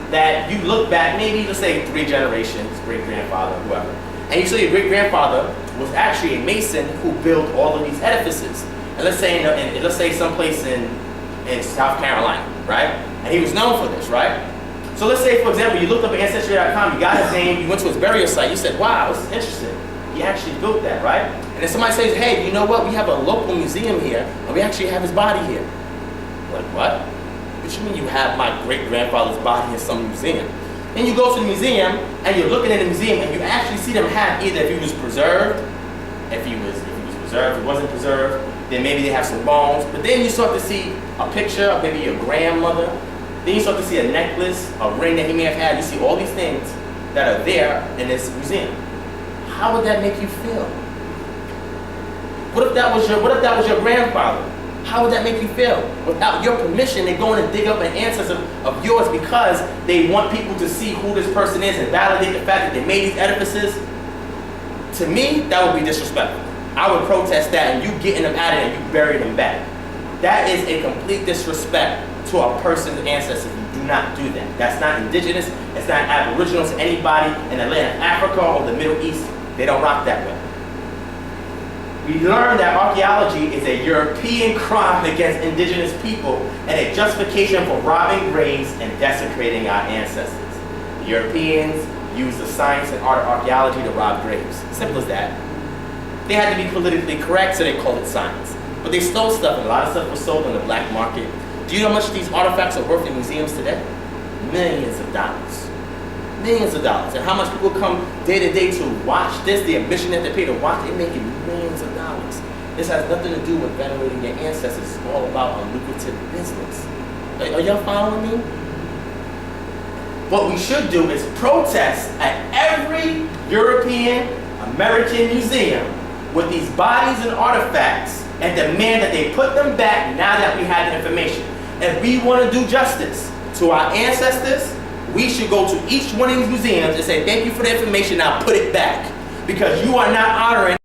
that you look back, maybe let's say 3 generations, great-grandfather, whoever, and you say your great-grandfather was actually a mason who built all of these edifices. And let's say, let's say someplace in South Carolina, right? And he was known for this, right? So let's say, for example, you looked up at Ancestry.com, you got his name, you went to his burial site, you said, wow, this is interesting. He actually built that, right? And then somebody says, hey, you know what? We have a local museum here, and we actually have his body here. Like, what? What you mean you have my great-grandfather's body in some museum? Then you go to the museum and you're looking at the museum and you actually see them have either if he was preserved, if he was preserved, if he wasn't preserved, then maybe they have some bones. But then you start to see a picture of maybe your grandmother. Then you start to see a necklace, a ring that he may have had. You see all these things that are there in this museum. How would that make you feel? What if that was your grandfather? How would that make you feel? Without your permission, they're going to dig up an ancestor of yours because they want people to see who this person is and validate the fact that they made these edifices. To me, that would be disrespectful. I would protest that and you getting them out of there and you bury them back. That is a complete disrespect to a person's ancestors. You do not do that. That's not indigenous. It's not aboriginal to anybody in the land of Africa or the Middle East. They don't rock that way. We learned that archaeology is a European crime against indigenous people and a justification for robbing graves and desecrating our ancestors. The Europeans used the science and art of archaeology to rob graves. Simple as that. They had to be politically correct, so they called it science. But they stole stuff, and a lot of stuff was sold on the black market. Do you know how much these artifacts are worth in museums today? Millions of dollars. Millions of dollars. And how much people come day to day to watch this, the admission that they pay to watch, they're making millions of dollars. This has nothing to do with venerating your ancestors. It's all about a lucrative business. Are y'all following me? What we should do is protest at every European, American museum with these bodies and artifacts and demand that they put them back now that we have the information. If we want to do justice to our ancestors, we should go to each one of these museums and say, thank you for the information, now put it back. Because you are not honoring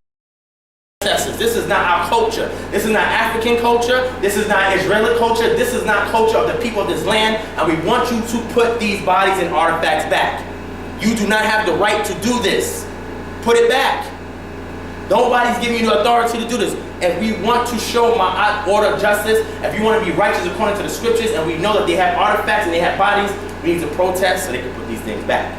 ancestors. This is not our culture. This is not African culture. This is not Israeli culture. This is not culture of the people of this land. And we want you to put these bodies and artifacts back. You do not have the right to do this. Put it back. Nobody's giving you the authority to do this. If we want to show my order of justice, if you want to be righteous according to the scriptures, and we know that they have artifacts and they have bodies, we need to protest so they can put these things back.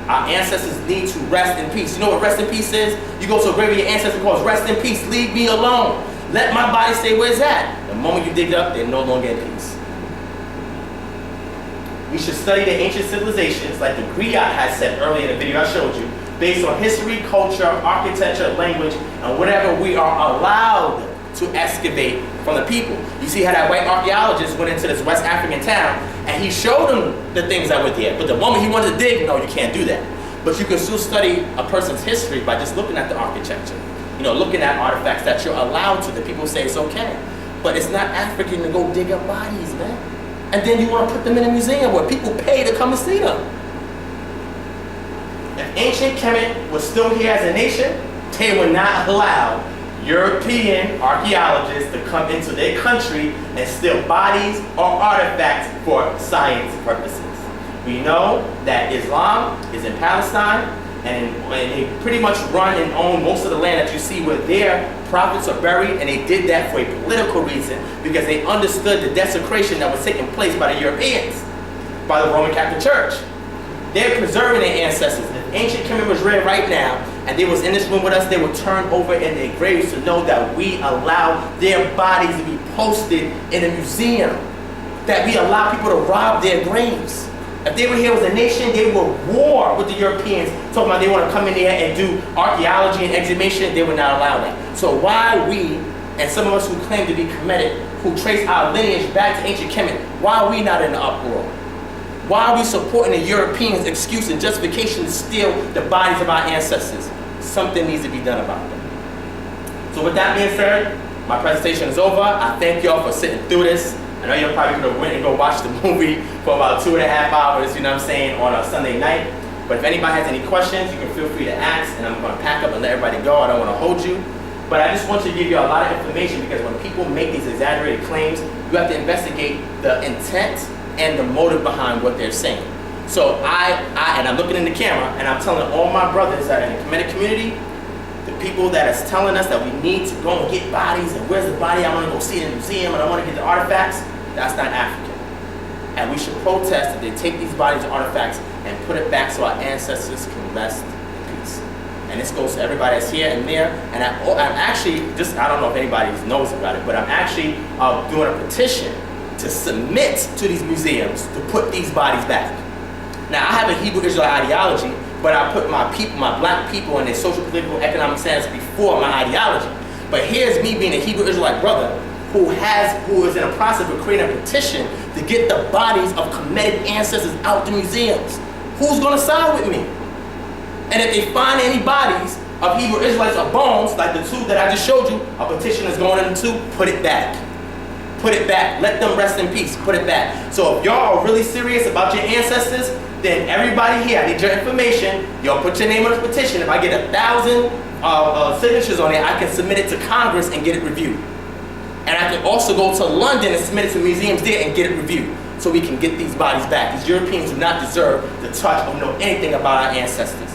Our ancestors need to rest in peace. You know what rest in peace is? You go to a grave of your ancestor calls rest in peace. Leave me alone. Let my body stay where it's at. The moment you dig it up, they're no longer in peace. We should study the ancient civilizations, like the Griot has said earlier in the video I showed you, based on history, culture, architecture, language, and whatever we are allowed to excavate from the people. You see how that white archaeologist went into this West African town and he showed them the things that were there. But the moment he wanted to dig, no, you can't do that. But you can still study a person's history by just looking at the architecture. You know, looking at artifacts that you're allowed to. The people say it's okay. But it's not African to go dig up bodies, man. And then you want to put them in a museum where people pay to come and see them. If ancient Kemet was still here as a nation, they would not allow European archaeologists to come into their country and steal bodies or artifacts for science purposes. We know that Islam is in Palestine, and they pretty much run and own most of the land that you see where their prophets are buried, and they did that for a political reason because they understood the desecration that was taking place by the Europeans, by the Roman Catholic Church. They're preserving their ancestors. If ancient Kemet was read right now, and they was in this room with us, they would turn over in their graves to know that we allow their bodies to be posted in a museum, that we allow people to rob their graves. If they were here as a nation, they would war with the Europeans, talking about they want to come in here and do archaeology and exhumation. They would not allow that. So why we, and some of us who claim to be Kemetic, who trace our lineage back to ancient Kemet, why are we not in the uproar? Why are we supporting the Europeans' excuse and justification to steal the bodies of our ancestors? Something needs to be done about them. So with that being said, my presentation is over. I thank y'all for sitting through this. I know y'all probably could have went and go watch the movie for about 2.5 hours, you know what I'm saying, on a Sunday night. But if anybody has any questions, you can feel free to ask, and I'm going to pack up and let everybody go. I don't want to hold you. But I just want to give you a lot of information because when people make these exaggerated claims, you have to investigate the intent and the motive behind what they're saying. So and I'm looking in the camera, and I'm telling all my brothers that are in the Kemetic community, the people that is telling us that we need to go and get bodies, and where's the body, I want to go see it in the museum, and I want to get the artifacts, that's not African. And we should protest that they take these bodies and artifacts and put it back so our ancestors can rest in peace. And this goes to everybody that's here and there. And I'm actually, I don't know if anybody knows about it, but I'm actually doing a petition to submit to these museums to put these bodies back. Now, I have a Hebrew Israelite ideology, but I put my people, my black people, and their social, political, economic status before my ideology. But here's me being a Hebrew Israelite brother who is in a process of creating a petition to get the bodies of Kemetic ancestors out the museums. Who's gonna side with me? And if they find any bodies of Hebrew Israelites or bones, like the two that I just showed you, a petition is going into, put it back. Put it back. Let them rest in peace. Put it back. So if y'all are really serious about your ancestors, then everybody here, I need your information. Y'all put your name on the petition. If I get 1,000 signatures on it, I can submit it to Congress and get it reviewed. And I can also go to London and submit it to museums there and get it reviewed, so we can get these bodies back. These Europeans do not deserve to touch or know anything about our ancestors.